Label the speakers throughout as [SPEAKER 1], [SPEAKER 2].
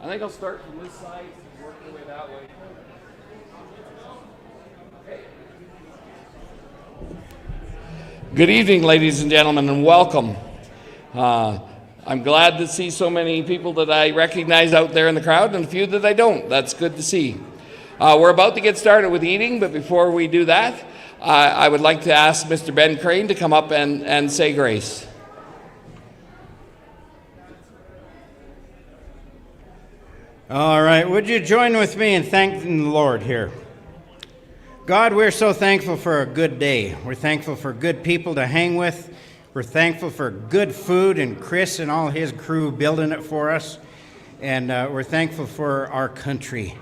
[SPEAKER 1] think I'll start from this side and work my way that way. Okay. Good evening, ladies and gentlemen, and welcome. I'm glad to see so many people that I recognize out there in the crowd and a few that I don't. That's good to see. We're about to get started with eating, but before we do that, I would like to ask Mr. Ben Crane to come up and say grace.
[SPEAKER 2] All right, would you join with me in thanking the Lord here? God, we're so thankful for a good day. We're thankful for good people to hang with. We're thankful for good food and Chris and all his crew building it for us. And we're thankful for our country.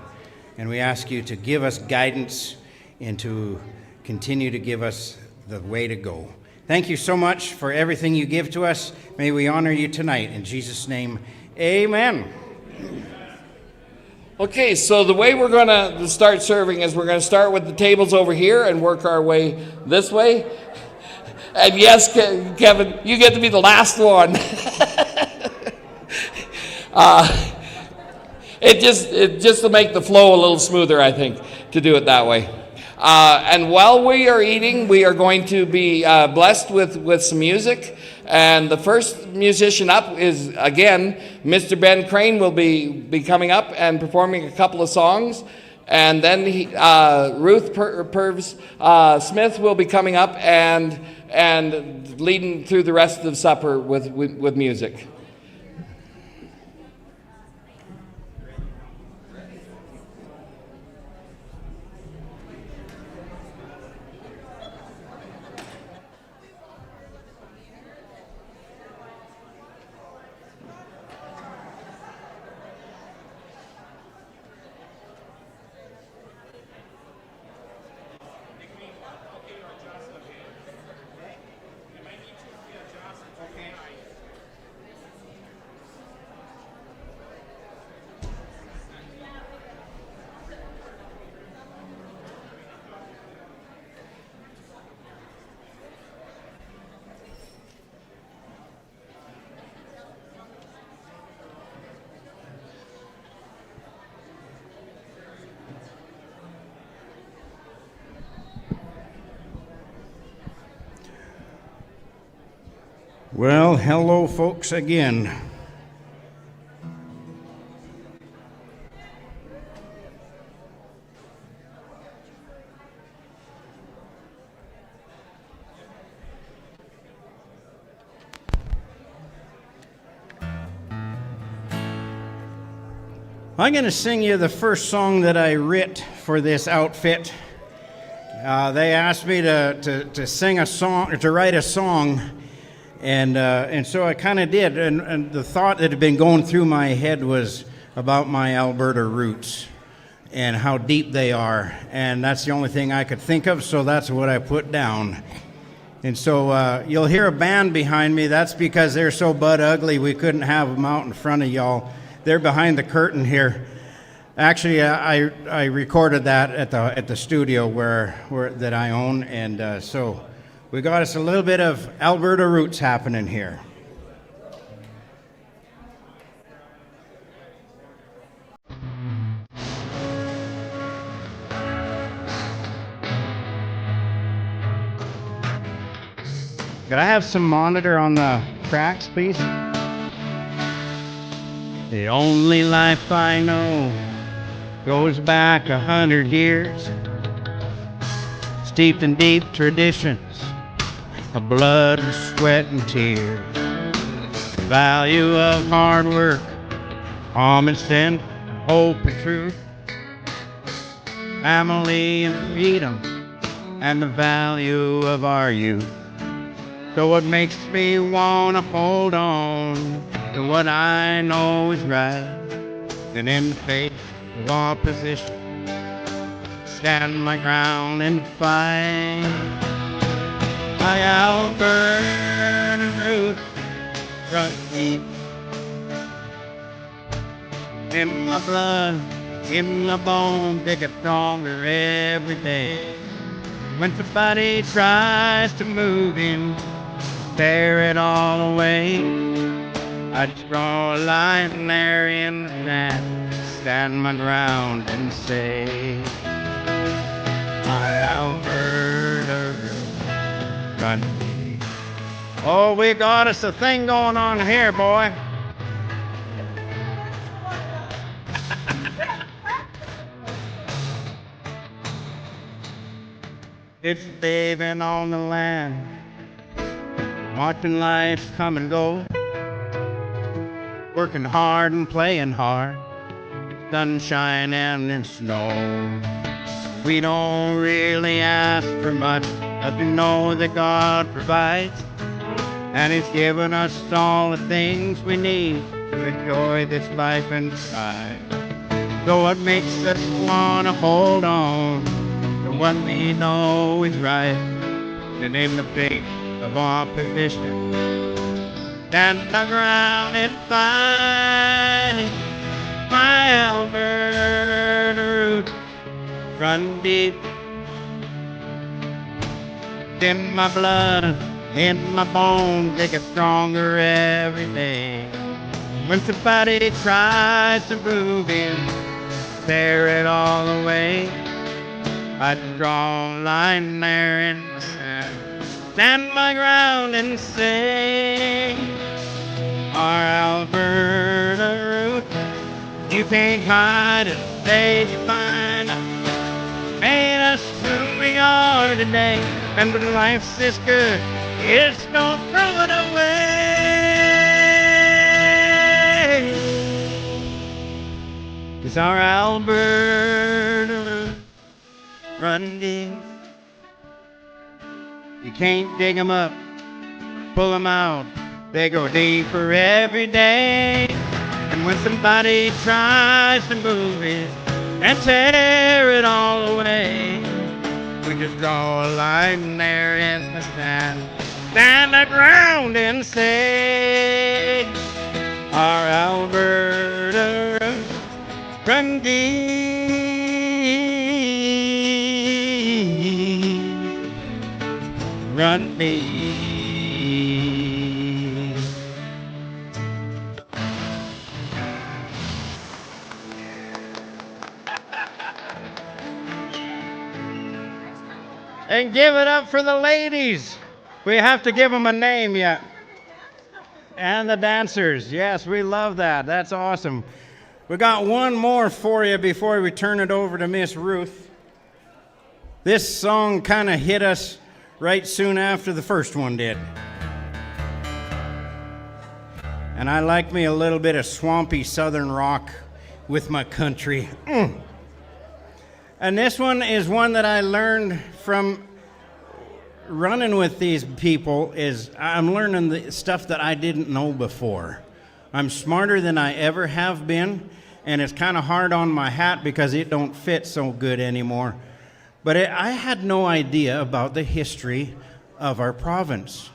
[SPEAKER 2] And we ask you to give us guidance and to continue to give us the way to go. Thank you so much for everything you give to us. May we honor you tonight. In Jesus' name, amen.
[SPEAKER 1] Okay, so the way we're going to start serving is we're going to start with the tables over here and work our way this way. And yes, Kevin, you get to be the last one. It just to make the flow a little smoother, I think, to do it that way. And while we are eating, we are going to be blessed with some music. And the first musician up is, again, Mr. Ben Crane will be coming up and performing a couple of songs. And then Ruth Purves-Smith will be coming up and leading through the rest of the supper with music.
[SPEAKER 2] Well, hello, folks, again. I'm going to sing you the first song that I writ for this outfit. They asked me to sing a song, or to write a song. And so I kind of did, and the thought that had been going through my head was about my Alberta roots and how deep they are, and that's the only thing I could think of, so that's what I put down. And so you'll hear a band behind me. That's because they're so butt ugly we couldn't have them out in front of y'all. They're behind the curtain here. Actually, I recorded that at the studio that I own, and so we got us a little bit of Alberta roots happening here. Could I have some monitor on the tracks, please? The only life I know goes back 100 years, steeped in deep traditions of blood and sweat and tears. The value of hard work, common sense, hope and truth, family and freedom, and the value of our youth. So what makes me wanna hold on to what I know is right, and in the face of opposition, stand my ground and fight. My Alberta roots run deep in my blood, in my bones, they get stronger every day. When somebody tries to move in, tear it all away, I'd draw a line there in the sand, stand my ground and say, my Alberta run me. Oh, we got us a thing going on here, boy. It's living on the land, watching life come and go, working hard and playing hard, sunshine and in snow. We don't really ask for much, but we know that God provides, and He's given us all the things we need to enjoy this life and thrive. So what makes us want to hold on to what we know is right, and in the face of opposition, stand the ground and fight. My Alberta roots run deep in my blood, in my bones, they get stronger every day. When somebody tries to move in, tear it all away, I'd draw a line there and stand my ground and say, our Alberta roots, you can't hide it, they define us, made us who we are today. And when life's this good, it's gonna throw it away. 'Cause our Alberta roots run deep. You can't dig 'em up, pull 'em out, they go deeper every day. And when somebody tries to move it and tear it all away, we just draw a line there in the sand, stand the ground and say, our Alberta roots run deep, run deep. And give it up for the ladies. We have to give them a name yet. And the dancers. Yes, we love that. That's awesome. We got one more for you before we turn it over to Miss Ruth. This song kind of hit us right soon after the first one did. And I like me a little bit of swampy southern rock with my country. And this one is one that I learned from running with these people. Is I'm learning the stuff that I didn't know before. I'm smarter than I ever have been, and it's kind of hard on my hat because it don't fit so good anymore. But I had no idea about the history of our province.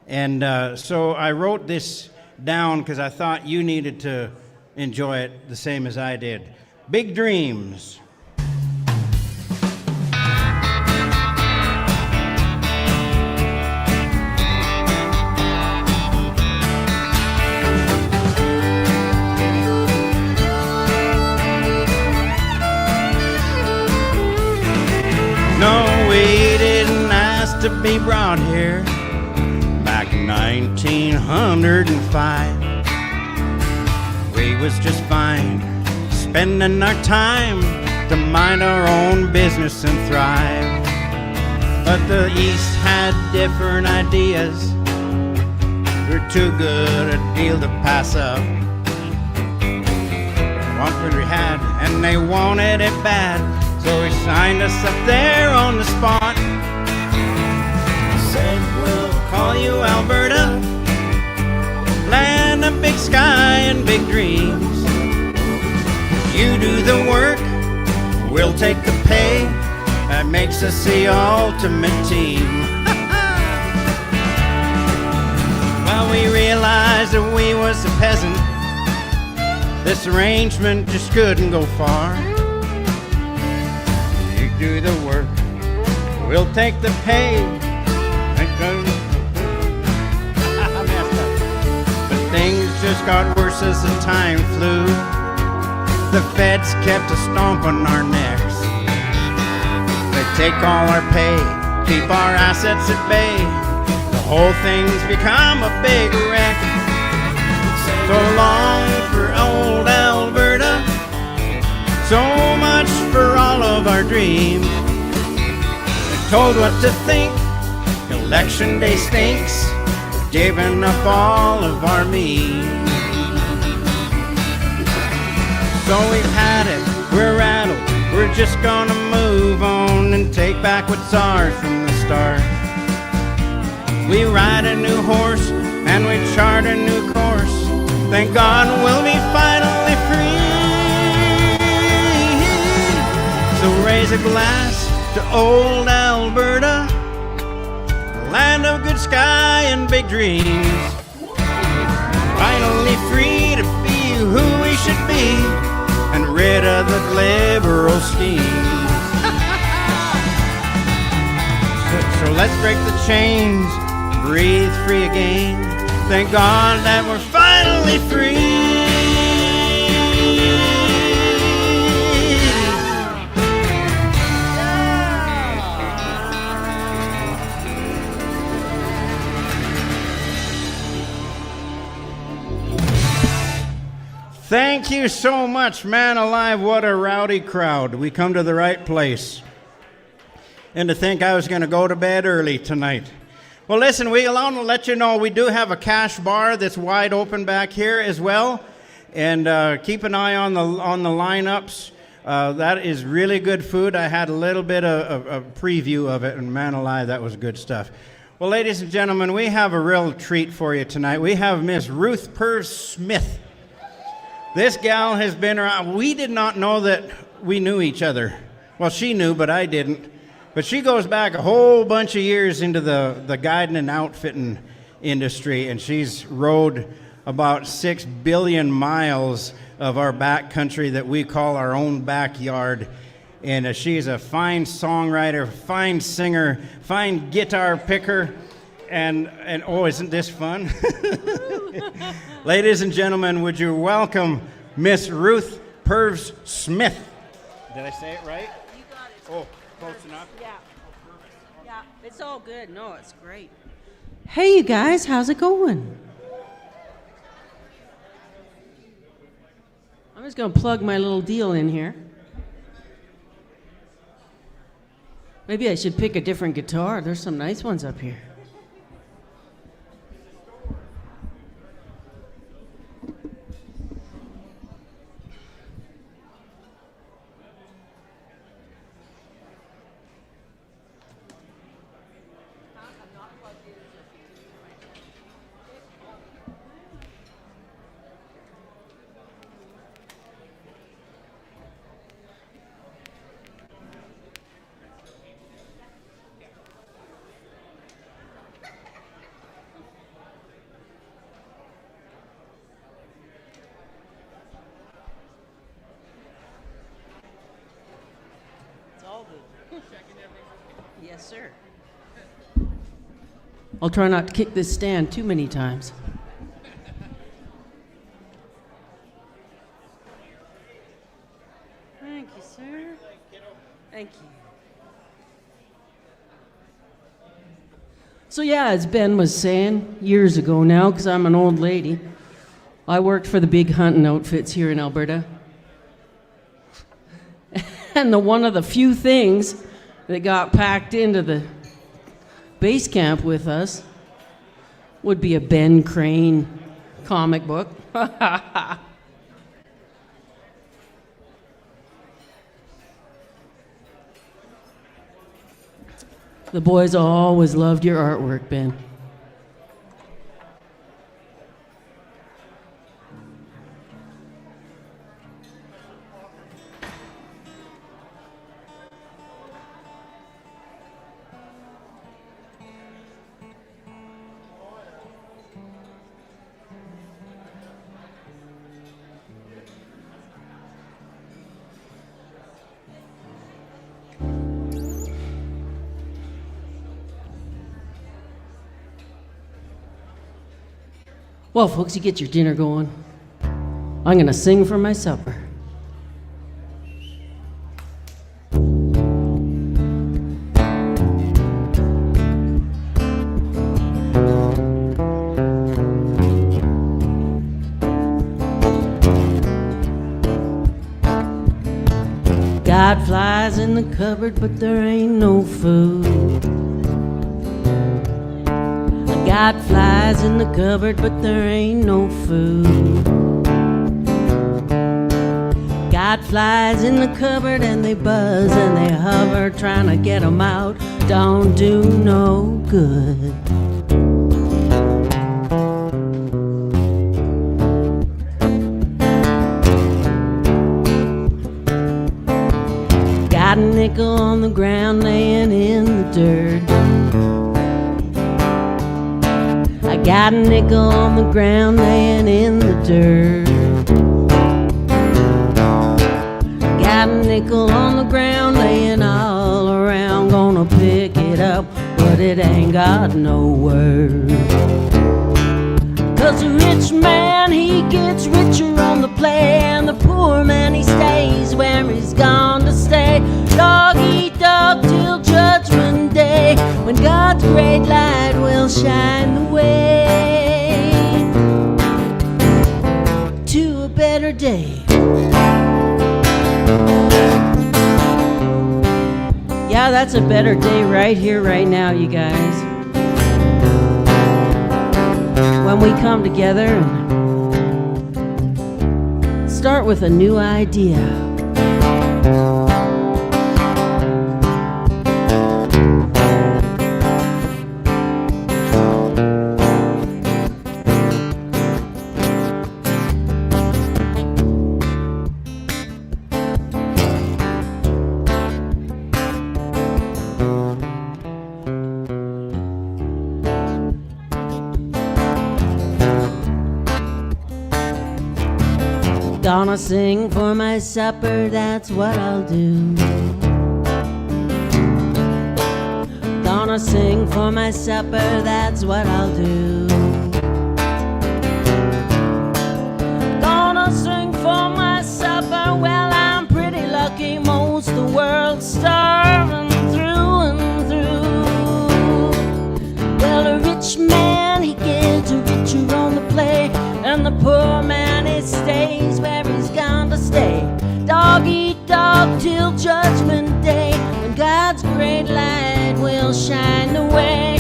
[SPEAKER 2] And so I wrote this down because I thought you needed to enjoy it the same as I did. Big dreams. No, we didn't ask to be brought here back in 1905. We was just fine, spending our time to mind our own business and thrive. But the East had different ideas. We're too good a deal to pass up. What we had, and they wanted it bad. So he signed us up there on the spot. Said, we'll call you Alberta, land of big sky and big dreams. You do the work, we'll take the pay. That makes us the ultimate team. Well, we realized that we was a peasant. This arrangement just couldn't go far. Do the work, we'll take the pay. But things just got worse as the time flew. The feds kept a stomp on our necks. They take all our pay, keep our assets at bay. The whole thing's become a big wreck. So long for old Alberta, so much for all of our dreams. They're told what to think, election day stinks, we've given up all of our means. So we've had it, we're rattled, we're just gonna move on and take back what's ours from the start. We ride a new horse and we chart a new course. Thank God we'll be finally free. So raise a glass to old Alberta, land of good sky and big dreams. Finally free to be who we should be and rid of the liberal schemes. So let's break the chains, breathe free again. Thank God that we're finally free. Thank you so much, man alive. What a rowdy crowd. We come to the right place. And to think I was going to go to bed early tonight. Well, listen, we want to let you know we do have a cash bar that's wide open back here as well. And keep an eye on the lineups. That is really good food. I had a little bit of a preview of it, and man alive, that was good stuff. Well, ladies and gentlemen, we have a real treat for you tonight. We have Miss Ruth Purves-Smith. This gal has been around. We did not know that we knew each other. Well, she knew, but I didn't. But she goes back a whole bunch of years into the guiding and outfitting industry, and she's rode about 6 billion miles of our back country that we call our own backyard. And she's a fine songwriter, fine singer, fine guitar picker, and oh, isn't this fun? Ladies and gentlemen, would you welcome Miss Ruth Purves-Smith? Did I say it right?
[SPEAKER 3] You got it.
[SPEAKER 2] Oh, close enough?
[SPEAKER 3] Yeah. Yeah, it's all good. No, it's great. Hey, you guys, how's it going? I'm just going to plug my little deal in here. Maybe I should pick a different guitar. There's some nice ones up here. Yes, sir. I'll try not to kick this stand too many times. Thank you, sir. Thank you. So yeah, as Ben was saying, years ago now, because I'm an old lady, I worked for the big hunting outfits here in Alberta. And one of the few things that got packed into the base camp with us would be a Ben Crane comic book. The boys always loved your artwork, Ben. Well, folks, you get your dinner going. I'm going to sing for my supper. Got flies in the cupboard, but there ain't no food. I got flies in the cupboard, but there ain't no food. Got flies in the cupboard and they buzz and they hover, trying to get 'em out don't do no good. Got a nickel on the ground laying in the dirt. I got a nickel on the ground laying in the dirt. Got a nickel on the ground laying all around. Gonna pick it up, but it ain't got no word. 'Cause the rich man, he gets richer on the play, and the poor man, he stays where he's gone to stay. Dog eat dog till Judgment Day, when God's great light will shine the way to a better day. Yeah, that's a better day right here, right now, you guys. When we come together and start with a new idea. Gonna sing for my supper, that's what I'll do. Gonna sing for my supper, that's what I'll do. Gonna sing for my supper, well, I'm pretty lucky, most the world's starving through and through. Well, a rich man, he gets richer on the play, and the poor man, he stays where he's gone to stay. Dog eat dog till Judgment Day, and God's great light will shine the way.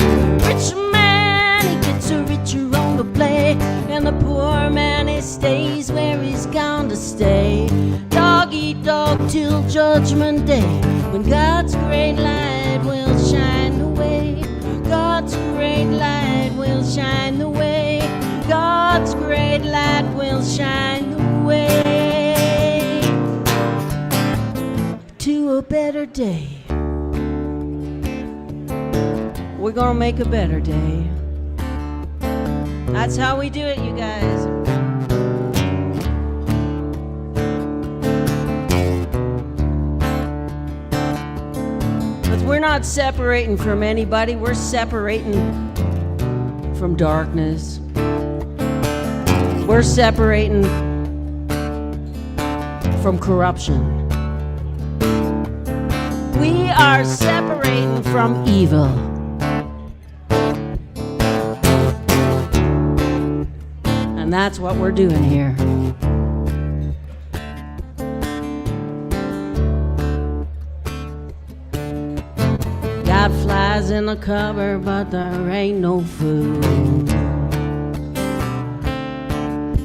[SPEAKER 3] Rich man, he gets richer on the play, and the poor man, he stays where he's gone to stay. Dog eat dog till Judgment Day, when God's great light will shine the way. God's great light will shine the way. God's great light will shine the way to a better day. We're gonna make a better day. That's how we do it, you guys. But we're not separating from anybody. We're separating from darkness. We're separating from corruption. We are separating from evil. And that's what we're doing here. Got flies in the cupboard, but there ain't no food.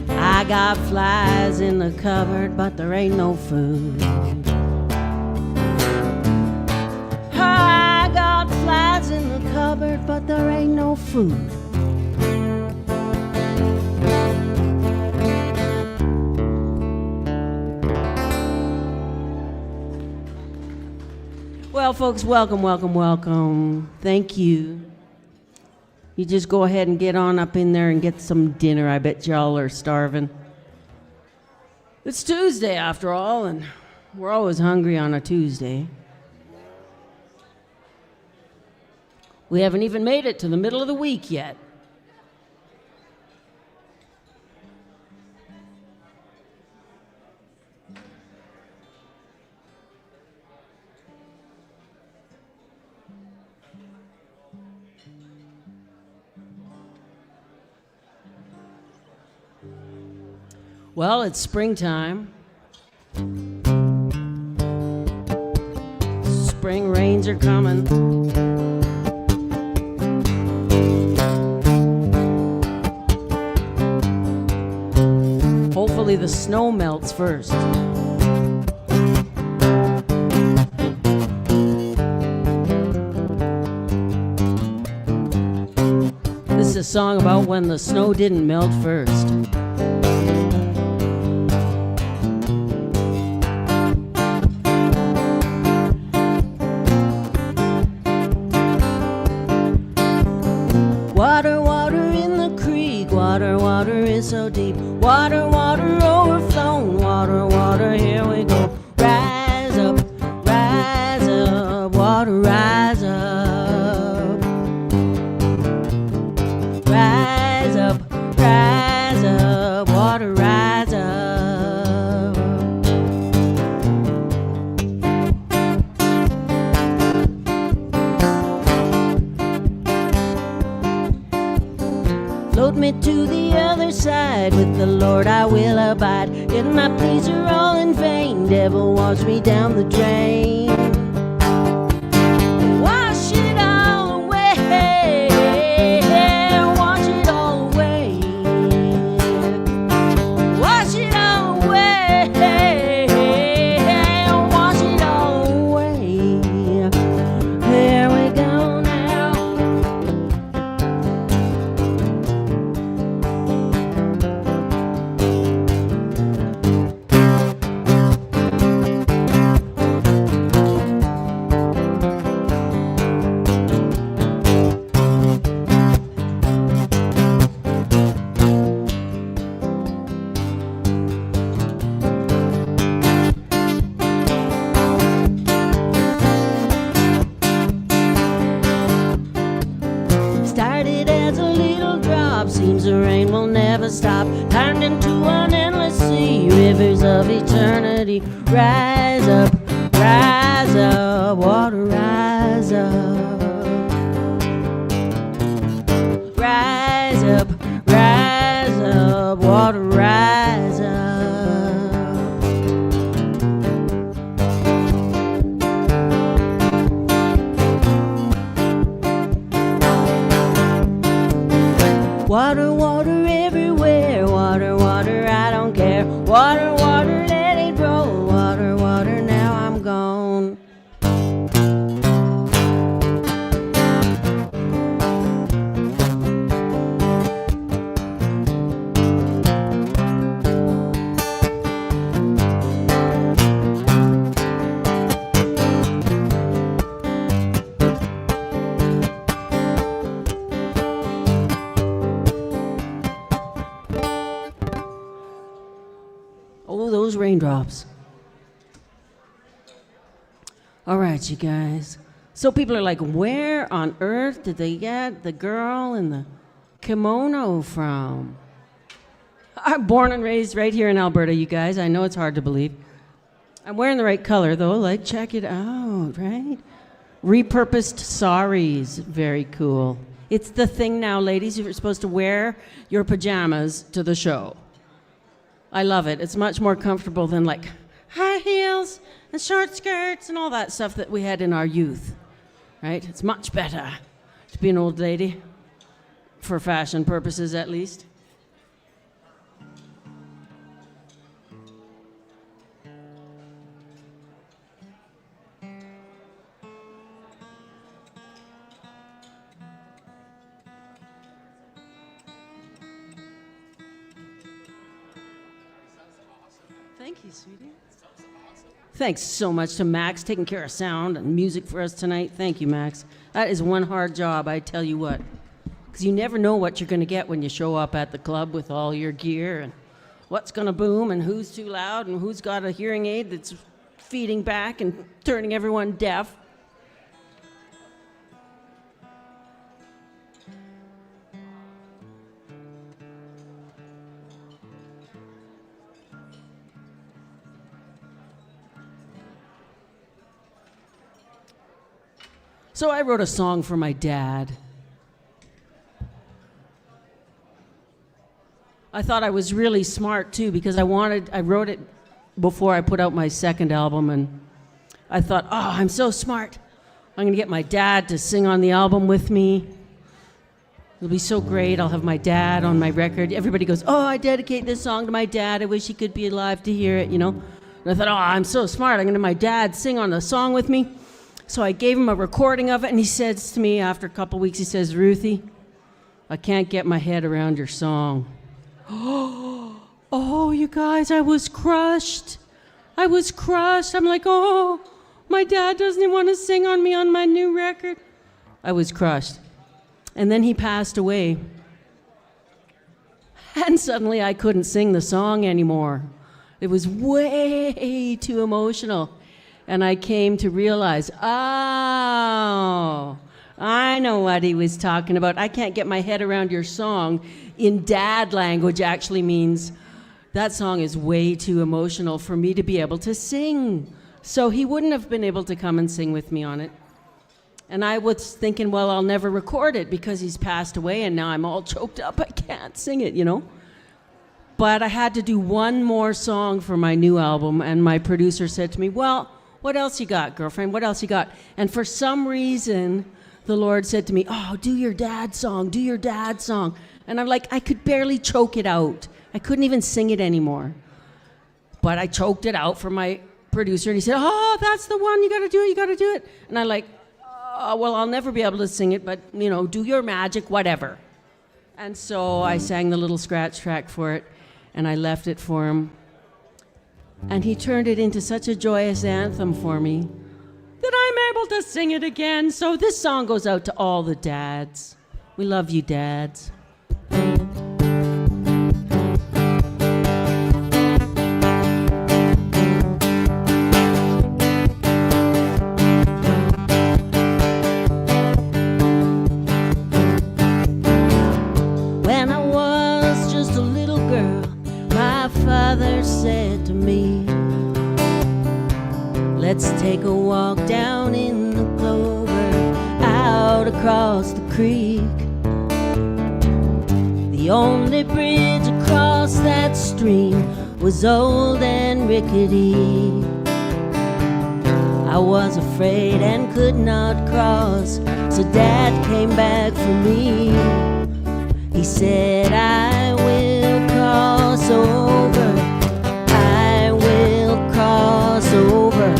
[SPEAKER 3] I got flies in the cupboard, but there ain't no food. I got flies in the cupboard, but there ain't no food. Well, folks, welcome, welcome, welcome. Thank you. You just go ahead and get on up in there and get some dinner. I bet y'all are starving. It's Tuesday, after all, and we're always hungry on a Tuesday. We haven't even made it to the middle of the week yet. Well, it's springtime. Spring rains are coming. Hopefully the snow melts first. This is a song about when the snow didn't melt first. Water, water in the creek, water, water is so deep. Water, water overflowing, water, water, here we go. Rise up, water, rise up. Rise up, water, rise up. Float me to the other side, with the Lord I will abide. In my pleas are all in vain, devil wash me down the drain. Wash it all away, wash it all away. Wash it all away, wash it all away. Here we go now. Started as a little drop, seems the rain will never stop. Turned into an endless sea, rivers of eternity. Rise up, water, rise up. Rise up, water, rise up. Water, water everywhere, water, water, I don't care. Water, water, let it roll. Water, water, now I'm gone. Oh, those raindrops. All right, you guys. So people are like, where on earth did they get the girl in the kimono from? I'm born and raised right here in Alberta, you guys. I know it's hard to believe. I'm wearing the right color, though. Like, check it out, right? Repurposed saris. Very cool. It's the thing now, ladies. You're supposed to wear your pajamas to the show. I love it. It's much more comfortable than like high heels and short skirts and all that stuff that we had in our youth, right? It's much better to be an old lady, for fashion purposes at least. Thank you, sweetie. Thanks so much to Max taking care of sound and music for us tonight. Thank you, Max. That is one hard job, I tell you what. Because you never know what you're going to get when you show up at the club with all your gear and what's going to boom and who's too loud and who's got a hearing aid that's feeding back and turning everyone deaf. So I wrote a song for my dad. I thought I was really smart too, because I wrote it before I put out my second album, and I thought, oh, I'm so smart. I'm going to get my dad to sing on the album with me. It'll be so great. I'll have my dad on my record. Everybody goes, oh, I dedicate this song to my dad. I wish he could be alive to hear it, you know. And I thought, oh, I'm so smart. I'm going to have my dad sing on the song with me. So I gave him a recording of it, and he says to me after a couple weeks, he says, Ruthie, I can't get my head around your song. Oh, you guys, I was crushed. I'm like, oh, my dad doesn't even want to sing on me on my new record. I was crushed. And then he passed away. And suddenly I couldn't sing the song anymore. It was way too emotional. And I came to realize, oh, I know what he was talking about. I can't get my head around your song. In dad language actually means that song is way too emotional for me to be able to sing. So he wouldn't have been able to come and sing with me on it. And I was thinking, well, I'll never record it because he's passed away and now I'm all choked up. I can't sing it, you know. But I had to do one more song for my new album, and my producer said to me, well, what else you got, girlfriend? What else you got? And for some reason, the Lord said to me, oh, do your dad's song, do your dad's song. And I'm like, I could barely choke it out. I couldn't even sing it anymore. But I choked it out for my producer, and he said, oh, that's the one, you gotta do it, you gotta do it. And I'm like, oh, well, I'll never be able to sing it, but, you know, do your magic, whatever. And so I sang the little scratch track for it, and I left it for him. And he turned it into such a joyous anthem for me that I'm able to sing it again. So this song goes out to all the dads. We love you, dads. When I was just a little girl, my father said to me, let's take a walk down in the clover, out across the creek. The only bridge across that stream was old and rickety. I was afraid and could not cross, so Dad came back for me. He said, I will cross over, I will cross over,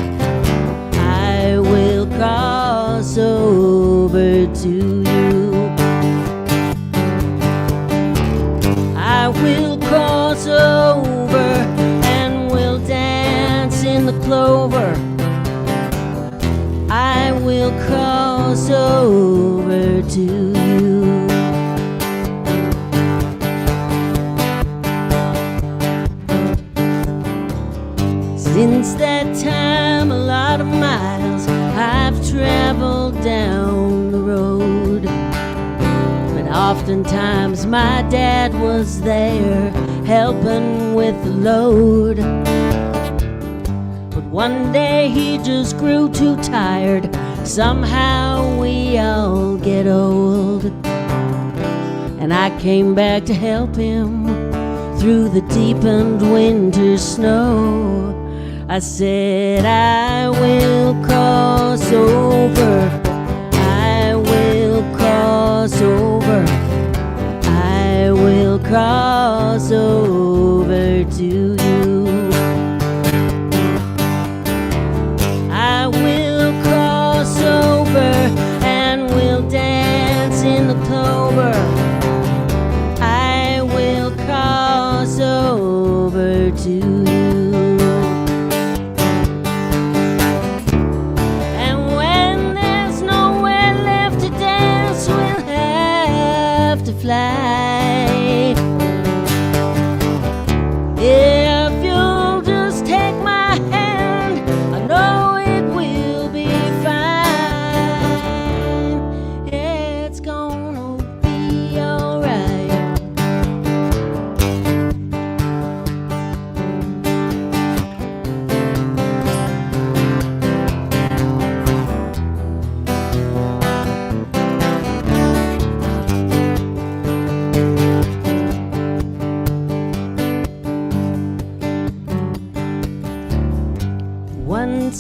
[SPEAKER 3] I will cross over to you. I will cross over and we'll dance in the clover. I will cross over to you. Since that time, a lot of miles I've traveled down the road. But oftentimes my dad was there helping with the load. But one day he just grew too tired. Somehow we all get old. And I came back to help him through the deepened winter snow. I said, I will cross over, I will cross over, I will cross over to you. I will cross over and we'll dance in the clover. I will cross over to you. Fly. If you'll just take my hand, I know it will be fine. It's gonna be alright.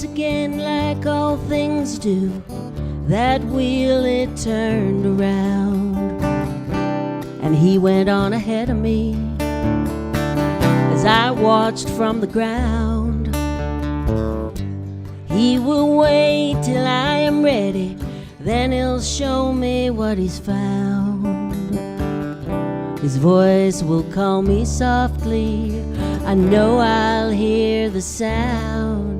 [SPEAKER 3] once again, like all things do, that wheel it turned around, and he went on ahead of me as I watched from the ground. He will wait till I am ready, then he'll show me what he's found. His voice will call me softly, I know I'll hear the sound.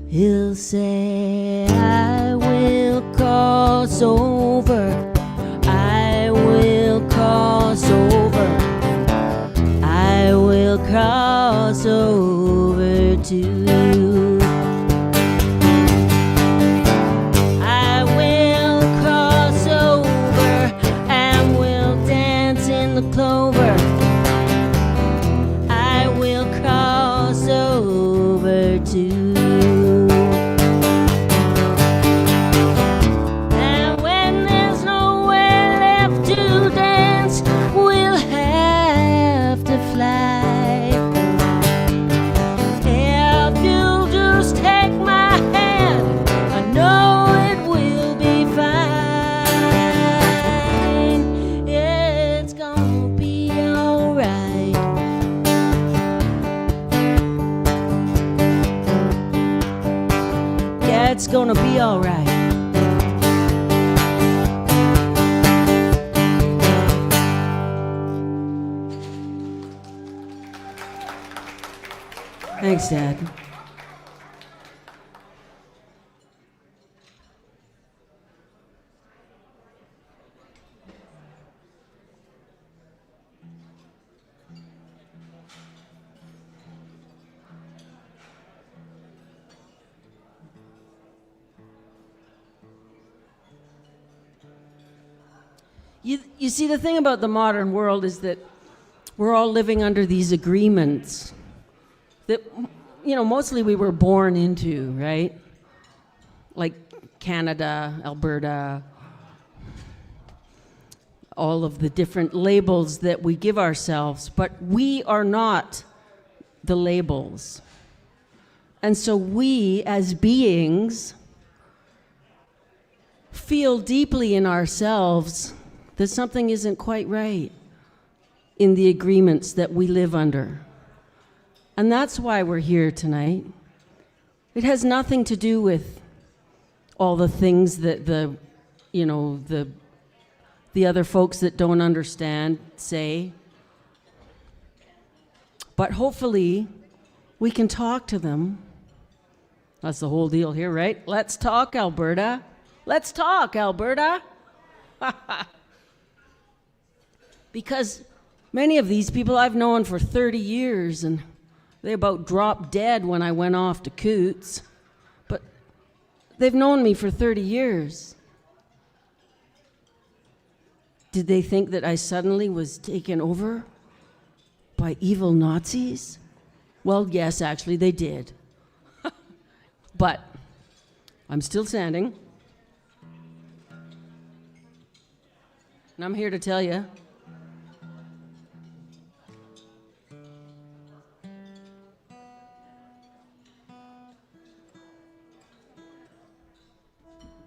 [SPEAKER 3] He'll say, I will cross over, I will cross over, I will cross over to you. I will cross over and we'll dance in the clover. I will cross over to you. And when there's nowhere left to dance, we'll have to fly. If you'll just take my hand, I know it will be fine. It's gonna be alright. Yeah, it's gonna be alright. Thanks, Dad. You see, the thing about the modern world is that we're all living under these agreements that, you know, mostly we were born into, right? Like Canada, Alberta, all of the different labels that we give ourselves, but we are not the labels. And so we, as beings, feel deeply in ourselves that something isn't quite right in the agreements that we live under. And that's why we're here tonight. It has nothing to do with all the things that the other folks that don't understand say. But hopefully we can talk to them. That's the whole deal here, right? Let's talk, Alberta. Let's talk, Alberta. Because many of these people I've known for 30 years, and they about dropped dead when I went off to Coots. But they've known me for 30 years. Did they think that I suddenly was taken over by evil Nazis? Well, yes, actually, they did. But I'm still standing. And I'm here to tell you,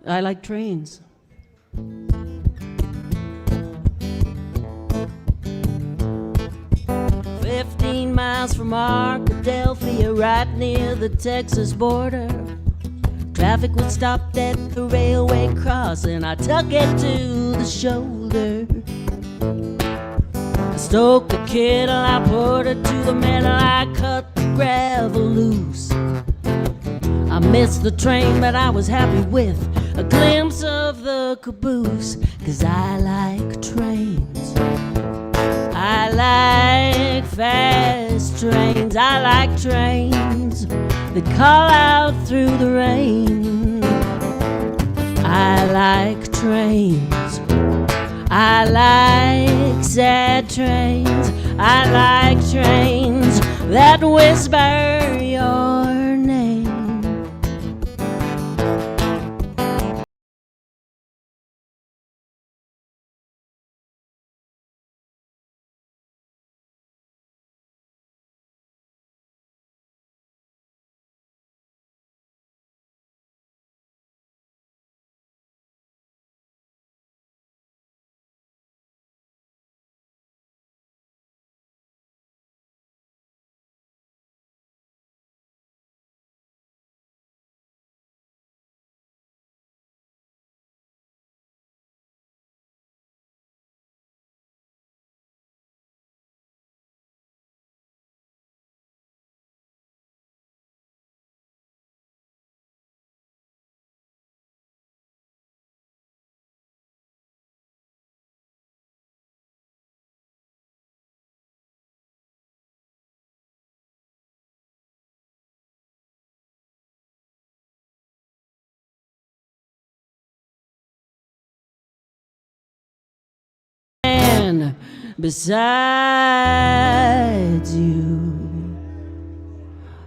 [SPEAKER 3] I like trains. Miles from Arkadelphia, right near the Texas border. Traffic would stop at the railway crossing. I tuck it to the shoulder. I stoke the kettle, I put it to the metal, I cut the gravel loose. I missed the train, but I was happy with a glimpse of the caboose. 'Cause I like trains, I like fast trains, I like trains that call out through the rain. I like trains, I like sad trains, I like trains that whisper your man besides you.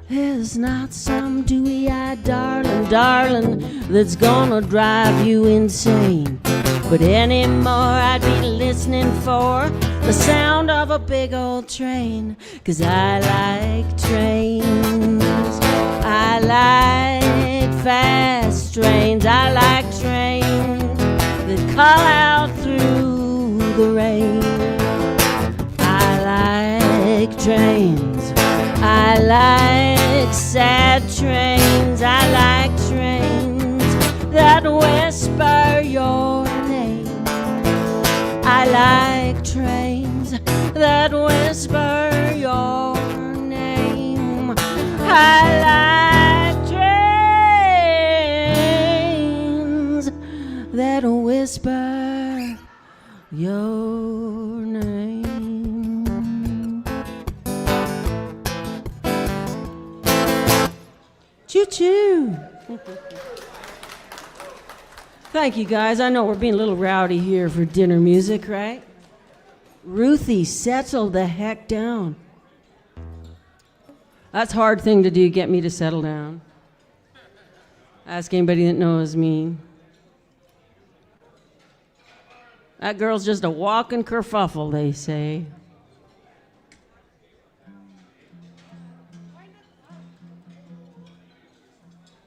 [SPEAKER 3] There's not some dewy-eyed darling that's gonna drive you insane. But anymore I'd be listening for the sound of a big old train. 'Cause I like trains, I like fast trains, I like trains that call out through the rain. I like trains, I like sad trains, I like trains that whisper your name. I like trains that whisper your name. I like trains that whisper your name. Choo-choo. Thank you, guys. I know we're being a little rowdy here for dinner music, right? Ruthie, settle the heck down. That's a hard thing to do, get me to settle down. Ask anybody that knows me. That girl's just a walking kerfuffle, they say.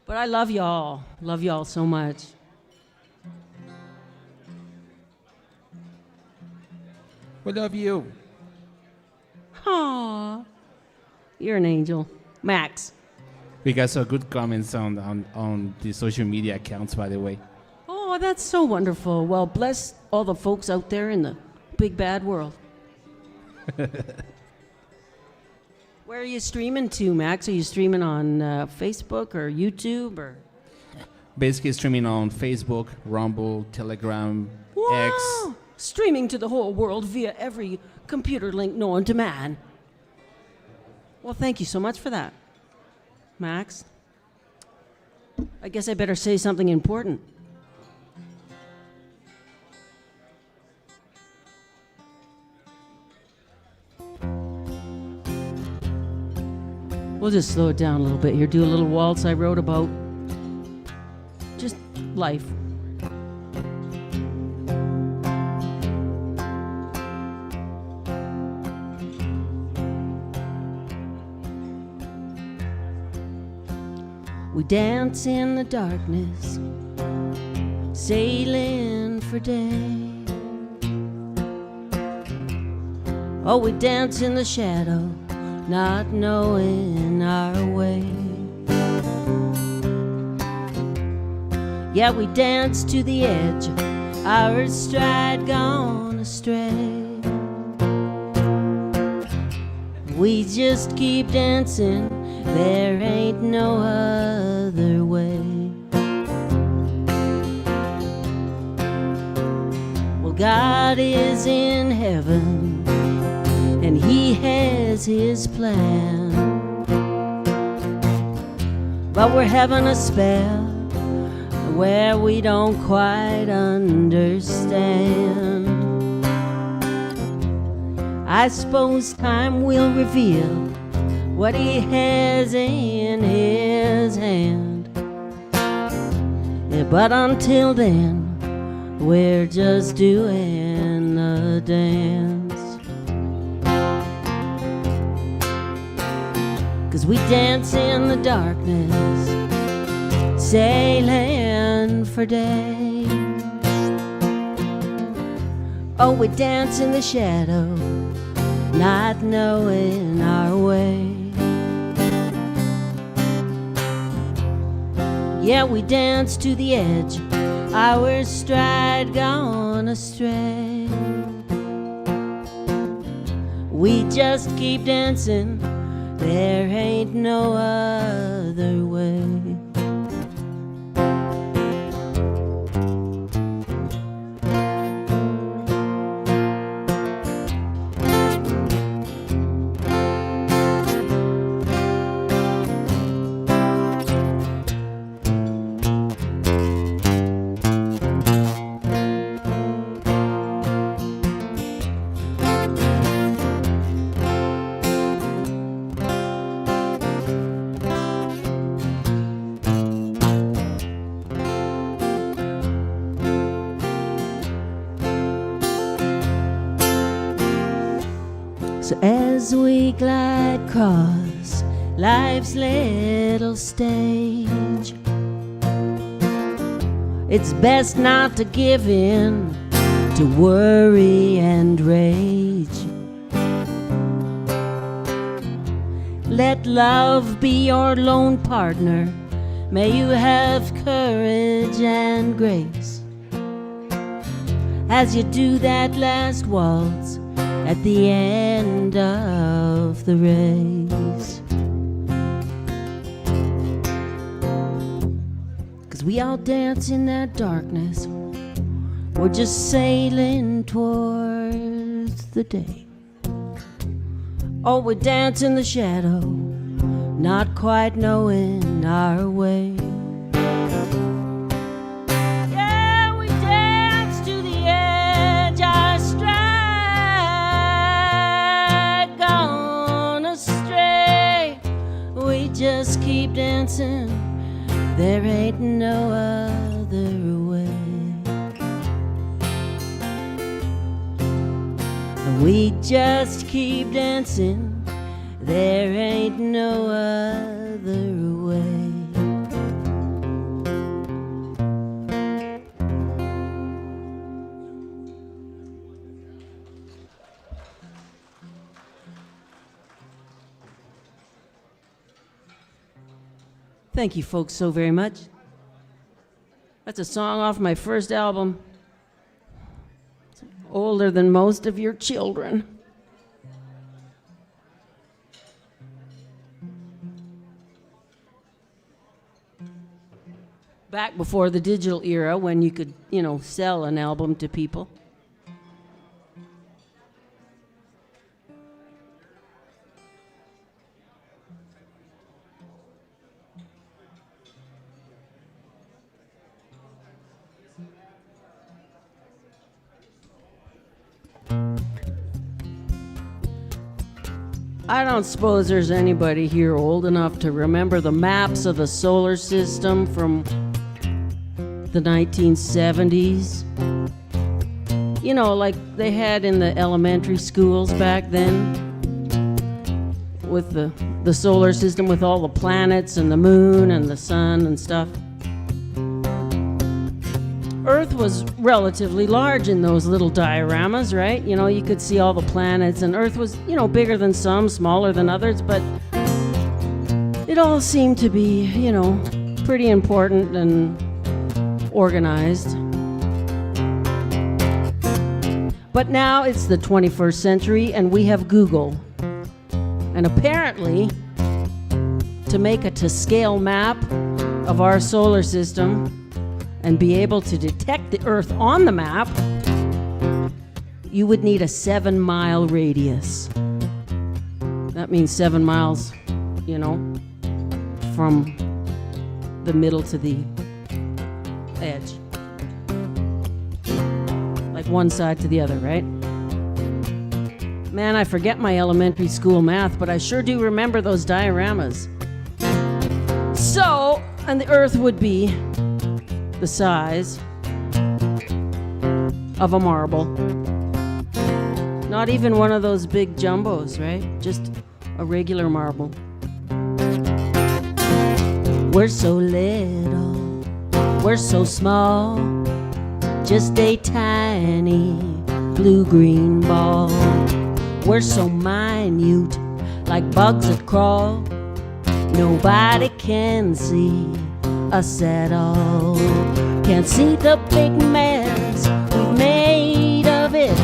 [SPEAKER 3] But I love y'all so much.
[SPEAKER 4] We love you.
[SPEAKER 3] Aww. You're an angel. Max.
[SPEAKER 4] We got some good comments on the social media accounts, by the way.
[SPEAKER 3] Oh, that's so wonderful. Well, bless all the folks out there in the big bad world. Where are you streaming to, Max? Are you streaming on Facebook or YouTube or?
[SPEAKER 4] Basically streaming on Facebook, Rumble, Telegram,
[SPEAKER 3] Wow.
[SPEAKER 4] X.
[SPEAKER 3] Streaming to the whole world via every computer link known to man. Well, thank you so much for that, Max. I guess I better say something important. We'll just slow it down a little bit here. Do a little waltz I wrote about just life. We dance in the darkness, sailing for day. Oh, we dance in the shadow, not knowing our way. Yeah, we dance to the edge, our stride gone astray. We just keep dancing, there ain't no other way. Well, God is in heaven, and He has His plan. But we're having a spell where we don't quite understand. I suppose time will reveal what He has in His hand. Yeah, but until then, we're just doing a dance. 'Cause we dance in the darkness, sailing for day. Oh, we dance in the shadow, not knowing our way. Yeah, we dance to the edge, our stride gone astray. We just keep dancing, there ain't no other way. So as we glide across life's little stage, it's best not to give in to worry and rage. Let love be your lone partner. May you have courage and grace as you do that last waltz at the end of the race. 'Cause we all dance in that darkness. We're just sailing towards the day. Oh, we dance in the shadow, not quite knowing our way. Yeah, we dance to the edge, our stride gone astray. We just keep dancing, there ain't no other way. We just keep dancing, there ain't no other way. Thank you folks so very much. That's a song off my first album. Older than most of your children. Back before the digital era when you could, sell an album to people. I don't suppose there's anybody here old enough to remember the maps of the solar system from the 1970s. Like they had in the elementary schools back then, with the solar system with all the planets and the moon and the sun and stuff. Earth was relatively large in those little dioramas, right? You could see all the planets, and Earth was, bigger than some, smaller than others, but it all seemed to be, pretty important and organized. But now it's the 21st century, and we have Google. And apparently, to make a to-scale map of our solar system, and be able to detect the Earth on the map, you would need a 7-mile radius. That means 7 miles, from the middle to the edge. Like one side to the other, right? Man, I forget my elementary school math, but I sure do remember those dioramas. So, and the Earth would be the size of a marble. Not even one of those big jumbos, right? Just a regular marble. We're so little, we're so small, just a tiny blue-green ball. We're so minute, like bugs that crawl. Nobody can see us at all. Can't see the big mess we've made of it.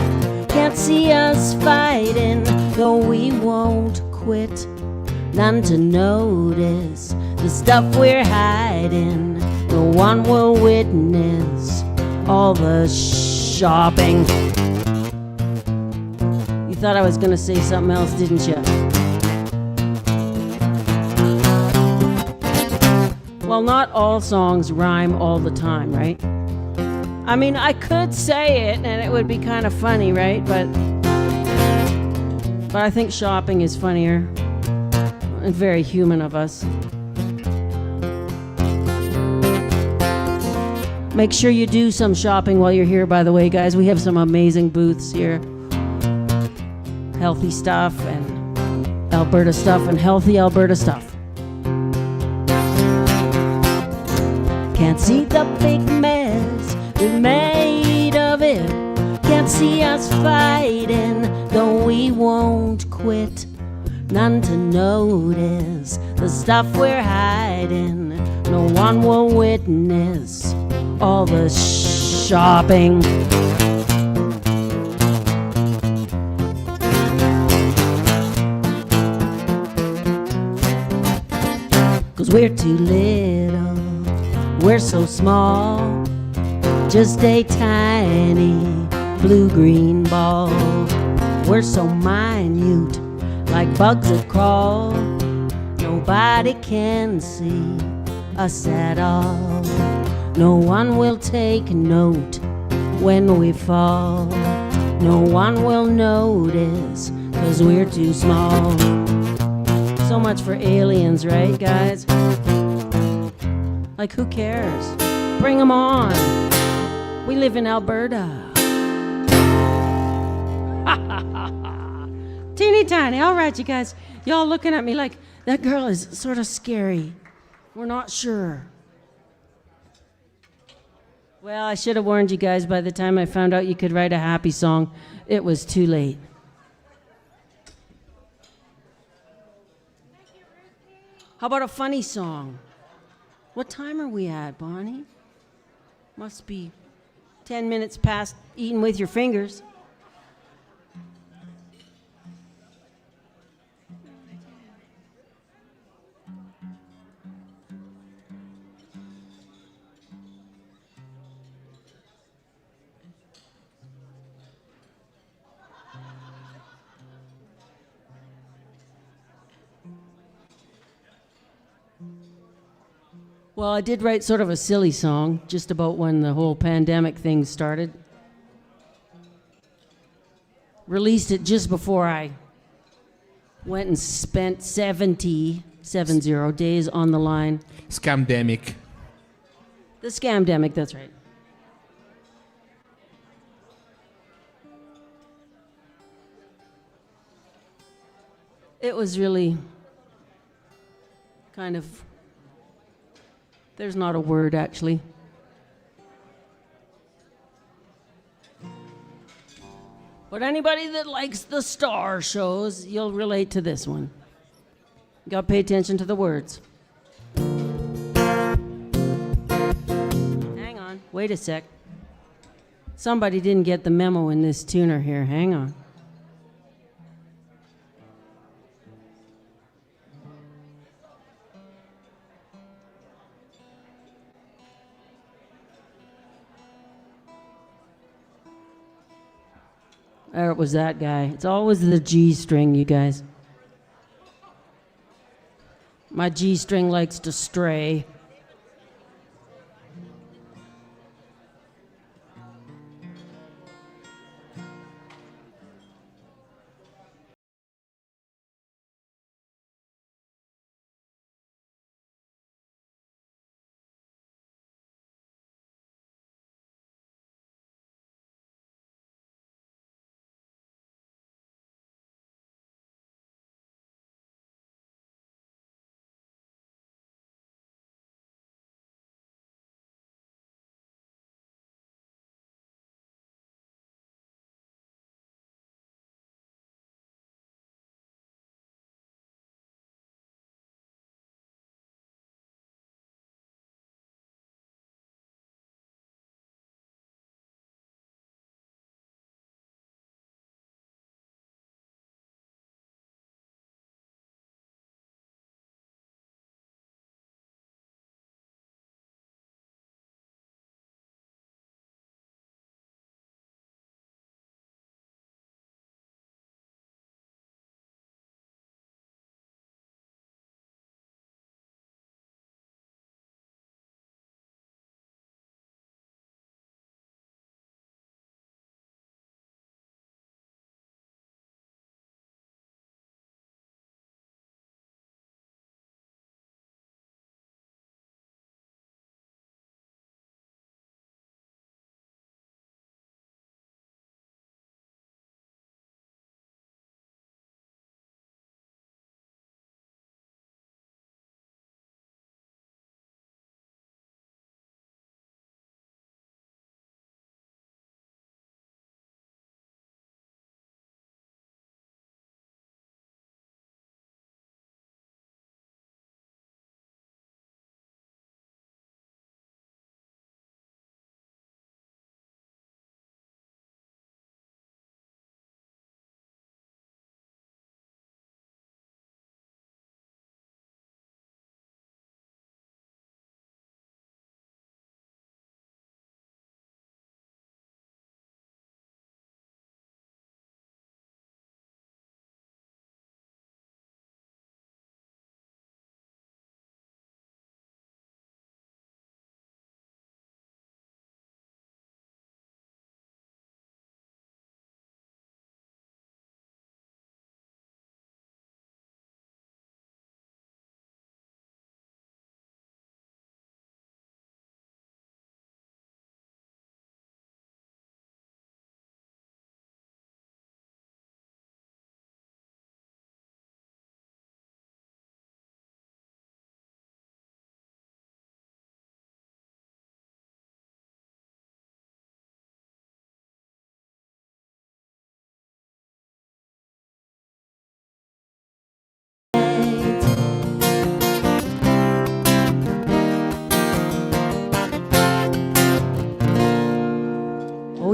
[SPEAKER 3] Can't see us fighting, though we won't quit. None to notice the stuff we're hiding. No one will witness all the shopping. You thought I was gonna say something else, didn't you? Well, not all songs rhyme all the time, right? I mean, I could say it and it would be kind of funny, right? But I think shopping is funnier and very human of us. Make sure you do some shopping while you're here, by the way, guys. We have some amazing booths here. healthy stuff and Alberta stuff and healthy Alberta stuff. Can't see the big mess we've made of it. Can't see us fighting, though we won't quit. None to notice the stuff we're hiding. No one will witness all the shopping. 'Cause we're too little, we're so small, just a tiny blue-green ball. We're so minute, like bugs that crawl. Nobody can see us at all. No one will take note when we fall. No one will notice, 'cause we're too small. So much for aliens, right, guys? Like, who cares? Bring them on. We live in Alberta. Teeny tiny. All right, you guys. Y'all looking at me like, that girl is sort of scary. We're not sure. Well, I should have warned you guys by the time I found out you could write a happy song. It was too late. How about a funny song? What time are we at, Bonnie? Must be 10 minutes past eating with your fingers. Well, I did write sort of a silly song just about when the whole pandemic thing started. Released it just before I went and spent 70 days on the line.
[SPEAKER 4] Scamdemic.
[SPEAKER 3] The scamdemic, that's right. It was really kind of... There's not a word, actually. But anybody that likes the star shows, you'll relate to this one. You gotta pay attention to the words. Hang on, wait a sec. Somebody didn't get the memo in this tuner here. Hang on. Or it was that guy. It's always the G string, you guys. My G string likes to stray.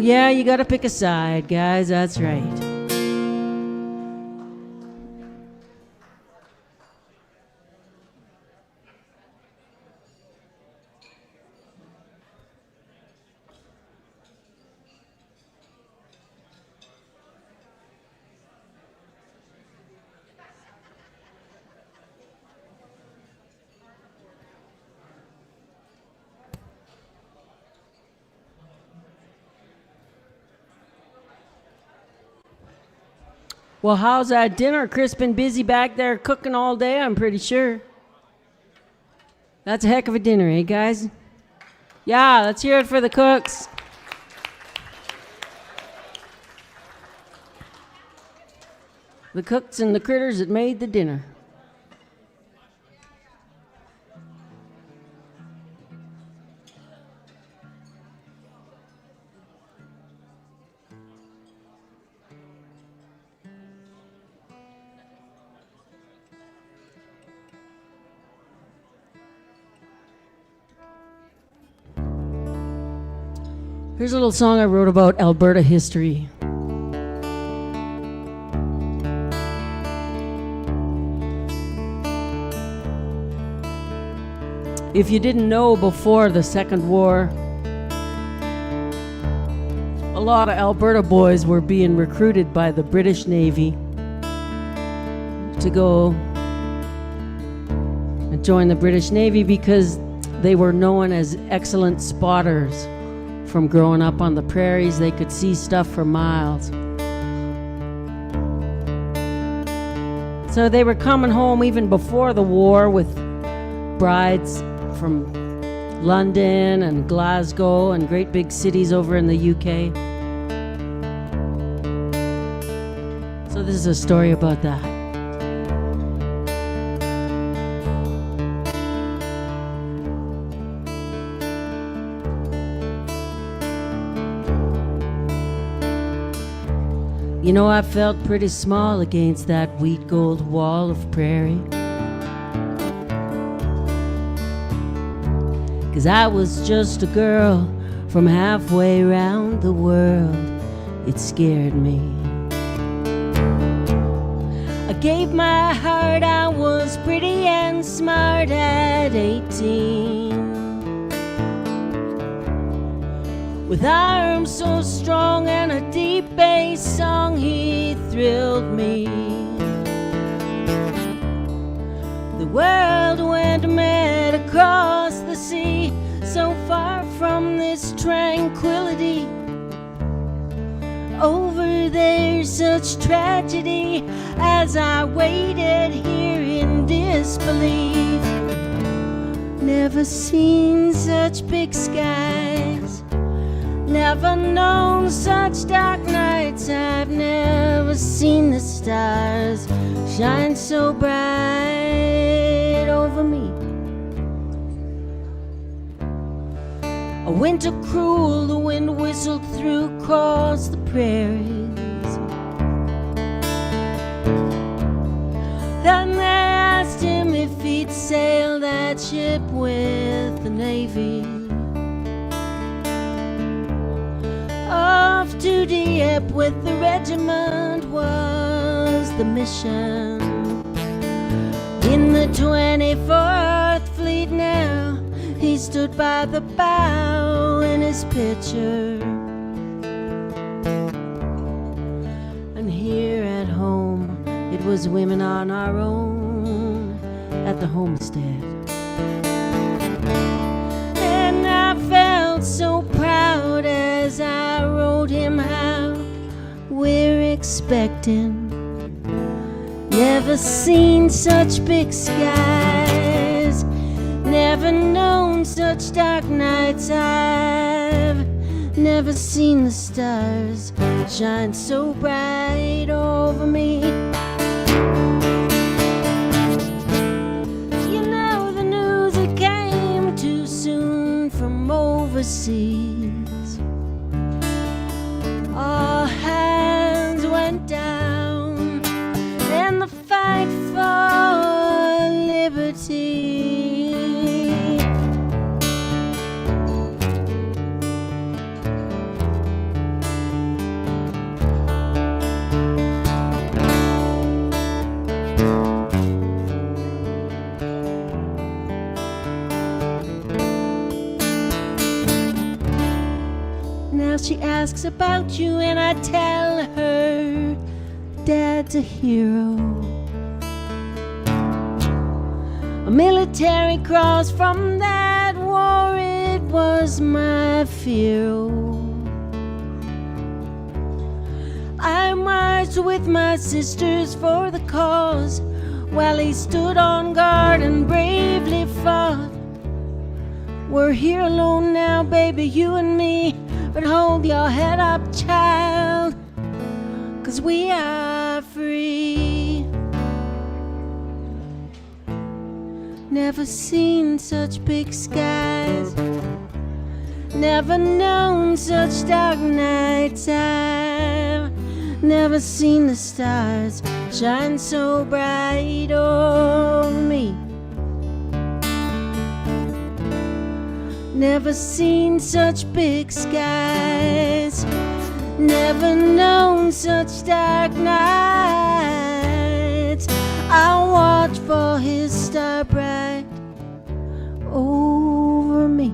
[SPEAKER 3] yeah, you gotta pick a side, guys, that's right. Well, how's that dinner? Chris been busy back there cooking all day, I'm pretty sure. That's a heck of a dinner, eh, guys? Yeah, let's hear it for the cooks. The cooks and the critters that made the dinner. Here's a little song I wrote about Alberta history. If you didn't know, before the Second War, a lot of Alberta boys were being recruited by the British Navy to go and join the British Navy because they were known as excellent spotters. From growing up on the prairies, they could see stuff for miles. So they were coming home even before the war with brides from London and Glasgow and great big cities over in the UK. So this is a story about that. You know, I felt pretty small against that wheat gold wall of prairie. 'Cause I was just a girl from halfway around the world. It scared me. I gave my heart, I was pretty and smart at 18. With arms so strong and a deep bass song, he thrilled me. The world went mad across the sea, so far from this tranquility. Over there, such tragedy, as I waited here in disbelief. Never seen such big skies, never known such dark nights. I've never seen the stars shine so bright over me. A winter cruel, the wind whistled through across the prairies. Then they asked him if he'd sail that ship with the Navy. Off to Dieppe with the regiment was the mission. In the 24th Fleet now, he stood by the bow in his picture. And here at home, it was women on our own at the homestead. And I felt so proud as I wrote him how we're expecting. Never seen such big skies, never known such dark nights. I've never seen the stars shine so bright over me. You know the news, it came too soon from overseas. All hands went down in the fight for liberty. talks about you, and I tell her Dad's a hero. A military cross from that war, it was my fear. I marched with my sisters for the cause, while he stood on guard and bravely fought. We're here alone now, baby, you and me, but hold your head up, child, 'cause we are free. Never seen such big skies, never known such dark nights. I've never seen the stars shine so bright on me. Never seen such big skies, never known such dark nights. I'll watch for his star bright over me.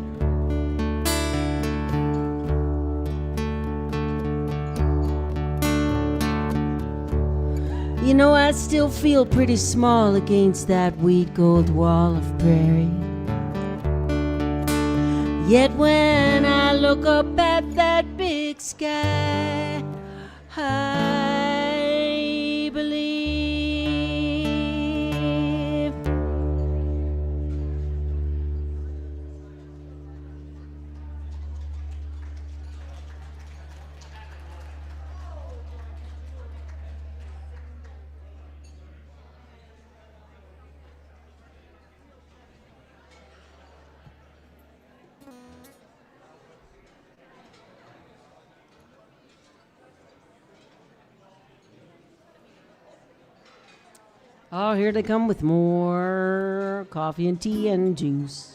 [SPEAKER 3] You know, I still feel pretty small against that wheat gold wall of prairie. Yet when I look up at that big sky, I believe. Oh, here they come with more coffee and tea and juice.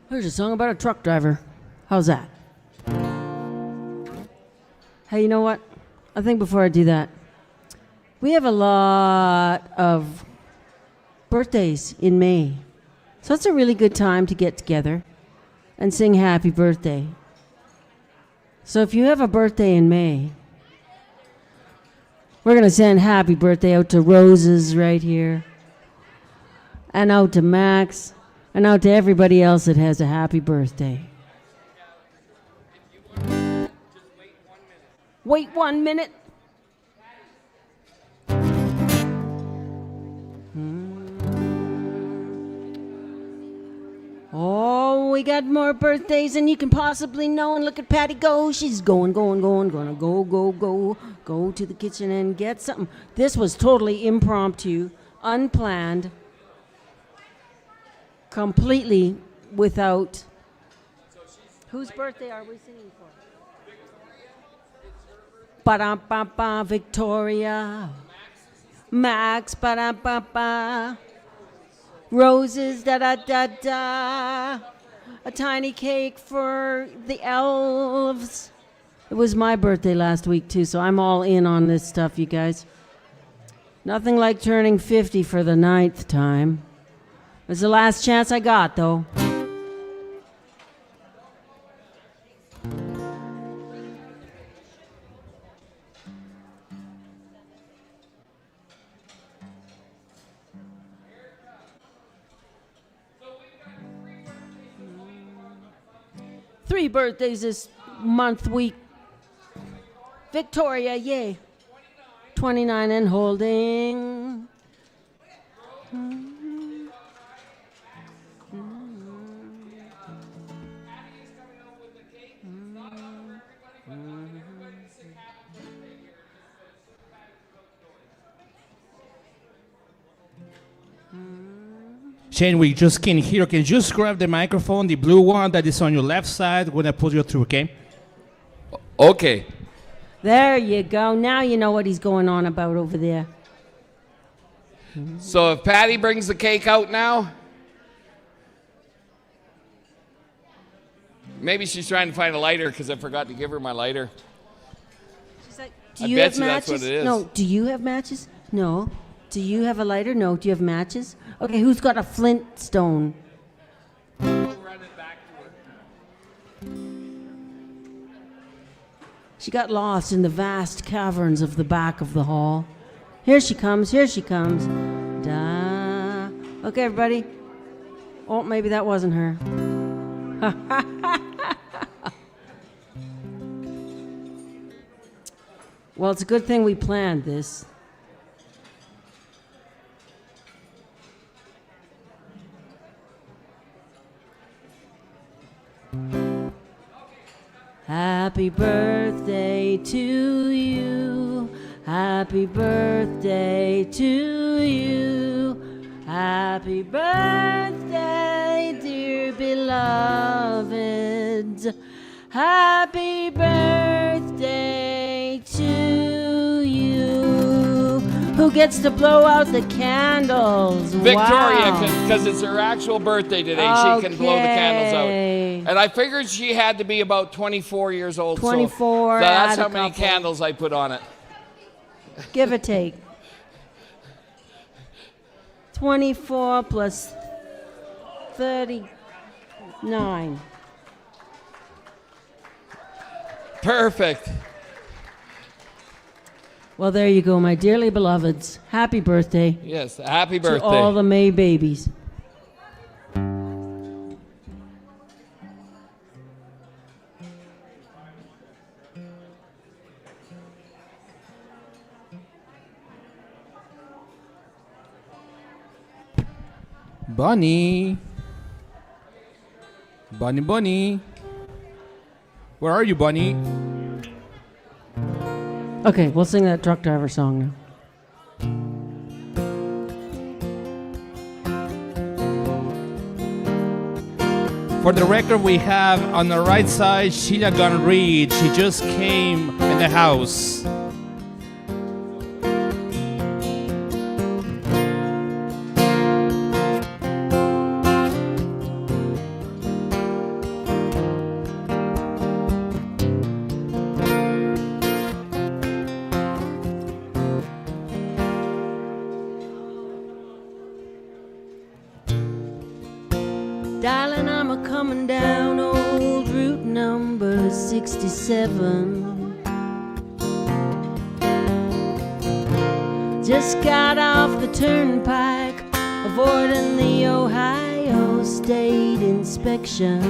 [SPEAKER 3] Here's a song about a truck driver. How's that? Hey, you know what? I think before I do that, we have a lot of birthdays in May. So it's a really good time to get together and sing happy birthday. So if you have a birthday in May, we're going to send happy birthday out to Roses right here, and out to Max, and out to everybody else that has a happy birthday. Wait 1 minute. Oh, we got more birthdays than you can possibly know. And look at Patty go. She's going, gonna go to the kitchen and get something. This was totally impromptu, unplanned, completely without. Whose birthday are we singing for? Ba-da-ba-ba, Victoria. Max, ba-da-ba-ba. Roses, da-da-da-da. A tiny cake for the elves. It was my birthday last week, too, so I'm all in on this stuff, you guys. Nothing like turning 50 for the 9th time. It was the last chance I got, though. Three birthdays this month, week. Victoria, yay. 29 and holding.
[SPEAKER 4] Shane, we just can't hear. Can you just grab the microphone, the blue one that is on your left side when I put you through, okay?
[SPEAKER 1] Okay.
[SPEAKER 3] There you go. Now you know what he's going on about over there.
[SPEAKER 1] So if Patty brings the cake out now, maybe she's trying to find a lighter because I forgot to give her my lighter.
[SPEAKER 3] She's like,
[SPEAKER 1] I bet you that's what it is.
[SPEAKER 3] No. Do you have matches? No. Do you have a lighter? No. Do you have matches? Okay, who's got a flintstone? She got lost in the vast caverns of the back of the hall. Here she comes, here she comes. Da. Okay, everybody. Oh, maybe that wasn't her. Well, it's a good thing we planned this. Happy birthday to you. Happy birthday to you. Happy birthday, dear beloved. Happy birthday to you. Who gets to blow out the candles?
[SPEAKER 1] Victoria,
[SPEAKER 3] Wow.
[SPEAKER 1] because it's her actual birthday today. She can blow the candles out.
[SPEAKER 3] Okay.
[SPEAKER 1] And I figured she had to be about 24 years old.
[SPEAKER 3] 24,
[SPEAKER 1] So that's
[SPEAKER 3] add
[SPEAKER 1] how
[SPEAKER 3] a
[SPEAKER 1] many
[SPEAKER 3] couple.
[SPEAKER 1] candles I put on it.
[SPEAKER 3] Give or take. 24 plus 39.
[SPEAKER 1] Perfect.
[SPEAKER 3] Well, there you go, my dearly beloveds. Happy birthday
[SPEAKER 1] Yes, happy birthday.
[SPEAKER 3] to all the May babies.
[SPEAKER 4] Bunny. Bunny, Bunny. Where are you, Bunny?
[SPEAKER 3] Okay, we'll sing that truck driver song now.
[SPEAKER 4] For the record, we have on the right side Sheila Gunn Reed. She just came in the house.
[SPEAKER 3] Darling, I'm a coming down old route number 67. Just got off the turnpike, avoiding the Ohio State inspection.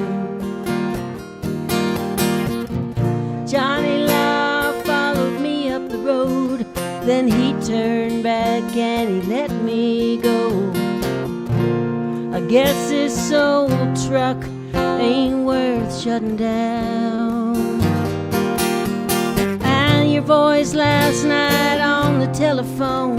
[SPEAKER 3] Johnny Law followed me up the road, then he turned back and he let me go. I guess this old truck ain't worth shutting down. And your voice last night on the telephone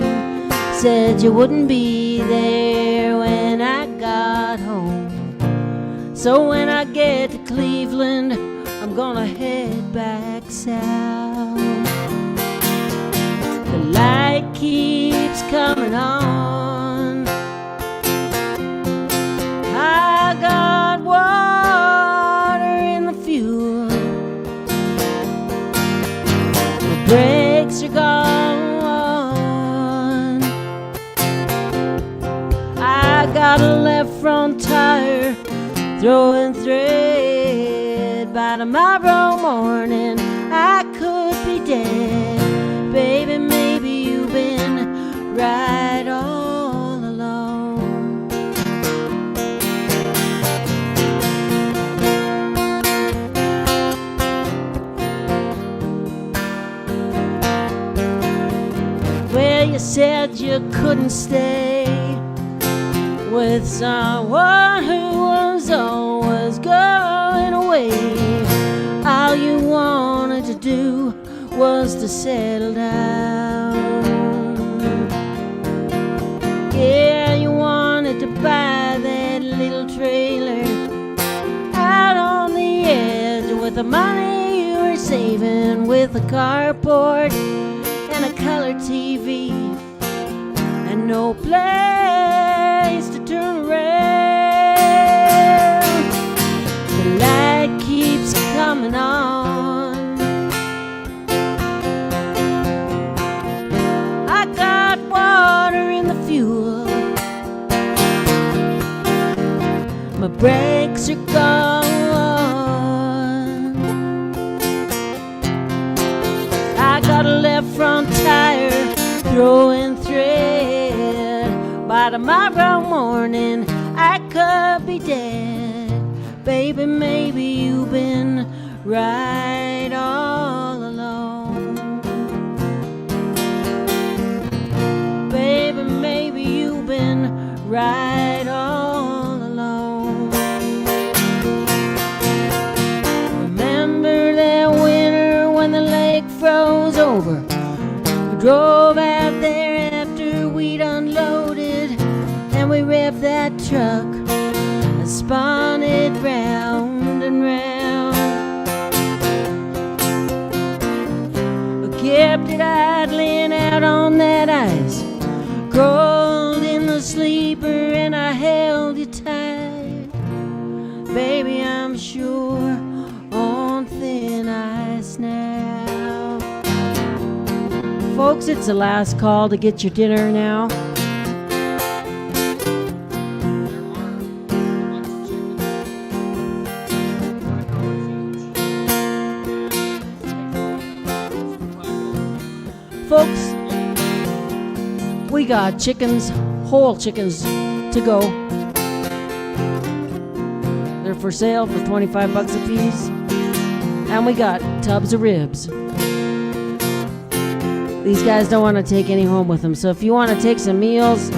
[SPEAKER 3] said you wouldn't be there when I got home. So when I get to Cleveland, I'm gonna head back south. The light keeps coming on. I got water in the fuel. The brakes are gone. I got a left front tire throwing thread. By tomorrow morning I could be dead. Baby, maybe you've been right all along. said you couldn't stay with someone who was always going away. All you wanted to do was to settle down. Yeah, you wanted to buy that little trailer out on the edge with the money you were saving, with a carport and a color TV and no place to turn around. The light keeps coming on. I got water in the fuel. My brakes are gone. I got a left front tire throwing thread. By tomorrow morning I could be dead. Baby, maybe you've been right all along. Baby, maybe you've been right all along. Remember that winter when the lake froze over? We drove out there after we'd unloaded, and we revved that truck and spun it round and round. We kept it idling out on that ice, crawled in the sleeper and I held you tight. Baby, I'm sure on thin ice now. Folks, it's the last call to get your dinner now. Folks, we got chickens, whole chickens to go. They're for sale for 25 bucks a piece. And we got tubs of ribs. These guys don't want to take any home with them. So if you want to take some meals,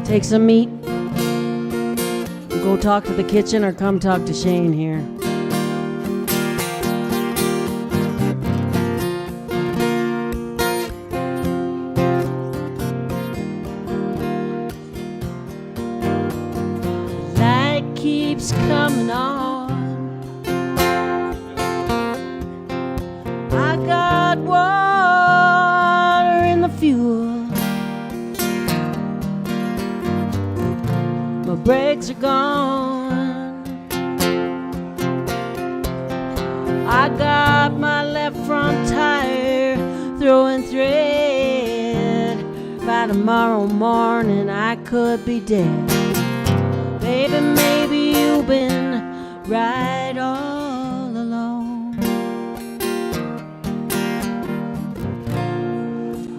[SPEAKER 3] take some meat, go talk to the kitchen or come talk to Shane here. Keeps coming on. I got water in the fuel. My brakes are gone. I got my left front tire throwing thread. By tomorrow morning I could be dead. Baby, maybe you've been right all along.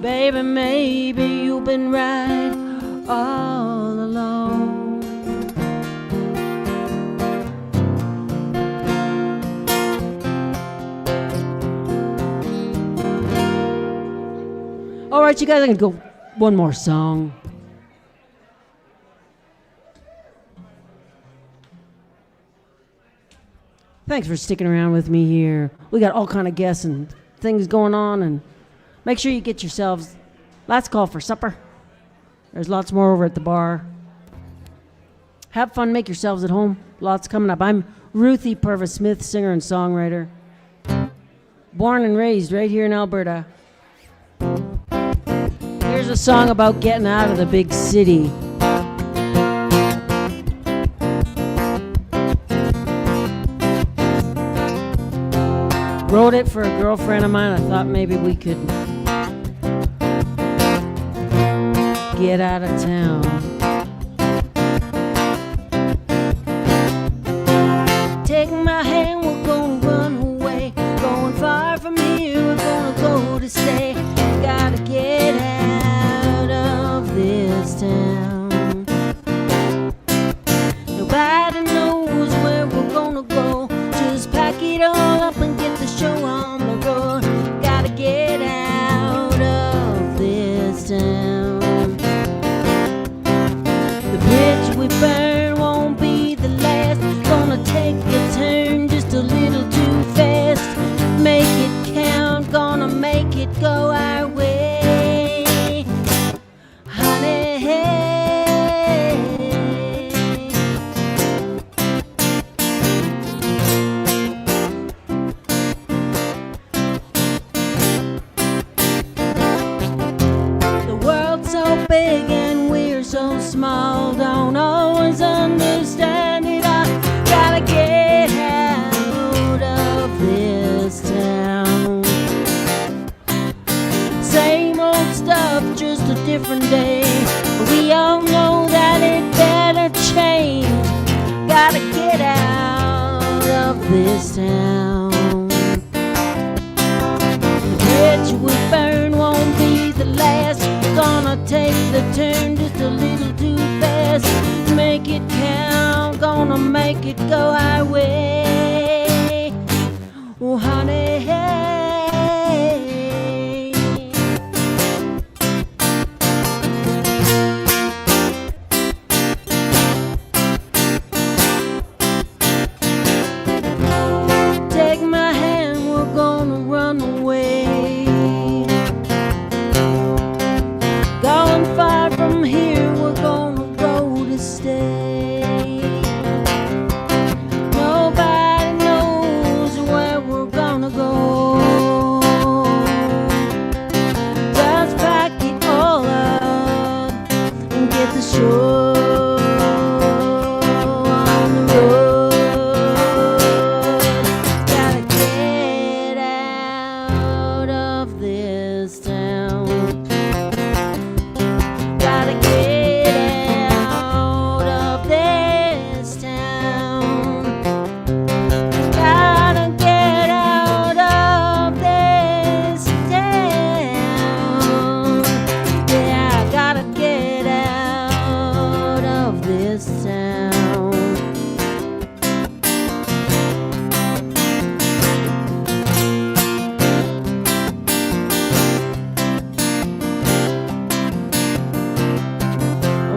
[SPEAKER 3] Baby, maybe you've been right all along. All right, you guys, I can go one more song. Thanks for sticking around with me here. We got all kind of guests and things going on, and make sure you get yourselves last call for supper. There's lots more over at the bar. Have fun, make yourselves at home. Lots coming up. I'm Ruthie Purves-Smith, singer and songwriter. Born and raised right here in Alberta. Here's a song about getting out of the big city. Wrote it for a girlfriend of mine. I thought maybe we could get out of town. Take my hand, we're gonna run away. Going far from here, we're gonna go to stay. Gotta get out of this town. Nobody knows where we're gonna go. Just pack it all up and get the show on the road. Gotta get out of this town. The bridge we burn won't be the last. We're gonna take the turn just a little too fast. Make it count, gonna make it go our way. Oh, honey, hey. Take my hand, we're gonna run away. Going far from here, we're gonna go to stay. Nobody knows where we're gonna go. Just pack it all up and get the show on the road. Gotta get out of this town. Gotta get out of this town. Gotta get out of this town. Yeah, I gotta get out of this town.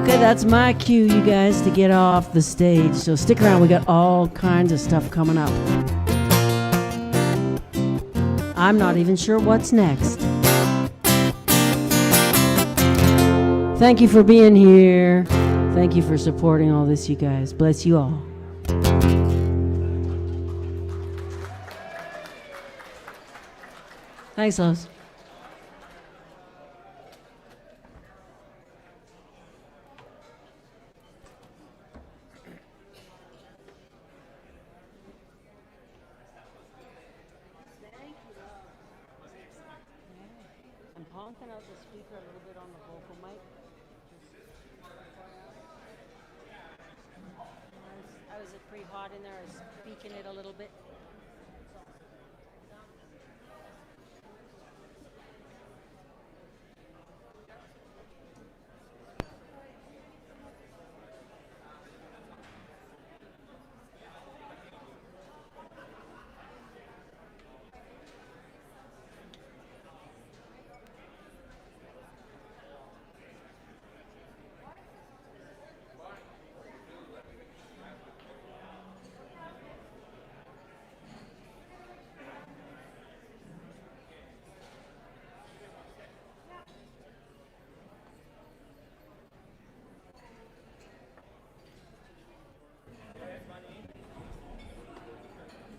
[SPEAKER 3] Okay, that's my cue, you guys, to get off the stage. So stick around, we got all kinds of stuff coming up. I'm not even sure what's next. Thank you for being here. Thank you for supporting all this, you guys. Bless you all. Thanks, Lois. I'm honking out the speaker a little bit on the vocal mic. I was pretty hot in there. I was speaking it a little bit.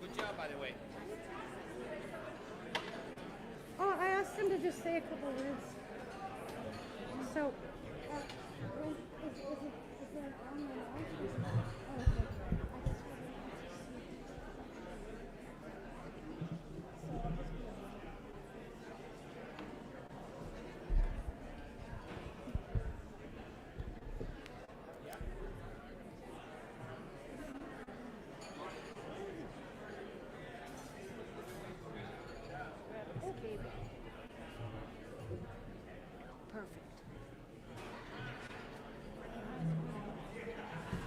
[SPEAKER 1] Good job, by the way.
[SPEAKER 5] Oh, I asked him to just say a couple words. So, is there an online option? Oh, okay. Okay. Perfect.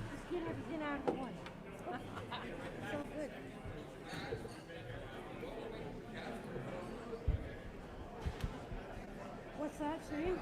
[SPEAKER 5] Just get everything out of the way. So good. What's that, Shane?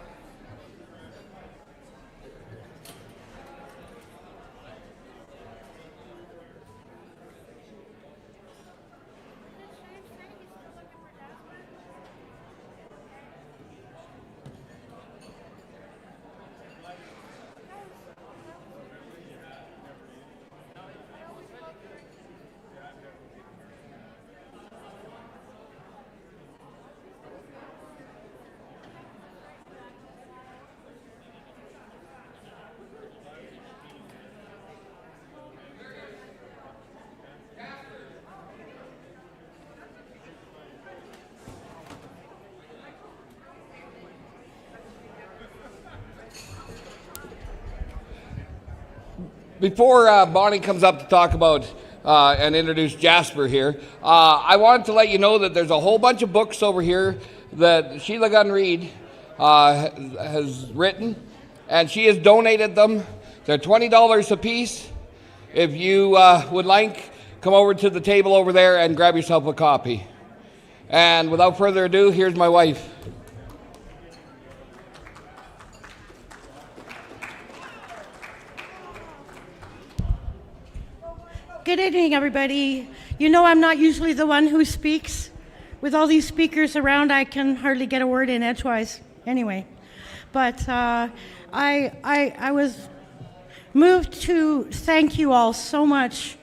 [SPEAKER 1] Before Bonnie comes up to talk about and introduce Jasper here. I wanted to let you know that there's a whole bunch of books over here that Sheila Gunn Reid has written, and she has donated them. They're $20 a piece. If you would like, come over to the table over there and grab yourself a copy. And without further ado, here's my wife.
[SPEAKER 5] Good evening, everybody. You know I'm not usually the one who speaks. With all these speakers around, I can hardly get a word in edgewise. Anyway, but I was moved to thank you all so much.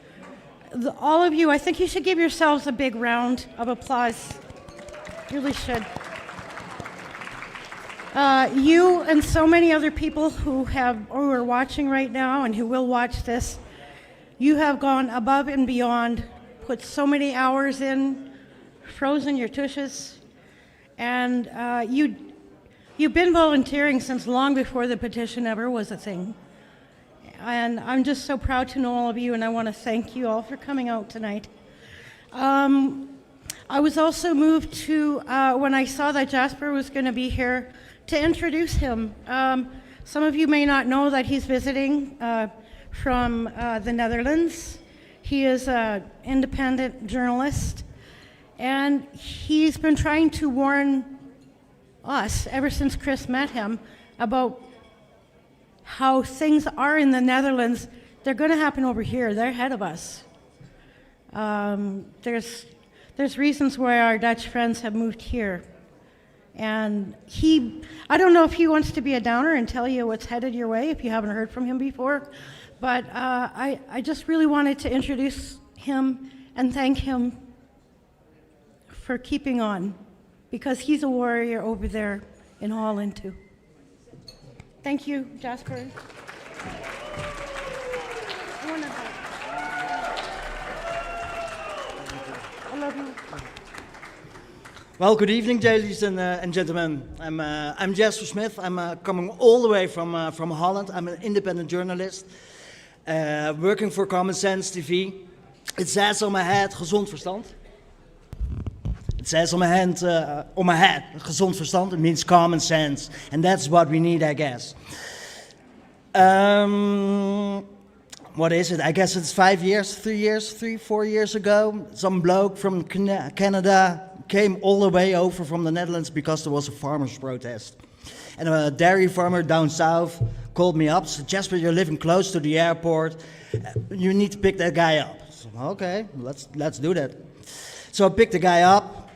[SPEAKER 5] All of you, I think you should give yourselves a big round of applause. You really should. You and so many other people who are watching right now and who will watch this, you have gone above and beyond, put so many hours in, frozen your tushes, and you've been volunteering since long before the petition ever was a thing. And I'm just so proud to know all of you, and I want to thank you all for coming out tonight. I was also moved to, when I saw that Jasper was going to be here, to introduce him. Some of you may not know that he's visiting from the Netherlands. He is an independent journalist, and he's been trying to warn us ever since Chris met him about how things are in the Netherlands. They're going to happen over here. They're ahead of us. There's reasons why our Dutch friends have moved here. And I don't know if he wants to be a downer and tell you what's headed your way if you haven't heard from him before, but I just really wanted to introduce him and thank him for keeping on, because he's a warrior over there in Holland too. Thank you, Jasper. I love you.
[SPEAKER 6] Well, good evening, ladies and gentlemen. I'm Jasper Smit. I'm coming all the way from Holland. I'm an independent journalist, working for Common Sense TV. It says on my head, gezond verstand. It says on my head, gezond verstand. It means common sense, and that's what we need, I guess. What is it? I guess it's 4 years ago. Some bloke from Canada came all the way over from the Netherlands because there was a farmers' protest. And a dairy farmer down south called me up, said, Jasper, you're living close to the airport. You need to pick that guy up. So, okay, let's do that. So I picked the guy up.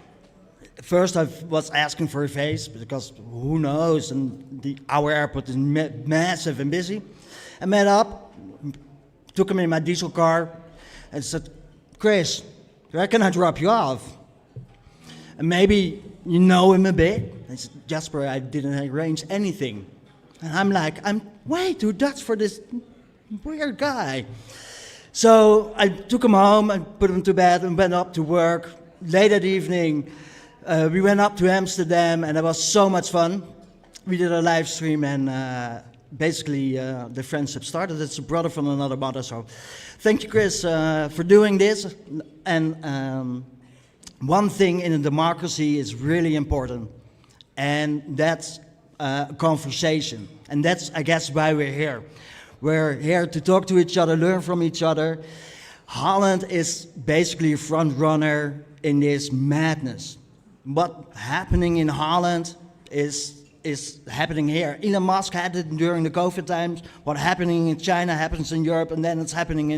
[SPEAKER 6] First I was asking for a face, because who knows, and our airport is massive and busy. I met up, took him in my diesel car, and said, Chris, where can I drop you off? And maybe you know him a bit. I said, Jasper, I didn't arrange anything. And I'm like, I'm way too Dutch for this weird guy. So I took him home and put him to bed and went up to work. Late that evening, we went up to Amsterdam, and it was so much fun. We did a live stream, and basically the friendship started. It's a brother from another mother. So thank you, Chris, for doing this. And one thing in a democracy is really important, and that's conversation. And that's, I guess, why we're here. We're here to talk to each other, learn from each other. Holland is basically a front runner in this madness. What's happening in Holland is happening here. Elon Musk had it during the COVID times. What's happening in China happens in Europe, and then it's happening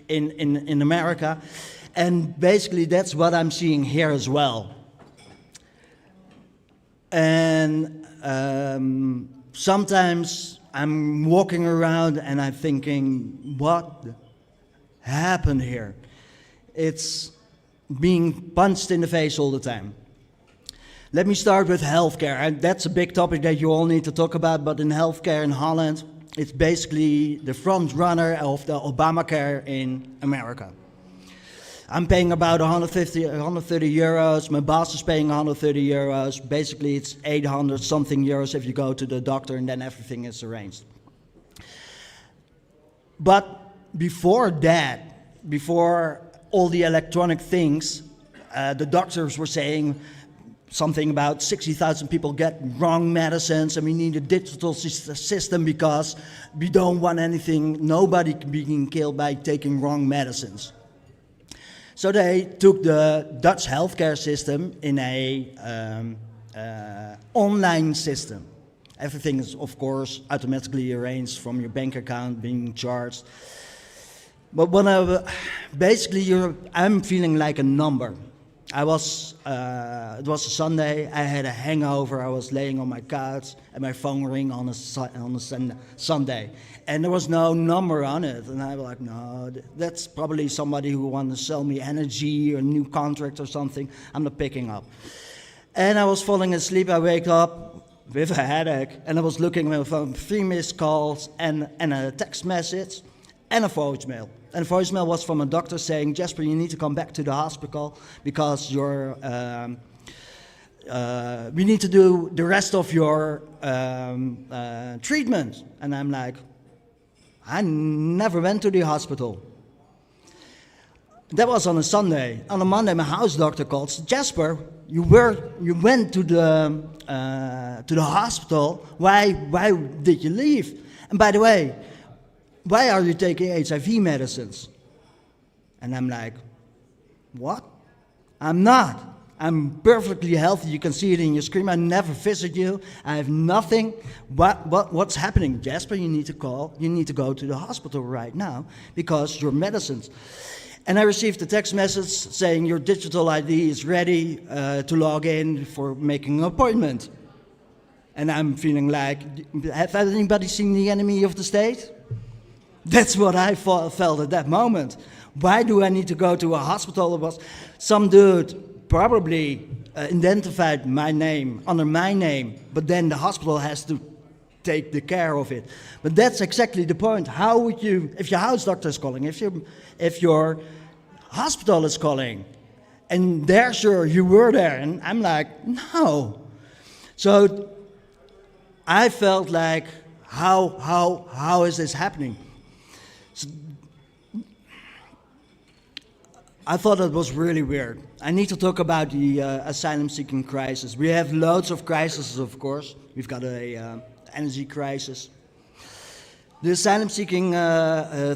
[SPEAKER 6] in America. And basically that's what I'm seeing here as well. And sometimes I'm walking around and I'm thinking, what happened here? It's being punched in the face all the time. Let me start with healthcare, and that's a big topic that you all need to talk about, but in healthcare in Holland, it's basically the front runner of the Obamacare in America. I'm paying about 130 euros, my boss is paying 130 euros, basically it's 800 something euros if you go to the doctor and then everything is arranged. But before that, before all the electronic things, the doctors were saying something about 60,000 people get wrong medicines, and we need a digital system because we don't want nobody being killed by taking wrong medicines. So they took the Dutch healthcare system in a online system. Everything is, of course, automatically arranged from your bank account being charged. But when I'm feeling like a number. It was a Sunday, I had a hangover, I was laying on my couch, and my phone rang on a Sunday. And there was no number on it, and I was like, no, that's probably somebody who wants to sell me energy or a new contract or something. I'm not picking up. And I was falling asleep, I wake up with a headache, and I was looking at my phone, 3 missed calls, and a text message, and a voicemail. And the voicemail was from a doctor saying, Jasper, you need to come back to the hospital because we need to do the rest of your treatment. And I'm like, I never went to the hospital. That was on a Sunday. On a Monday, my house doctor called, Jasper, you went to the hospital. Why did you leave? And by the way, why are you taking HIV medicines? And I'm like, what? I'm not. I'm perfectly healthy. You can see it in your screen. I never visit you. I have nothing. What's happening? Jasper, you need to go to the hospital right now because your medicines. And I received a text message saying your digital ID is ready to log in for making an appointment. And I'm feeling like, have anybody seen The Enemy of the State? That's what I felt at that moment. Why do I need to go to a hospital? It was some dude probably identified my name under my name, but then the hospital has to take the care of it. But that's exactly the point. How would you, if your house doctor is calling, if your hospital is calling, and they're sure you were there, and I'm like, no. So I felt like, how is this happening? So I thought it was really weird. I need to talk about the asylum-seeking crisis. We have loads of crises, of course. We've got a energy crisis. The asylum-seeking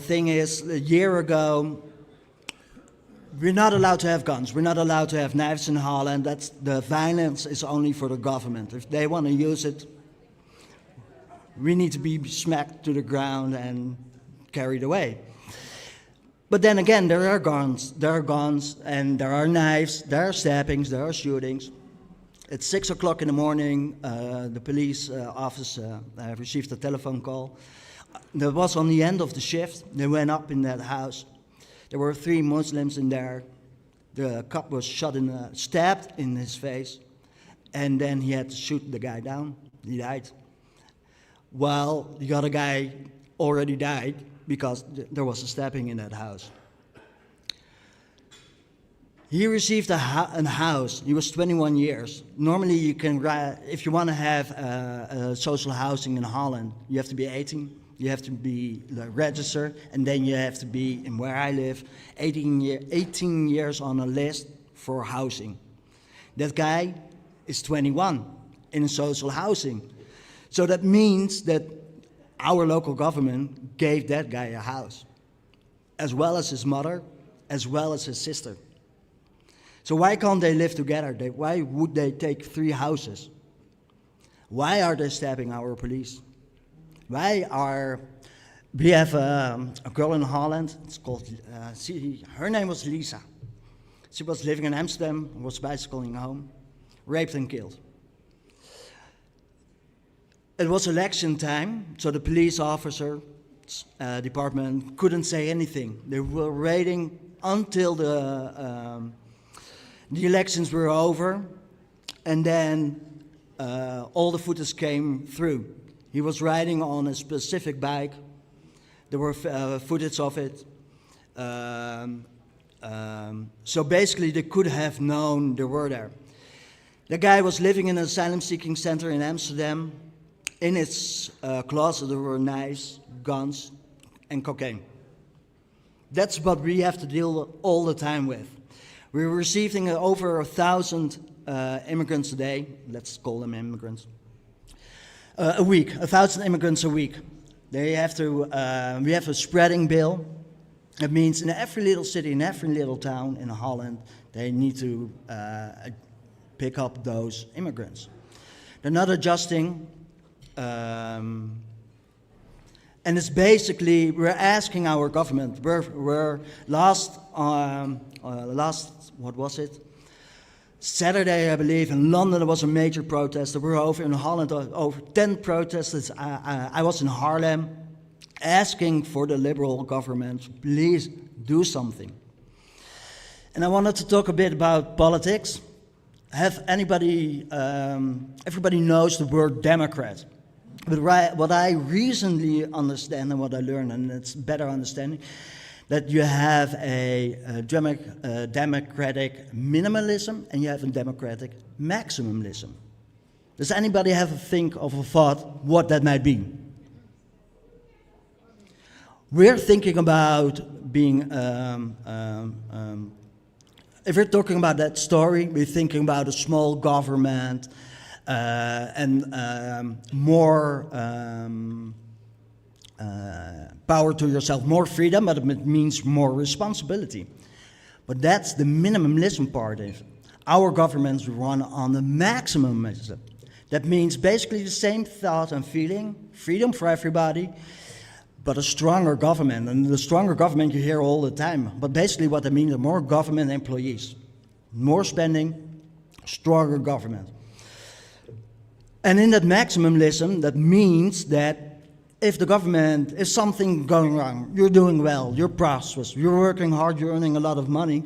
[SPEAKER 6] thing is, a year ago, we're not allowed to have guns. We're not allowed to have knives in Holland. The violence is only for the government. If they want to use it, we need to be smacked to the ground and carried away. But then again, there are guns, and there are knives, there are stabbings, there are shootings. At 6 o'clock in the morning, the police office received a telephone call. That was on the end of the shift. They went up in that house. There were 3 Muslims in there. The cop was stabbed in his face, and then he had to shoot the guy down. He died. While the other guy already died because there was a stabbing in that house. He received a house. He was 21 years. Normally, you can, if you want to have social housing in Holland, you have to be 18. You have to be registered, and then you have to be, in where I live, 18 years on a list for housing. That guy is 21 in social housing. So that means that our local government gave that guy a house, as well as his mother, as well as his sister. So why can't they live together? Why would they take 3 houses? Why are they stabbing our police? We have a girl in Holland, it's called, her name was Lisa. She was living in Amsterdam, was bicycling home, raped and killed. It was election time, so the police officer department couldn't say anything. They were waiting until the elections were over, and then all the footage came through. He was riding on a specific bike. There were footage of it. So basically, they could have known they were there. The guy was living in an asylum-seeking center in Amsterdam. In his closet, there were knives, guns, and cocaine. That's what we have to deal all the time with. We're receiving over 1,000 immigrants a day. Let's call them immigrants. A week, 1,000 immigrants a week. They have to. We have a spreading bill. It means in every little city, in every little town in Holland, they need to pick up those immigrants. They're not adjusting. And it's basically, we're asking our government, we're last, what was it? Saturday, I believe, in London, there was a major protest. There were over in Holland, over 10 protesters. I was in Haarlem, asking for the Liberal government, please do something. And I wanted to talk a bit about politics. Everybody knows the word Democrat. But what I recently understand and what I learned, and it's better understanding, that you have a democratic minimalism and you have a democratic maximalism. Does anybody have a thought what that might be? We're thinking about being, if we're talking about that story, we're thinking about a small government, and more power to yourself, more freedom, but it means more responsibility. But that's the minimalism part of it. Our governments run on the maximalism. That means basically the same thought and feeling, freedom for everybody, but a stronger government. And the stronger government you hear all the time. But basically what I mean is more government employees, more spending, stronger government. And in that maximalism, that means that if the government, if something going wrong, you're doing well, you're prosperous, you're working hard, you're earning a lot of money,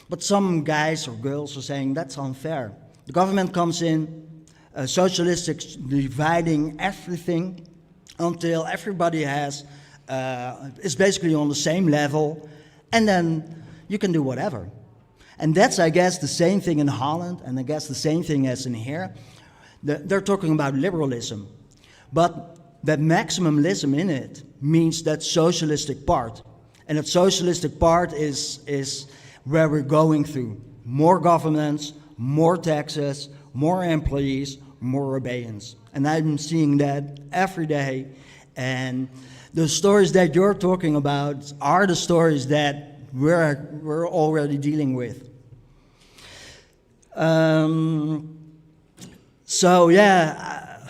[SPEAKER 6] but some guys or girls are saying that's unfair. The government comes in, socialistic, dividing everything until everybody is basically on the same level, and then you can do whatever. And that's, I guess, the same thing in Holland, and I guess the same thing as in here. They're talking about liberalism, but that maximalism in it means that socialistic part. And that socialistic part is where we're going through. More governments, more taxes, more employees, more obedience. And I'm seeing that every day. And the stories that you're talking about are the stories that we're already dealing with. So yeah,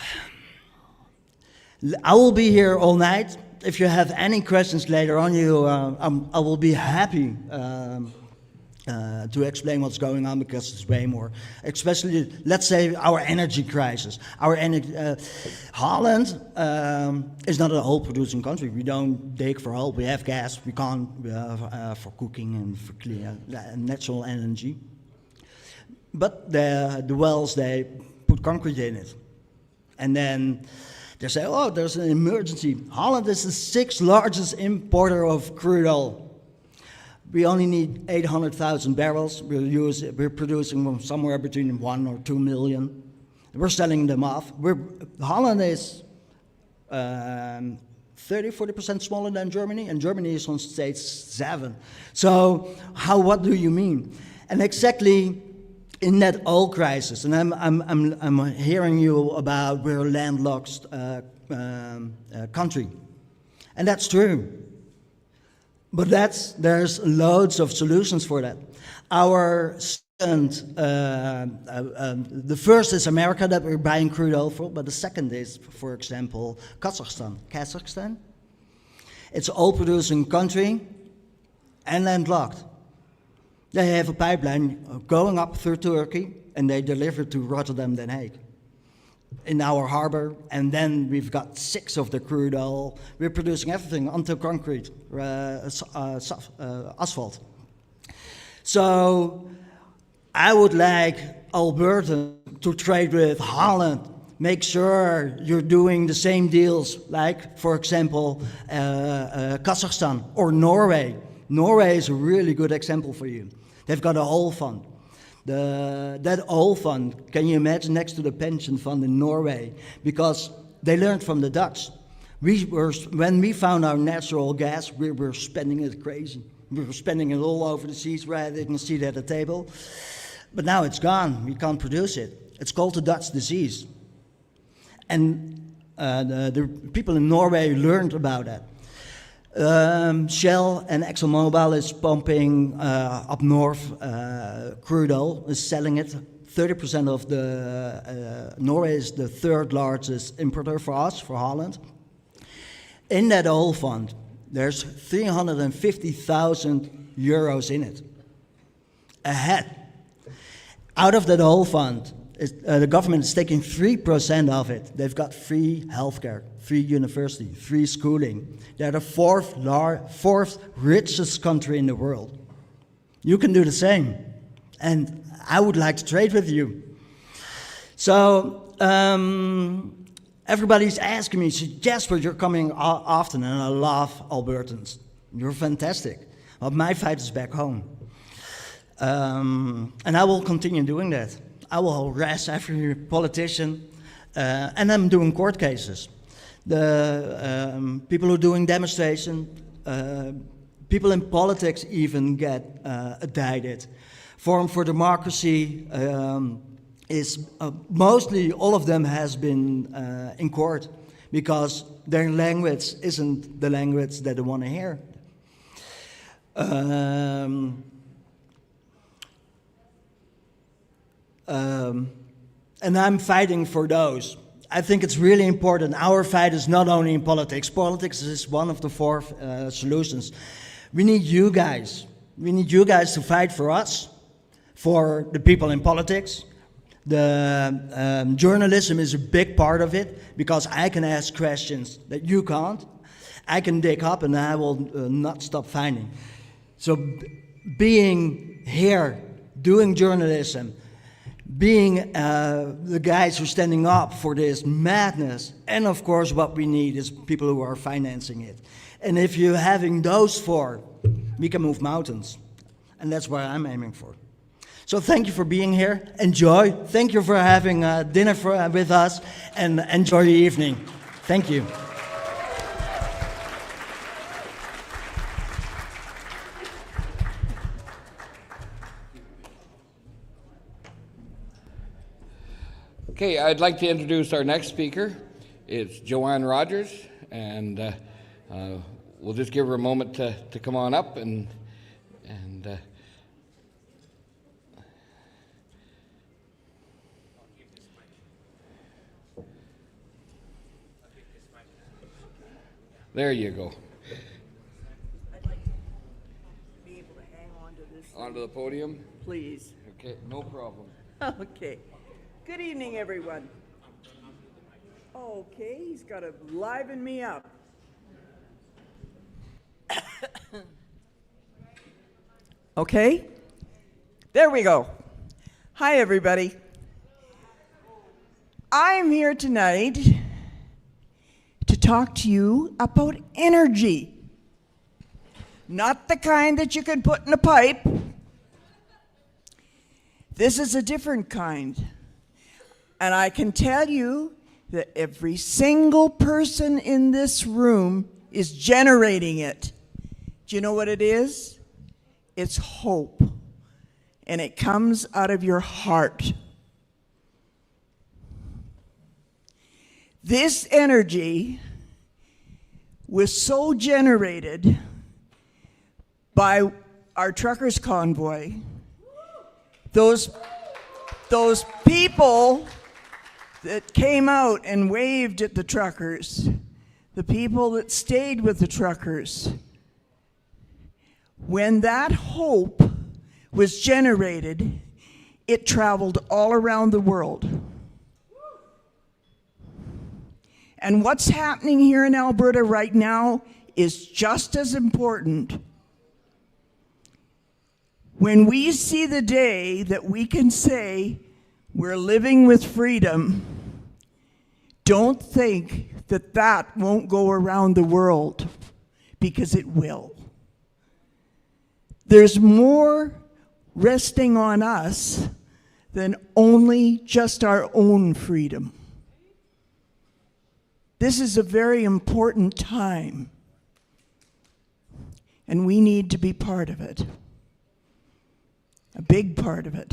[SPEAKER 6] I will be here all night. If you have any questions later on, I will be happy to explain what's going on, because it's way more. Especially, let's say, our energy crisis. Holland is not an oil-producing country. We don't dig for oil. We have gas. We can't for cooking and for clean natural energy. But the wells, they put concrete in it. And then they say, oh, there's an emergency. Holland is the 6th largest importer of crude oil. We only need 800,000 barrels. We're producing somewhere between 1 or 2 million. We're selling them off. Holland is 30-40% smaller than Germany, and Germany is on stage 7. So what do you mean? And exactly in that oil crisis, and I'm hearing you about we're a landlocked country, and that's true. But there's loads of solutions for that. Our second, the first is America that we're buying crude oil for, but the second is, for example, Kazakhstan. Kazakhstan, it's an oil-producing country and landlocked. They have a pipeline going up through Turkey, and they deliver to Rotterdam, Den Haag, in our harbor. And then we've got 6 of the crude oil. We're producing everything until concrete, asphalt. So I would like Alberta to trade with Holland. Make sure you're doing the same deals, like, for example, Kazakhstan or Norway. Norway is a really good example for you. They've got a oil fund. That oil fund, can you imagine, next to the pension fund in Norway? Because they learned from the Dutch. When we found our natural gas, we were spending it crazy. We were spending it all over the seas, right? You can see it at the table. But now it's gone. We can't produce it. It's called the Dutch disease. And the people in Norway learned about that. Shell and ExxonMobil is pumping up north crude oil, is selling it. 30% of the, Norway is the third largest importer for us, for Holland. In that oil fund, there's 350,000 euros in it, ahead. Out of that oil fund, the government is taking 3% of it. They've got free healthcare, free university, free schooling. They're the fourth richest country in the world. You can do the same. And I would like to trade with you. So everybody's asking me, Jasper, you're coming often, and I love Albertans. You're fantastic. But my fight is back home. And I will continue doing that. I will harass every politician, and I'm doing court cases. The people who are doing demonstrations, people in politics even get indicted. Forum for Democracy is mostly all of them has been in court because their language isn't the language that they want to hear. And I'm fighting for those. I think it's really important. Our fight is not only in politics. Politics is one of the four solutions. We need you guys. We need you guys to fight for us, for the people in politics. The journalism is a big part of it because I can ask questions that you can't. I can dig up and I will not stop finding. So being here, doing journalism, being the guys who are standing up for this madness, and of course what we need is people who are financing it. And if you're having those four, we can move mountains. And that's what I'm aiming for. So thank you for being here. Enjoy. Thank you for having dinner with us, and enjoy the evening. Thank you.
[SPEAKER 1] Okay, I'd like to introduce our next speaker. It's Joanne Rogers, and we'll just give her a moment to come on up and there you go.
[SPEAKER 7] I'd like to be able to hang on to this.
[SPEAKER 1] Onto the podium.
[SPEAKER 7] Please.
[SPEAKER 1] Okay, no problem.
[SPEAKER 7] Okay. Good evening, everyone. Okay, he's got to liven me up. Okay, there we go. Hi, everybody. I'm here tonight to talk to you about energy. Not the kind that you can put in a pipe. This is a different kind. And I can tell you that every single person in this room is generating it. Do you know what it is? It's hope. And it comes out of your heart. This energy was so generated by our truckers' convoy. Those people that came out and waved at the truckers, the people that stayed with the truckers, when that hope was generated, it traveled all around the world. And what's happening here in Alberta right now is just as important. When we see the day that we can say we're living with freedom, don't think that that won't go around the world, because it will. There's more resting on us than only just our own freedom. This is a very important time, and we need to be part of it, a big part of it.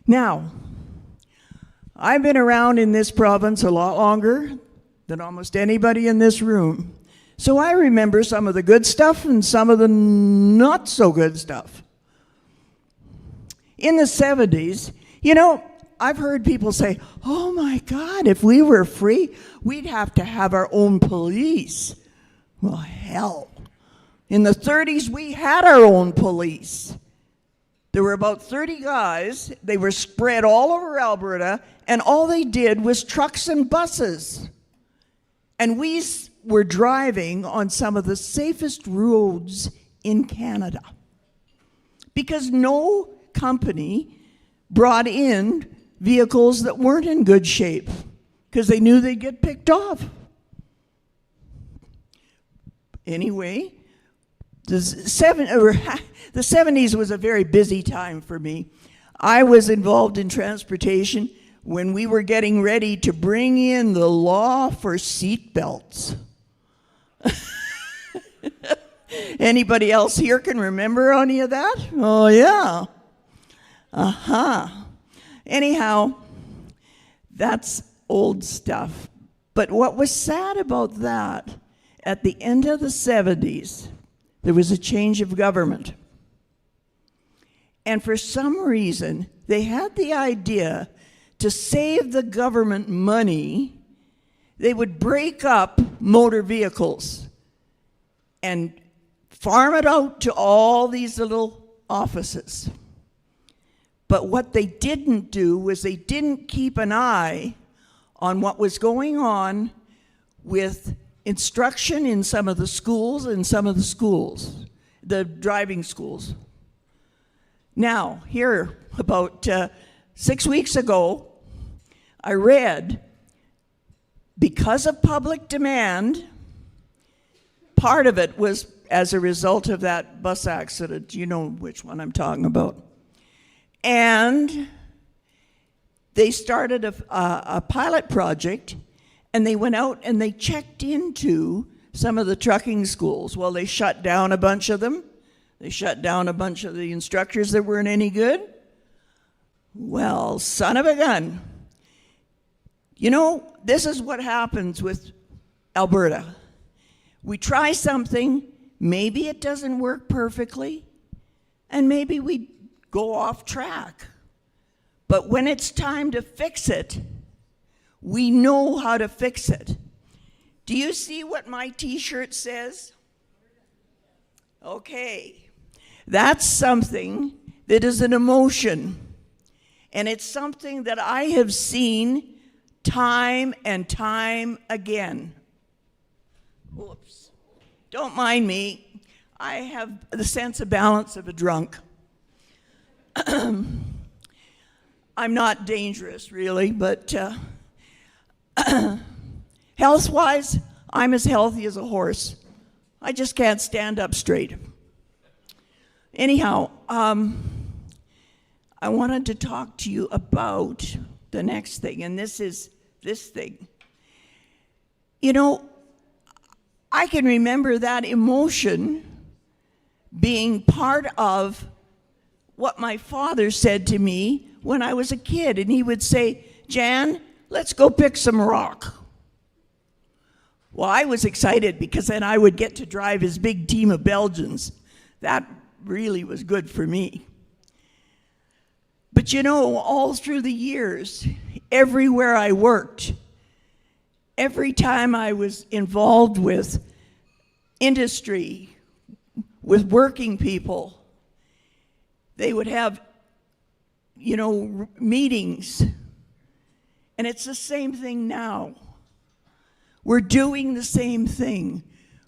[SPEAKER 7] Now, I've been around in this province a lot longer than almost anybody in this room, so I remember some of the good stuff and some of the not so good stuff. In the 70s, you know, I've heard people say, oh my God, if we were free, we'd have to have our own police. Well, hell. In the 30s, we had our own police. There were about 30 guys. They were spread all over Alberta, and all they did was trucks and buses. And we were driving on some of the safest roads in Canada, because no company brought in vehicles that weren't in good shape, because they knew they'd get picked off. Anyway, the 70s was a very busy time for me. I was involved in transportation when we were getting ready to bring in the law for seat belts. Anybody else here can remember any of that? Oh, yeah. Anyhow, that's old stuff. But what was sad about that, at the end of the 70s, there was a change of government. And for some reason, they had the idea to save the government money, they would break up motor vehicles and farm it out to all these little offices. But what they didn't do was they didn't keep an eye on what was going on with instruction in some of the schools, the driving schools. Now, here, about 6 weeks ago, I read, because of public demand, part of it was as a result of that bus accident. You know which one I'm talking about. And they started a pilot project, and they went out and they checked into some of the trucking schools. Well, they shut down a bunch of them. They shut down a bunch of the instructors that weren't any good. Well, son of a gun. You know, this is what happens with Alberta. We try something, maybe it doesn't work perfectly, and maybe we go off track. But when it's time to fix it, we know how to fix it. Do you see what my t-shirt says? Okay. That's something that is an emotion. And it's something that I have seen time and time again. Whoops. Don't mind me. I have the sense of balance of a drunk. I'm not dangerous, really, but health-wise, I'm as healthy as a horse. I just can't stand up straight. Anyhow, I wanted to talk to you about the next thing, and this is this thing. You know, I can remember that emotion being part of what my father said to me when I was a kid, and he would say, Jan, let's go pick some rock. Well, I was excited because then I would get to drive his big team of Belgians. That really was good for me. But you know, all through the years, everywhere I worked, every time I was involved with industry, with working people, they would have, you know, meetings. And it's the same thing now. We're doing the same thing.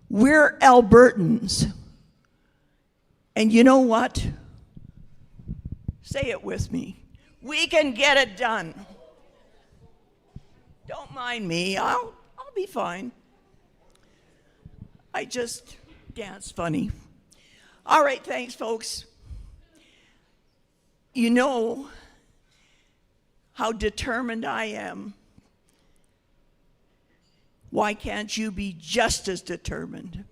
[SPEAKER 7] We're Albertans. And you know what? Say it with me. We can get it done. Don't mind me. I'll be fine. I just dance funny. All right, thanks, folks. You know how determined I am Why can't you be just as determined?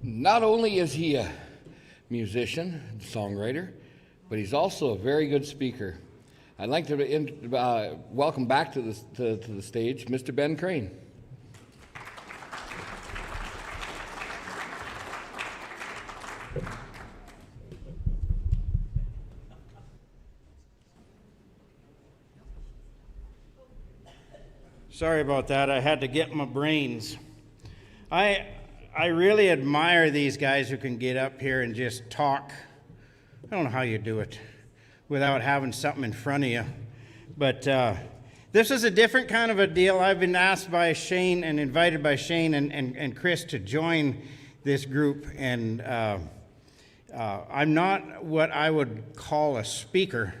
[SPEAKER 1] Not only is he a musician, songwriter, but he's also a very good speaker. I'd like to welcome back to the stage Mr. Ben Crane.
[SPEAKER 2] Sorry about that. I had to get my brains. I really admire these guys who can get up here and just talk. I don't know how you do it without having something in front of you. But this is a different kind of a deal. I've been asked by Shane and invited by Shane and Chris to join this group. And I'm not what I would call a speaker.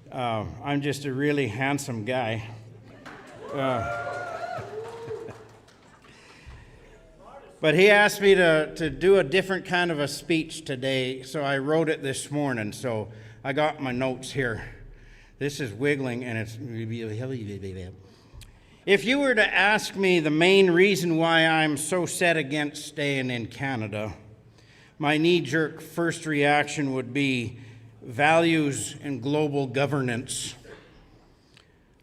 [SPEAKER 2] I'm just a really handsome guy. But he asked me to do a different kind of a speech today, so I wrote it this morning. So I got my notes here. This is wiggling, and it's... If you were to ask me the main reason why I'm so set against staying in Canada, my knee-jerk first reaction would be values and global governance.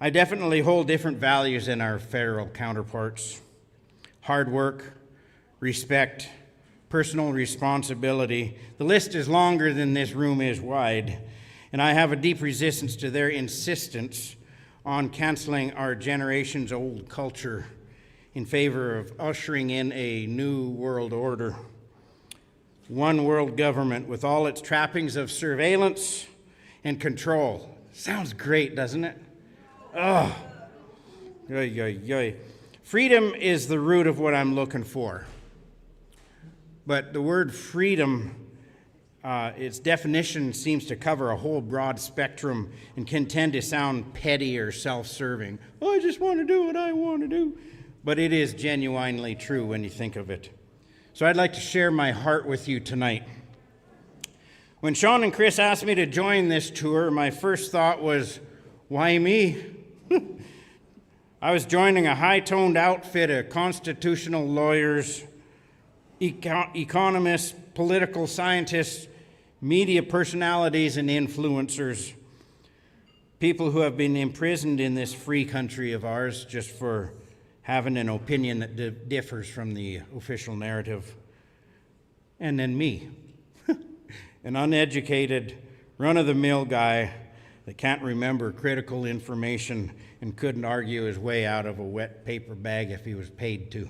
[SPEAKER 2] I definitely hold different values than our federal counterparts. Hard work, respect, personal responsibility. The list is longer than this room is wide, and I have a deep resistance to their insistence on canceling our generation's old culture in favor of ushering in a new world order. One world government with all its trappings of surveillance and control. Sounds great, doesn't it? Oh, freedom is the root of what I'm looking for. But the word freedom, its definition seems to cover a whole broad spectrum and can tend to sound petty or self-serving. Oh, I just want to do what I want to do. But it is genuinely true when you think of it. So I'd like to share my heart with you tonight. When Sean and Chris asked me to join this tour, my first thought was, why me? I was joining a high-toned outfit of constitutional lawyers, economists, political scientists, media personalities, and influencers. People who have been imprisoned in this free country of ours just for having an opinion that differs from the official narrative. And then me, an uneducated, run-of-the-mill guy that can't remember critical information and couldn't argue his way out of a wet paper bag if he was paid to.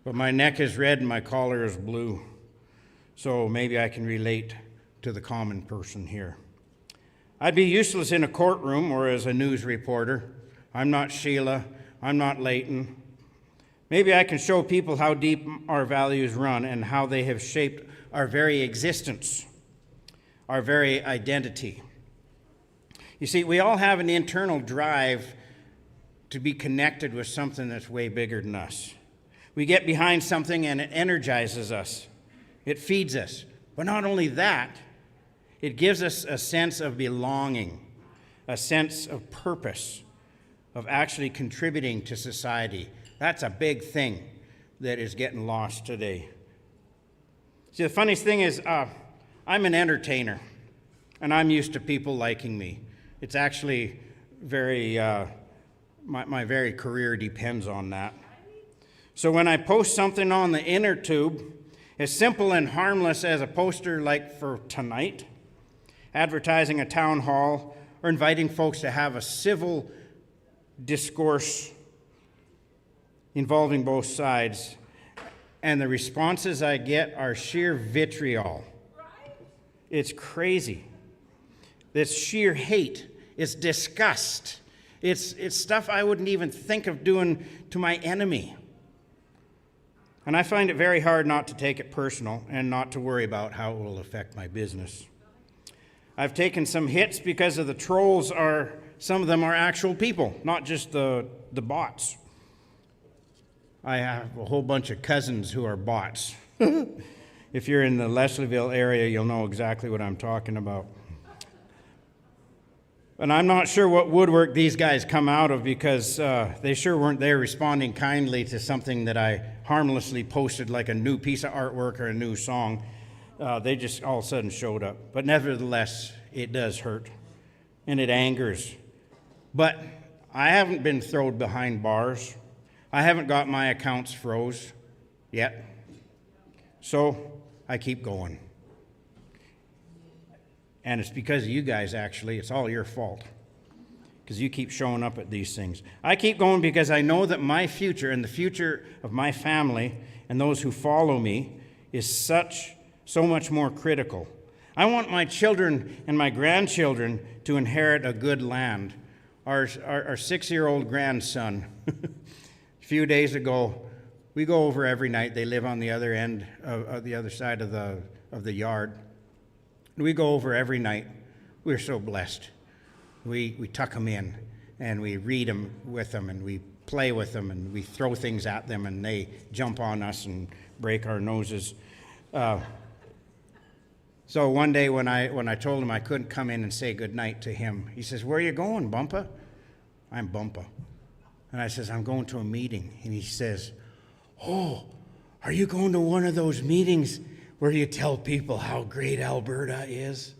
[SPEAKER 2] But my neck is red and my collar is blue, so maybe I can relate to the common person here. I'd be useless in a courtroom or as a news reporter. I'm not Sheila, I'm not Leighton. Maybe I can show people how deep our values run and how they have shaped our very existence, our very identity. You see, we all have an internal drive to be connected with something that's way bigger than us. We get behind something and it energizes us. It feeds us. But not only that, it gives us a sense of belonging, a sense of purpose, of actually contributing to society. That's a big thing that is getting lost today. See, the funniest thing is I'm an entertainer, and I'm used to people liking me. It's actually very, my very career depends on that. So when I post something on the inner tube, as simple and harmless as a poster like for tonight, advertising a town hall, or inviting folks to have a civil discourse involving both sides, and the responses I get are sheer vitriol. It's crazy. It's sheer hate. It's disgust. It's stuff I wouldn't even think of doing to my enemy. And I find it very hard not to take it personal and not to worry about how it will affect my business. I've taken some hits because of the trolls some of them are actual people, not just the bots. I have a whole bunch of cousins who are bots. If you're in the Leslieville area, you'll know exactly what I'm talking about. And I'm not sure what woodwork these guys come out of, because they sure weren't there responding kindly to something that I harmlessly posted, like a new piece of artwork or a new song. They just all of a sudden showed up. But nevertheless, it does hurt, and it angers. But I haven't been thrown behind bars. I haven't got my accounts froze yet. So I keep going. And it's because of you guys, actually. It's all your fault, because you keep showing up at these things. I keep going because I know that my future and the future of my family and those who follow me is so much more critical. I want my children and my grandchildren to inherit a good land. Our 6-year-old grandson, a few days ago, we go over every night. They live on the other end of the other side of the yard. We go over every night. We're so blessed. We tuck them in, and we read them with them, and we play with them, and we throw things at them, and they jump on us and break our noses. So one day when I told him I couldn't come in and say goodnight to him, he says, "Where are you going, Bumpa?" I'm Bumpa. And I says, "I'm going to a meeting." And he says, "Oh, are you going to one of those meetings where you tell people how great Alberta is?"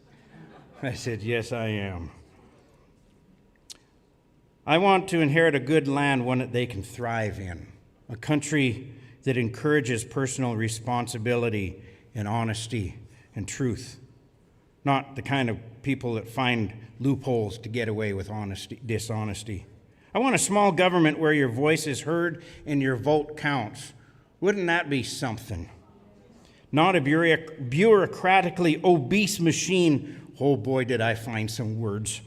[SPEAKER 2] I said, "Yes, I am." I want to inherit a good land, one that they can thrive in, a country that encourages personal responsibility and honesty and truth, not the kind of people that find loopholes to get away with dishonesty. I want a small government where your voice is heard and your vote counts. Wouldn't that be something? Not a bureaucratically obese machine. Oh boy, did I find some words.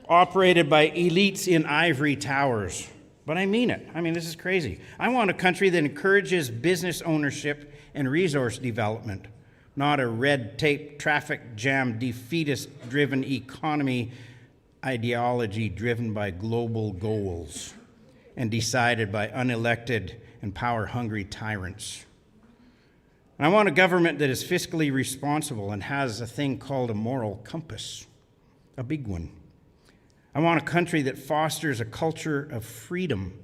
[SPEAKER 2] Operated by elites in ivory towers. But I mean it. I mean, this is crazy. I want a country that encourages business ownership and resource development, not a red tape, traffic jam, defeatist-driven economy ideology driven by global goals and decided by unelected and power-hungry tyrants. And I want a government that is fiscally responsible and has a thing called a moral compass, a big one. I want a country that fosters a culture of freedom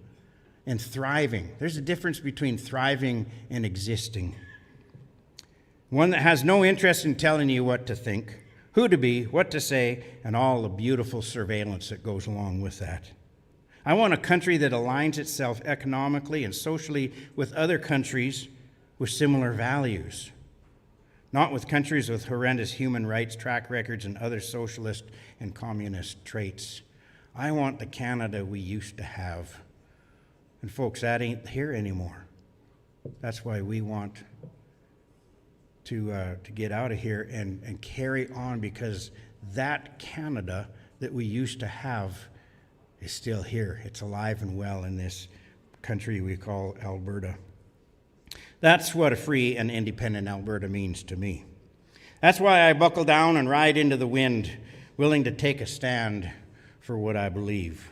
[SPEAKER 2] and thriving. There's a difference between thriving and existing. One that has no interest in telling you what to think, who to be, what to say, and all the beautiful surveillance that goes along with that. I want a country that aligns itself economically and socially with other countries with similar values, not with countries with horrendous human rights track records and other socialist and communist traits. I want the Canada we used to have. And folks, that ain't here anymore. That's why we want to get out of here and carry on, because that Canada that we used to have is still here. It's alive and well in this country we call Alberta. That's what a free and independent Alberta means to me. That's why I buckle down and ride into the wind, willing to take a stand for what I believe.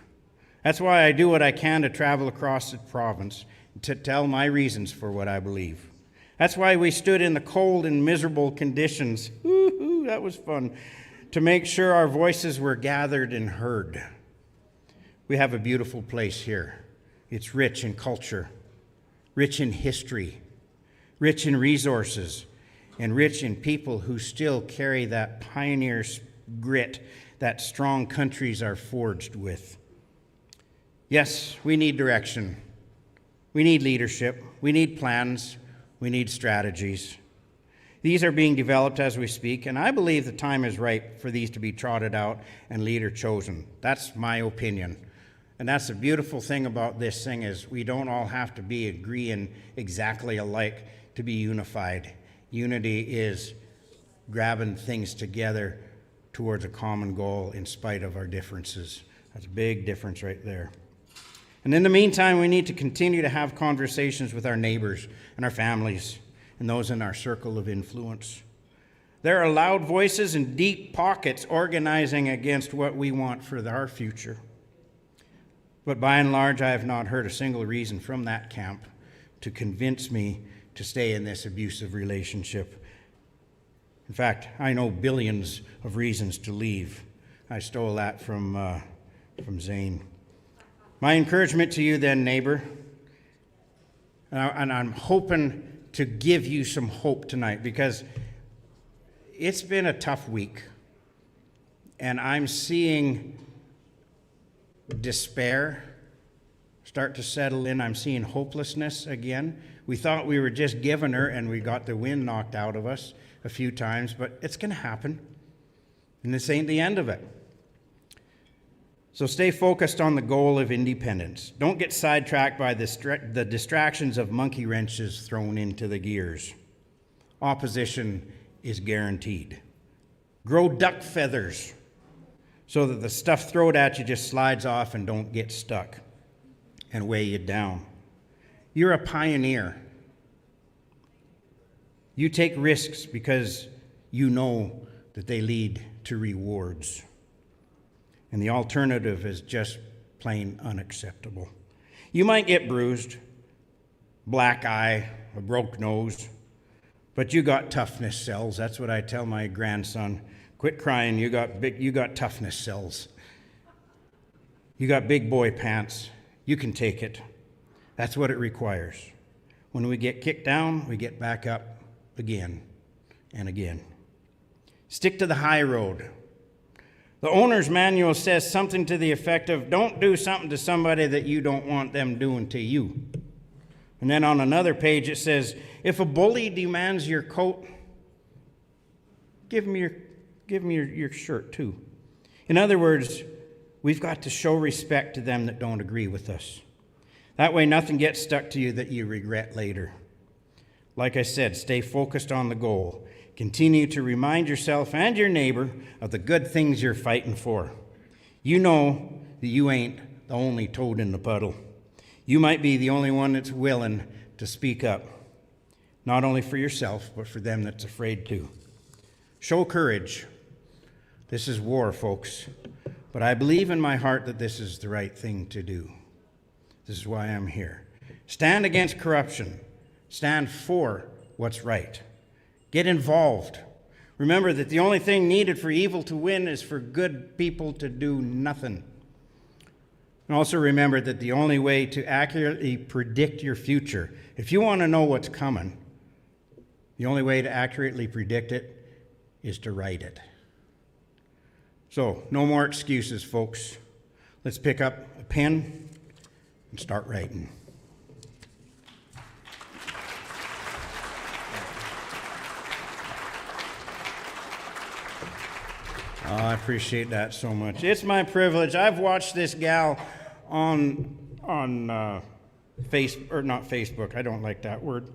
[SPEAKER 2] That's why I do what I can to travel across the province to tell my reasons for what I believe. That's why we stood in the cold and miserable conditions. Woo-hoo, that was fun. To make sure our voices were gathered and heard. We have a beautiful place here. It's rich in culture, rich in history, rich in resources, and rich in people who still carry that pioneer grit that strong countries are forged with. Yes, we need direction. We need leadership. We need plans. We need strategies. These are being developed as we speak, and I believe the time is ripe for these to be trotted out and leader chosen. That's my opinion. And that's the beautiful thing about this thing is we don't all have to be agreeing exactly alike to be unified. Unity is grabbing things together towards a common goal in spite of our differences. That's a big difference right there. And in the meantime, we need to continue to have conversations with our neighbors and our families and those in our circle of influence. There are loud voices and deep pockets organizing against what we want for our future. But by and large, I have not heard a single reason from that camp to convince me to stay in this abusive relationship. In fact, I know billions of reasons to leave. I stole that from Zane. My encouragement to you then, neighbor, and I'm hoping to give you some hope tonight because it's been a tough week, and I'm seeing despair start to settle in. I'm seeing hopelessness again. We thought we were just giving her and we got the wind knocked out of us a few times, but it's going to happen. And this ain't the end of it. So stay focused on the goal of independence. Don't get sidetracked by the distractions of monkey wrenches thrown into the gears. Opposition is guaranteed. Grow duck feathers so that the stuff thrown at you just slides off and don't get stuck and weigh you down. You're a pioneer. You take risks because you know that they lead to rewards. And the alternative is just plain unacceptable. You might get bruised, black eye, a broke nose, but you got toughness cells. That's what I tell my grandson. Quit crying, you got toughness cells. You got big boy pants. You can take it. That's what it requires. When we get kicked down, we get back up again and again. Stick to the high road. The owner's manual says something to the effect of, don't do something to somebody that you don't want them doing to you. And then on another page it says, if a bully demands your coat, give him your shirt too. In other words, we've got to show respect to them that don't agree with us. That way nothing gets stuck to you that you regret later. Like I said, stay focused on the goal. Continue to remind yourself and your neighbor of the good things you're fighting for. You know that you ain't the only toad in the puddle. You might be the only one that's willing to speak up, not only for yourself, but for them that's afraid to. Show courage. This is war, folks, but I believe in my heart that this is the right thing to do. This is why I'm here. Stand against corruption. Stand for what's right. Get involved. Remember that the only thing needed for evil to win is for good people to do nothing. And also remember that the only way to accurately predict your future, if you want to know what's coming, the only way to accurately predict it is to write it. So, no more excuses, folks. Let's pick up a pen and start writing. Oh, I appreciate that so much. It's my privilege. I've watched this gal on not Facebook. I don't like that word.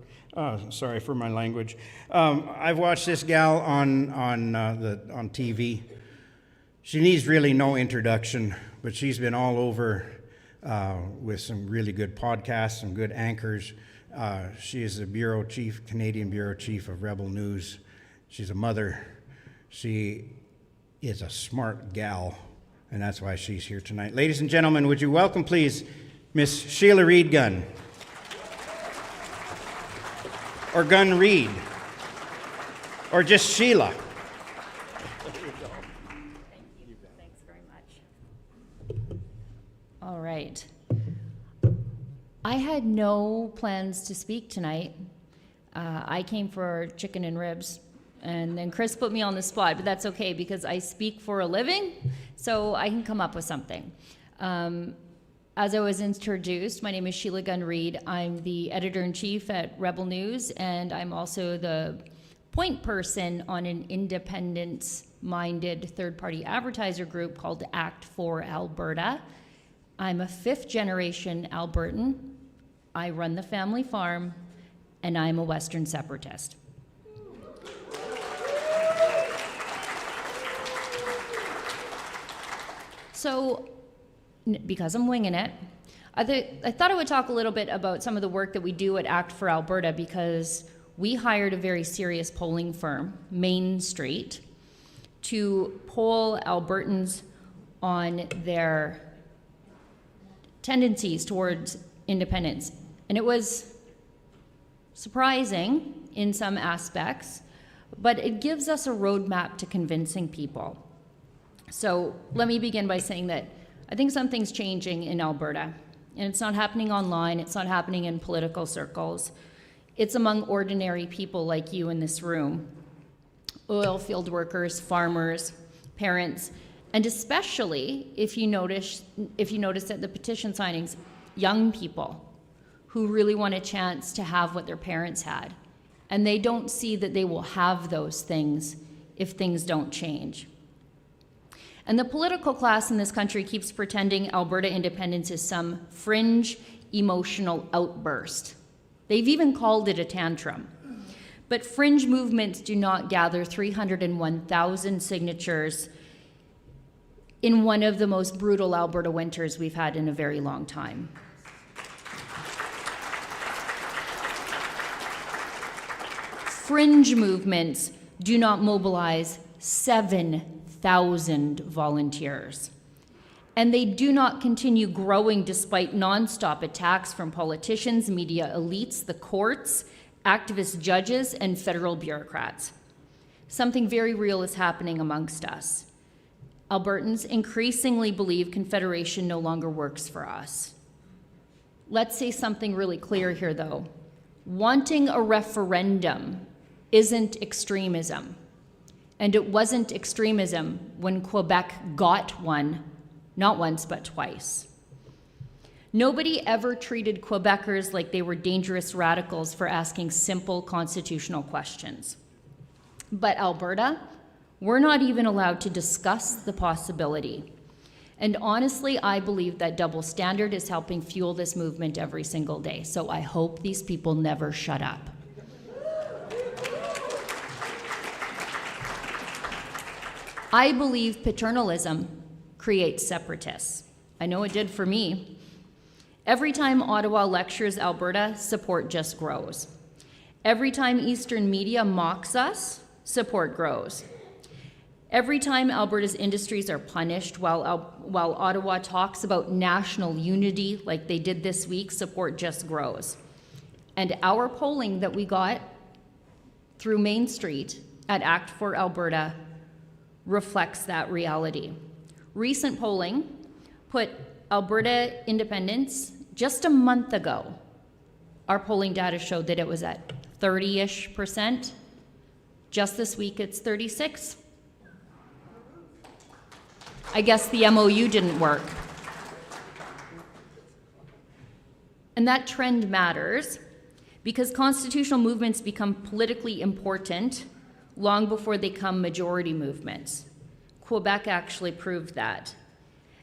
[SPEAKER 2] Sorry for my language. I've watched this gal on TV. She needs really no introduction, but she's been all over with some really good podcasts, some good anchors. She is the bureau chief, Canadian bureau chief of Rebel News. She's a mother. She is a smart gal, and that's why she's here tonight. Ladies and gentlemen, would you welcome, please, Miss Sheila Reed Gunn. Or Gunn Reed. Or just Sheila.
[SPEAKER 8] Thank you. Thanks very much. All right. I had no plans to speak tonight. I came for chicken and ribs. And then Chris put me on the spot, but that's okay because I speak for a living, so I can come up with something. As I was introduced, my name is Sheila Gunn Reed. I'm the editor-in-chief at Rebel News, and I'm also the point person on an independent-minded third-party advertiser group called Act for Alberta. I'm a 5th-generation Albertan. I run the family farm, and I'm a Western separatist. So, because I'm winging it, I thought I would talk a little bit about some of the work that we do at Act for Alberta, because we hired a very serious polling firm, Main Street, to poll Albertans on their tendencies towards independence. And it was surprising in some aspects, but it gives us a roadmap to convincing people. So let me begin by saying that I think something's changing in Alberta. And it's not happening online, it's not happening in political circles. It's among ordinary people like you in this room. Oil field workers, farmers, parents, and especially if you notice at the petition signings, young people who really want a chance to have what their parents had. And they don't see that they will have those things if things don't change. And the political class in this country keeps pretending Alberta independence is some fringe emotional outburst. They've even called it a tantrum. But fringe movements do not gather 301,000 signatures in one of the most brutal Alberta winters we've had in a very long time. Fringe movements do not mobilize 7,000 volunteers. And they do not continue growing despite nonstop attacks from politicians, media elites, the courts, activist judges, and federal bureaucrats. Something very real is happening amongst us. Albertans increasingly believe Confederation no longer works for us. Let's say something really clear here, though. Wanting a referendum isn't extremism. And it wasn't extremism when Quebec got one, not once, but twice. Nobody ever treated Quebecers like they were dangerous radicals for asking simple constitutional questions. But Alberta, we're not even allowed to discuss the possibility. And honestly, I believe that double standard is helping fuel this movement every single day. So I hope these people never shut up. I believe paternalism creates separatists. I know it did for me. Every time Ottawa lectures Alberta, support just grows. Every time Eastern media mocks us, support grows. Every time Alberta's industries are punished while Ottawa talks about national unity like they did this week, support just grows. And our polling that we got through Main Street at Act for Alberta reflects that reality. Recent polling put Alberta independence just a month ago. Our polling data showed that it was at 30-ish%. Just this week, it's 36%. I guess the MOU didn't work. And that trend matters because constitutional movements become politically important long before they become majority movements. Quebec actually proved that.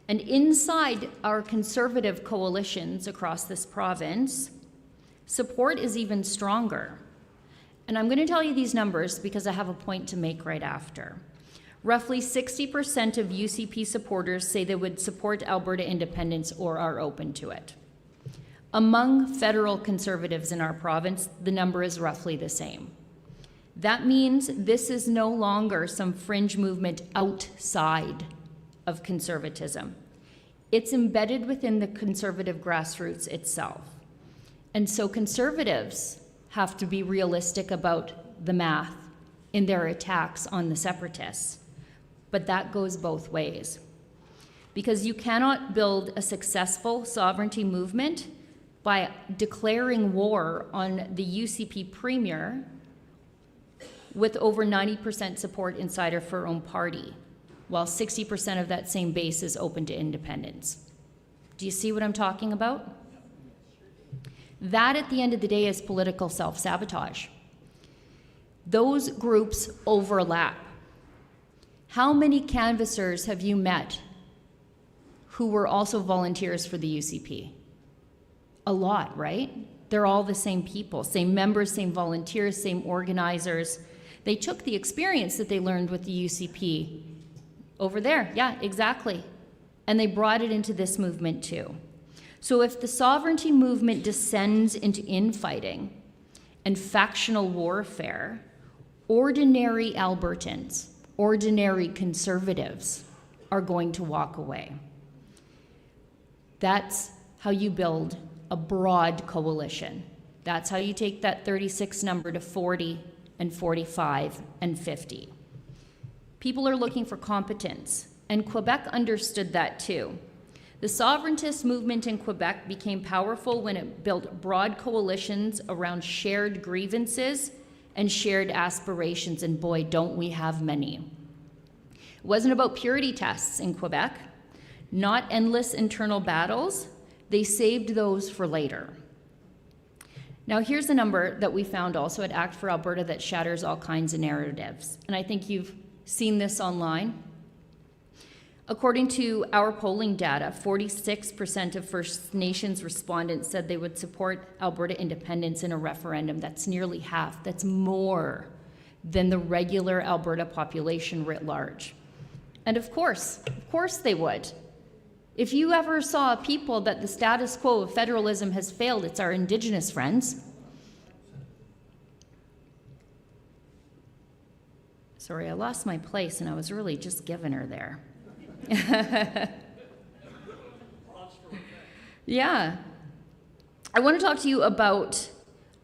[SPEAKER 8] And inside our conservative coalitions across this province, support is even stronger. And I'm going to tell you these numbers because I have a point to make right after. Roughly 60% of UCP supporters say they would support Alberta independence or are open to it. Among federal conservatives in our province, the number is roughly the same. That means this is no longer some fringe movement outside of conservatism. It's embedded within the conservative grassroots itself. And so conservatives have to be realistic about the math in their attacks on the separatists. But that goes both ways. Because you cannot build a successful sovereignty movement by declaring war on the UCP premier with over 90% support inside her own party, while 60% of that same base is open to independence. Do you see what I'm talking about? That, at the end of the day, is political self-sabotage. Those groups overlap. How many canvassers have you met who were also volunteers for the UCP. A lot, right? They're all the same people, same members, same volunteers, same organizers. They took the experience that they learned with the UCP over there, yeah, exactly. And they brought it into this movement too. So if the sovereignty movement descends into infighting and factional warfare, ordinary Albertans, ordinary conservatives are going to walk away. That's how you build a broad coalition. That's how you take that 36 number to 40 and 45 and 50. People are looking for competence, and Quebec understood that too. The sovereigntist movement in Quebec became powerful when it built broad coalitions around shared grievances and shared aspirations, and boy, don't we have many. It wasn't about purity tests in Quebec, not endless internal battles. They saved those for later. Now here's a number that we found also at Act for Alberta that shatters all kinds of narratives, and I think you've seen this online. According to our polling data, 46% of First Nations respondents said they would support Alberta independence in a referendum. That's nearly half. That's more than the regular Alberta population writ large. And of course they would. If you ever saw a people that the status quo of federalism has failed, it's our Indigenous friends. Sorry, I lost my place and I was really just giving her there. Yeah. I want to talk to you about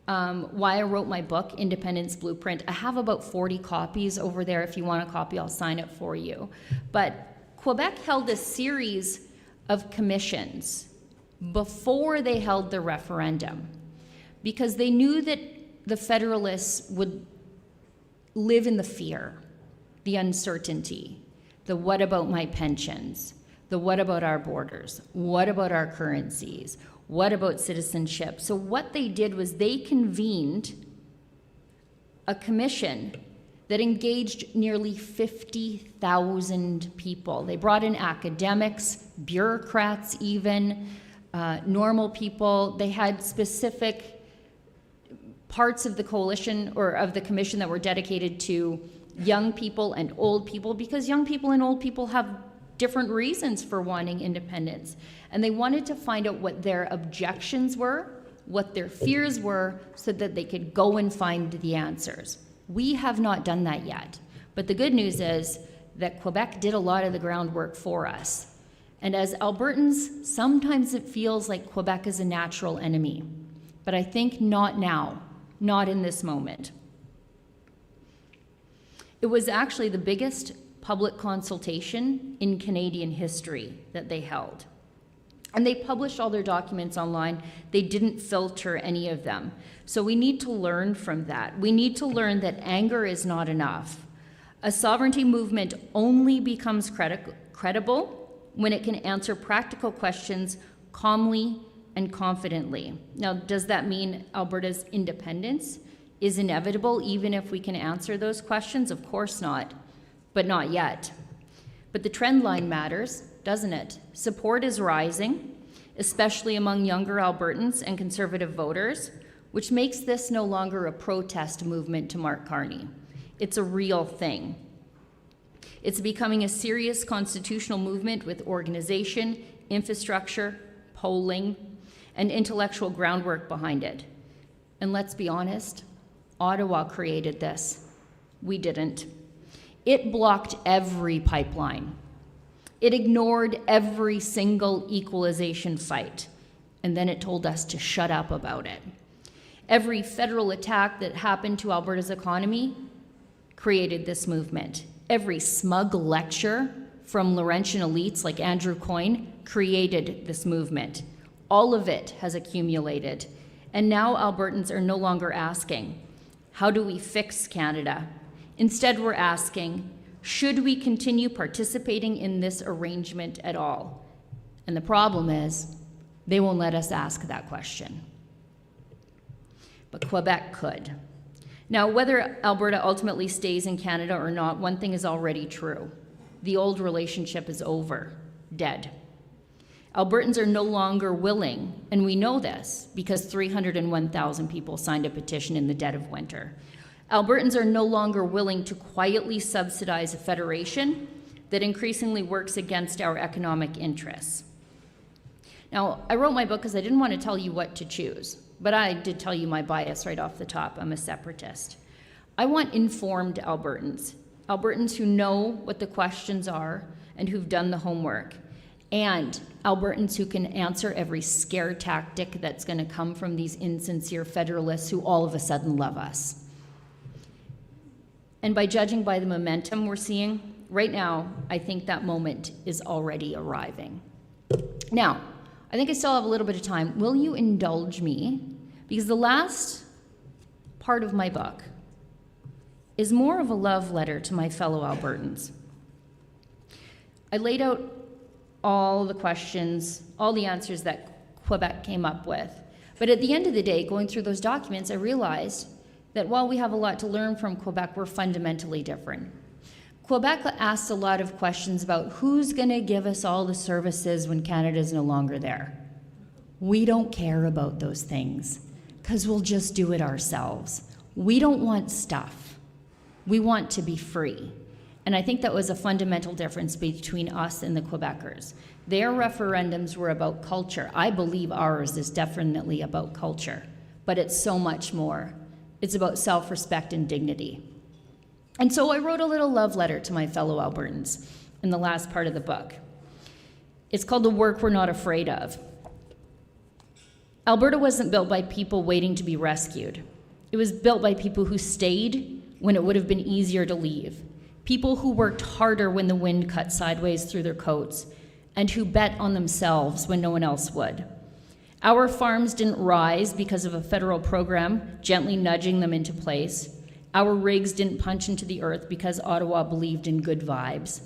[SPEAKER 8] why I wrote my book, Independence Blueprint. I have about 40 copies over there. If you want a copy, I'll sign it for you. But Quebec held a series of commissions before they held the referendum because they knew that the Federalists would live in the fear, the uncertainty, the what about my pensions, the what about our borders, what about our currencies, what about citizenship. So what they did was they convened a commission that engaged nearly 50,000 people. They brought in academics, bureaucrats even, normal people. They had specific parts of the coalition or of the commission that were dedicated to young people and old people, because young people and old people have different reasons for wanting independence. And they wanted to find out what their objections were, what their fears were, so that they could go and find the answers. We have not done that yet. But the good news is that Quebec did a lot of the groundwork for us. And as Albertans, sometimes it feels like Quebec is a natural enemy. But I think not now, not in this moment. It was actually the biggest public consultation in Canadian history that they held. And they published all their documents online. They didn't filter any of them. So we need to learn from that. We need to learn that anger is not enough. A sovereignty movement only becomes credible when it can answer practical questions calmly and confidently. Now, does that mean Alberta's independence is inevitable even if we can answer those questions? Of course not, but not yet. But the trend line matters, doesn't it? Support is rising, especially among younger Albertans and conservative voters, which makes this no longer a protest movement to Mark Carney. It's a real thing. It's becoming a serious constitutional movement with organization, infrastructure, polling, and intellectual groundwork behind it. And let's be honest, Ottawa created this. We didn't. It blocked every pipeline. It ignored every single equalization fight, and then it told us to shut up about it. Every federal attack that happened to Alberta's economy created this movement. Every smug lecture from Laurentian elites like Andrew Coyne created this movement. All of it has accumulated, and now Albertans are no longer asking, how do we fix Canada? Instead, we're asking, should we continue participating in this arrangement at all? And the problem is, they won't let us ask that question. But Quebec could. Now, whether Alberta ultimately stays in Canada or not, one thing is already true. The old relationship is over, dead. Albertans are no longer willing, and we know this because 301,000 people signed a petition in the dead of winter. Albertans are no longer willing to quietly subsidize a federation that increasingly works against our economic interests. Now, I wrote my book because I didn't want to tell you what to choose, but I did tell you my bias right off the top. I'm a separatist. I want informed Albertans, Albertans who know what the questions are and who've done the homework, and Albertans who can answer every scare tactic that's going to come from these insincere federalists who all of a sudden love us. And by judging by the momentum we're seeing, right now, I think that moment is already arriving. Now, I think I still have a little bit of time. Will you indulge me? Because the last part of my book is more of a love letter to my fellow Albertans. I laid out all the questions, all the answers that Quebec came up with. But at the end of the day, going through those documents, I realized that while we have a lot to learn from Quebec, we're fundamentally different. Quebec asked a lot of questions about who's going to give us all the services when Canada's no longer there. We don't care about those things because we'll just do it ourselves. We don't want stuff. We want to be free. And I think that was a fundamental difference between us and the Quebecers. Their referendums were about culture. I believe ours is definitely about culture, but it's so much more. It's about self-respect and dignity. And so I wrote a little love letter to my fellow Albertans in the last part of the book. It's called The Work We're Not Afraid of. Alberta wasn't built by people waiting to be rescued. It was built by people who stayed when it would have been easier to leave. People who worked harder when the wind cut sideways through their coats, and who bet on themselves when no one else would. Our farms didn't rise because of a federal program gently nudging them into place. Our rigs didn't punch into the earth because Ottawa believed in good vibes.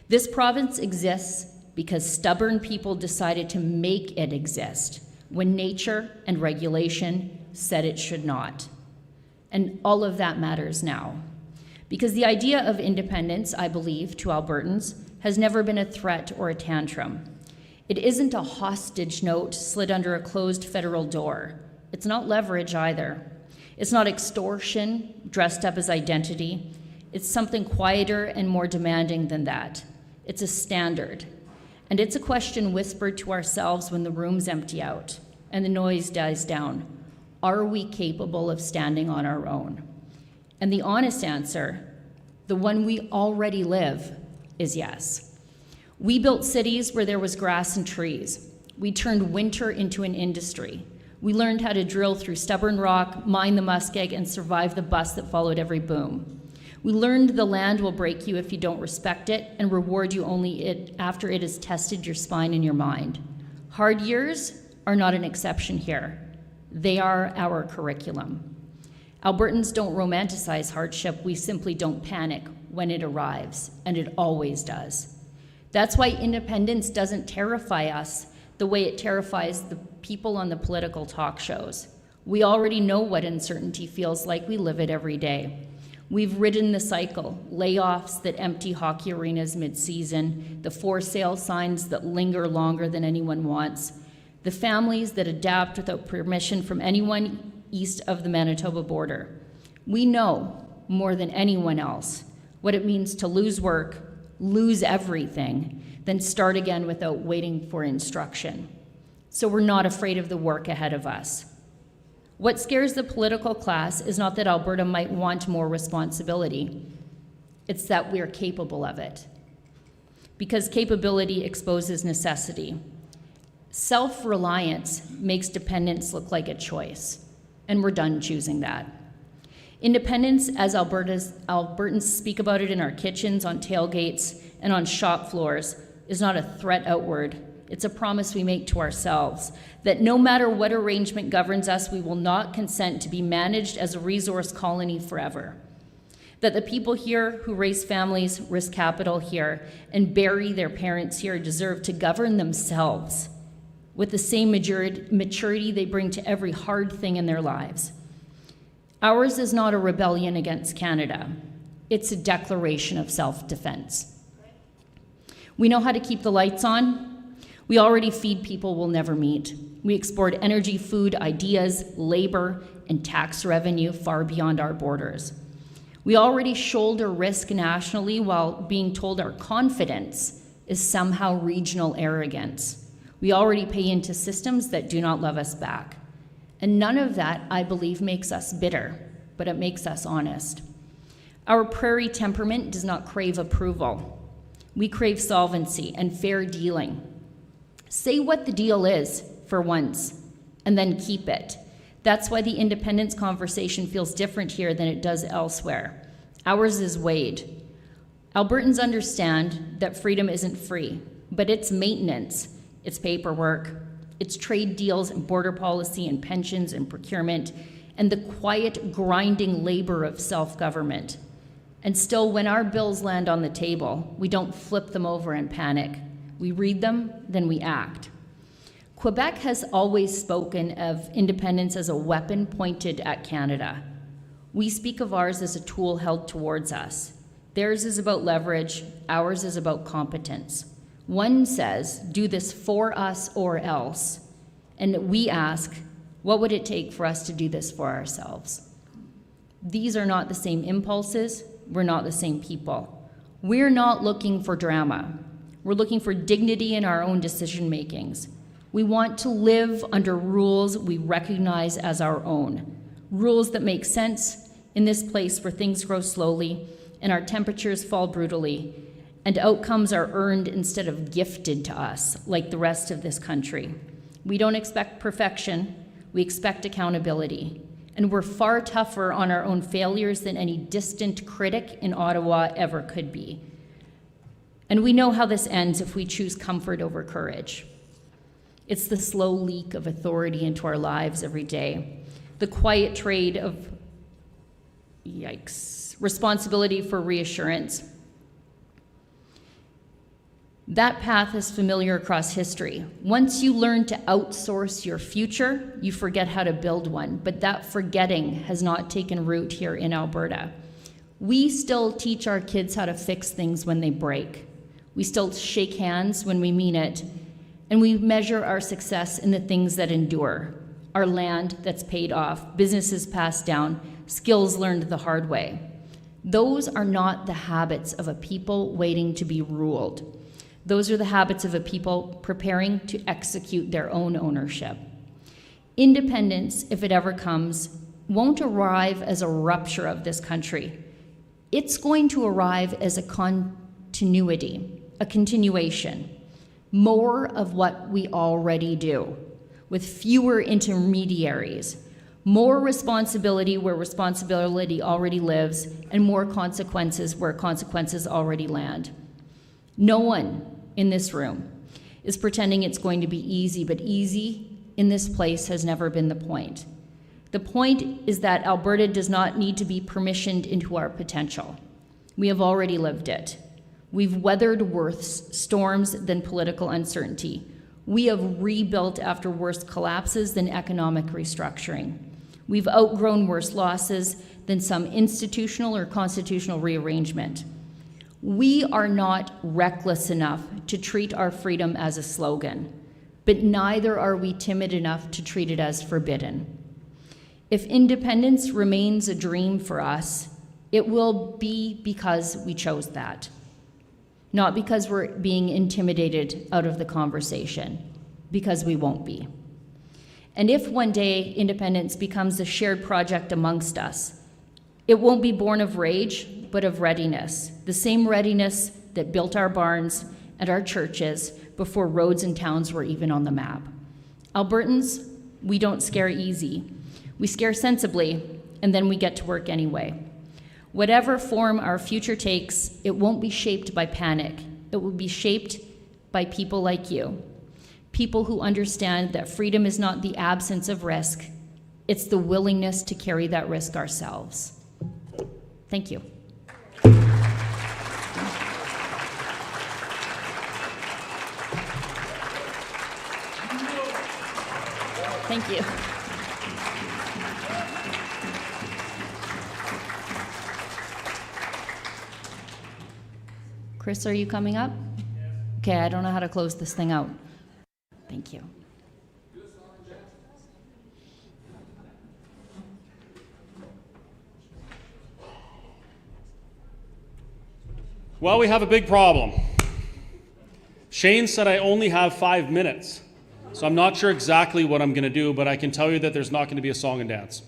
[SPEAKER 8] This province exists because stubborn people decided to make it exist when nature and regulation said it should not. And all of that matters now. Because the idea of independence, I believe, to Albertans, has never been a threat or a tantrum. It isn't a hostage note slid under a closed federal door. It's not leverage either. It's not extortion dressed up as identity. It's something quieter and more demanding than that. It's a standard. And it's a question whispered to ourselves when the rooms empty out and the noise dies down. Are we capable of standing on our own? And the honest answer, the one we already live, is yes. We built cities where there was grass and trees. We turned winter into an industry. We learned how to drill through stubborn rock, mine the muskeg, and survive the bust that followed every boom. We learned the land will break you if you don't respect it and reward you only after it has tested your spine and your mind. Hard years are not an exception here. They are our curriculum. Albertans don't romanticize hardship, we simply don't panic when it arrives, and it always does. That's why independence doesn't terrify us the way it terrifies the people on the political talk shows. We already know what uncertainty feels like, we live it every day. We've ridden the cycle, layoffs that empty hockey arenas mid-season, the for sale signs that linger longer than anyone wants, the families that adapt without permission from anyone east of the Manitoba border. We know more than anyone else what it means to lose work, lose everything, then start again without waiting for instruction. So we're not afraid of the work ahead of us. What scares the political class is not that Alberta might want more responsibility, it's that we're capable of it. Because capability exposes necessity. Self-reliance makes dependence look like a choice. And we're done choosing that. Independence, as Albertans speak about it in our kitchens, on tailgates, and on shop floors, is not a threat outward. It's a promise we make to ourselves, that no matter what arrangement governs us, we will not consent to be managed as a resource colony forever. That the people here who raise families, risk capital here, and bury their parents here deserve to govern themselves with the same maturity they bring to every hard thing in their lives. Ours is not a rebellion against Canada. It's a declaration of self-defense. We know how to keep the lights on. We already feed people we'll never meet. We export energy, food, ideas, labor, and tax revenue far beyond our borders. We already shoulder risk nationally while being told our confidence is somehow regional arrogance. We already pay into systems that do not love us back. And none of that, I believe, makes us bitter, but it makes us honest. Our prairie temperament does not crave approval. We crave solvency and fair dealing. Say what the deal is for once, and then keep it. That's why the independence conversation feels different here than it does elsewhere. Ours is weighed. Albertans understand that freedom isn't free, but it's maintenance, it's paperwork, it's trade deals and border policy and pensions and procurement, and the quiet, grinding labor of self-government. And still, when our bills land on the table, we don't flip them over and panic. We read them, then we act. Quebec has always spoken of independence as a weapon pointed at Canada. We speak of ours as a tool held towards us. Theirs is about leverage, ours is about competence. One says, do this for us or else. And we ask, what would it take for us to do this for ourselves? These are not the same impulses, we're not the same people. We're not looking for drama. We're looking for dignity in our own decision makings. We want to live under rules we recognize as our own, rules that make sense in this place where things grow slowly and our temperatures fall brutally, and outcomes are earned instead of gifted to us like the rest of this country. We don't expect perfection, we expect accountability, and we're far tougher on our own failures than any distant critic in Ottawa ever could be. And we know how this ends if we choose comfort over courage. It's the slow leak of authority into our lives every day, the quiet trade of, responsibility for reassurance. That path is familiar across history. Once you learn to outsource your future, you forget how to build one, but that forgetting has not taken root here in Alberta. We still teach our kids how to fix things when they break. We still shake hands when we mean it, and we measure our success in the things that endure. Our land that's paid off, businesses passed down, skills learned the hard way. Those are not the habits of a people waiting to be ruled. Those are the habits of a people preparing to execute their own ownership. Independence, if it ever comes, won't arrive as a rupture of this country. It's going to arrive as a continuity, a continuation, more of what we already do, with fewer intermediaries, more responsibility where responsibility already lives, and more consequences where consequences already land. No one in this room is pretending it's going to be easy, but easy in this place has never been the point. The point is that Alberta does not need to be permissioned into our potential. We have already lived it. We've weathered worse storms than political uncertainty. We have rebuilt after worse collapses than economic restructuring. We've outgrown worse losses than some institutional or constitutional rearrangement. We are not reckless enough to treat our freedom as a slogan, but neither are we timid enough to treat it as forbidden. If independence remains a dream for us, it will be because we chose that, not because we're being intimidated out of the conversation, because we won't be. And if one day independence becomes a shared project amongst us, it won't be born of rage, but of readiness, the same readiness that built our barns and our churches before roads and towns were even on the map. Albertans, we don't scare easy. We scare sensibly, and then we get to work anyway. Whatever form our future takes, it won't be shaped by panic. It will be shaped by people like you. People who understand that freedom is not the absence of risk, it's the willingness to carry that risk ourselves. Thank you. Thank you. Chris, are you coming up? Okay, I don't know how to close this thing out. Thank you.
[SPEAKER 9] Well, we have a big problem. Shane said I only have 5 minutes, so I'm not sure exactly what I'm going to do, but I can tell you that there's not going to be a song and dance.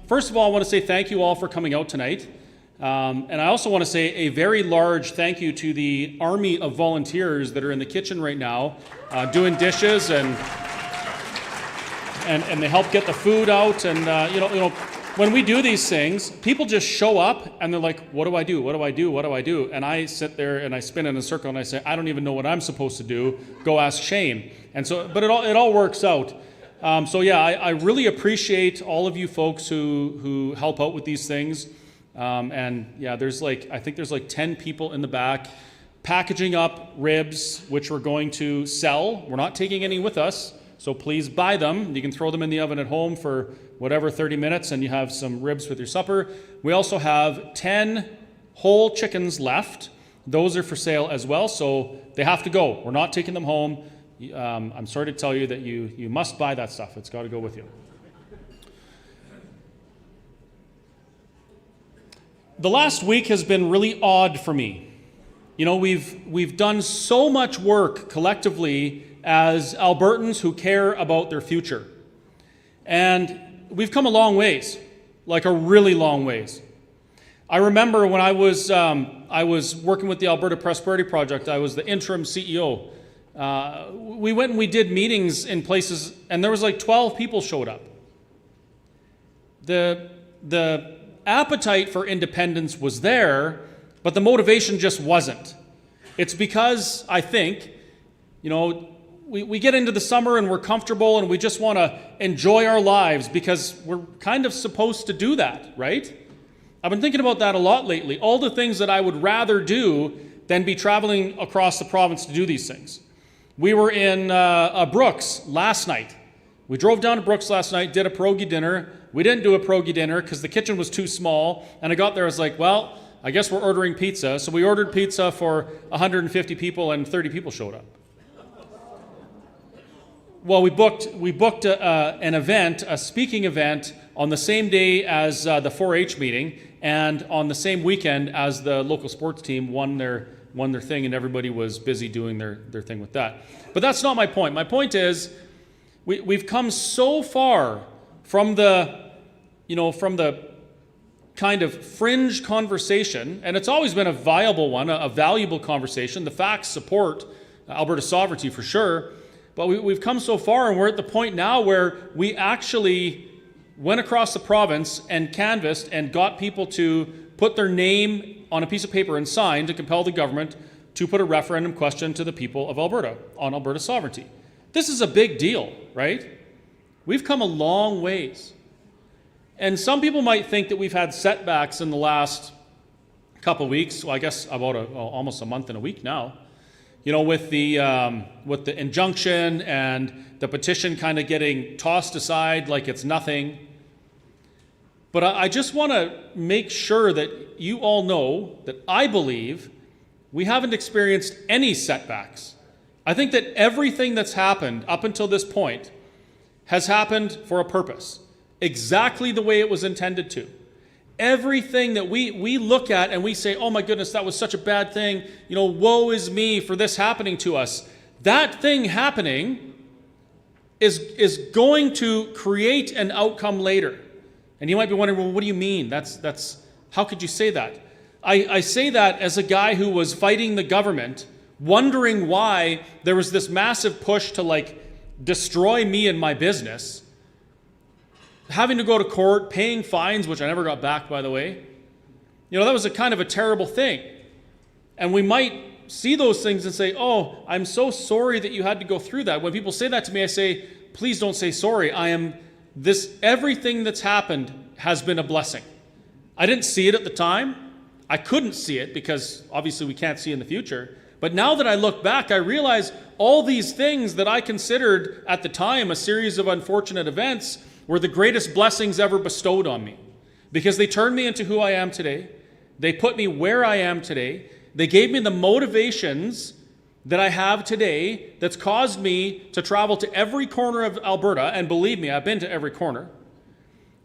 [SPEAKER 9] First of all, I want to say thank you all for coming out tonight. And I also want to say a very large thank you to the army of volunteers that are in the kitchen right now, doing dishes and they help get the food out. And you know, when we do these things, people just show up and they're like, "What do I do? What do I do? What do I do?" And I sit there and I spin in a circle and I say, "I don't even know what I'm supposed to do. Go ask Shane." And so, but it all works out. So yeah, I really appreciate all of you folks who help out with these things. And yeah, I think there's like 10 people in the back packaging up ribs, which we're going to sell. We're not taking any with us, so please buy them. You can throw them in the oven at home for whatever, 30 minutes, and you have some ribs with your supper. We also have 10 whole chickens left. Those are for sale as well, so they have to go. We're not taking them home. I'm sorry to tell you that you must buy that stuff. It's got to go with you. The last week has been really odd for me. You know, we've done so much work collectively as Albertans who care about their future. And we've come a long ways, like a really long ways. I remember when I was working with the Alberta Prosperity Project, I was the interim CEO. We went and we did meetings in places, and there was like 12 people showed up. The appetite for independence was there, but the motivation just wasn't. It's because, I think, you know, we get into the summer and we're comfortable and we just want to enjoy our lives because we're kind of supposed to do that, right? I've been thinking about that a lot lately. All the things that I would rather do than be traveling across the province to do these things. We were in Brooks last night. We drove down to Brooks last night, did a pierogi dinner. We didn't do a pierogi dinner because the kitchen was too small. And I got there, I was like, well, I guess we're ordering pizza. So we ordered pizza for 150 people and 30 people showed up. Well, we booked an event, a speaking event, on the same day as the 4-H meeting and on the same weekend as the local sports team won their thing, and everybody was busy doing their thing with that. But that's not my point. My point is we've come so far from the kind of fringe conversation, and it's always been a viable one, a valuable conversation. The facts support Alberta sovereignty for sure, but we've come so far, and we're at the point now where we actually went across the province and canvassed and got people to put their name on a piece of paper and sign to compel the government to put a referendum question to the people of Alberta on Alberta sovereignty. This is a big deal, right? We've come a long ways. And some people might think that we've had setbacks in the last couple of weeks, well, I guess about almost a month and a week now, you know, with the injunction and the petition kind of getting tossed aside like it's nothing. But I just want to make sure that you all know that I believe we haven't experienced any setbacks. I think that everything that's happened up until this point has happened for a purpose, exactly the way it was intended to. Everything that we look at and we say, oh my goodness, that was such a bad thing, you know, woe is me for this happening to us. That thing happening is going to create an outcome later. And you might be wondering, well, what do you mean? That's how could you say that? I say that as a guy who was fighting the government, wondering why there was this massive push to like destroy me and my business, having to go to court, paying fines, which I never got back, by the way. You know, that was a kind of a terrible thing. And we might see those things and say, oh, I'm so sorry that you had to go through that. When people say that to me, I say, please don't say sorry. Everything that's happened has been a blessing. I didn't see it at the time. I couldn't see it because obviously we can't see in the future. But now that I look back, I realize all these things that I considered at the time a series of unfortunate events were the greatest blessings ever bestowed on me, because they turned me into who I am today. They put me where I am today. They gave me the motivations that I have today that's caused me to travel to every corner of Alberta, and believe me, I've been to every corner,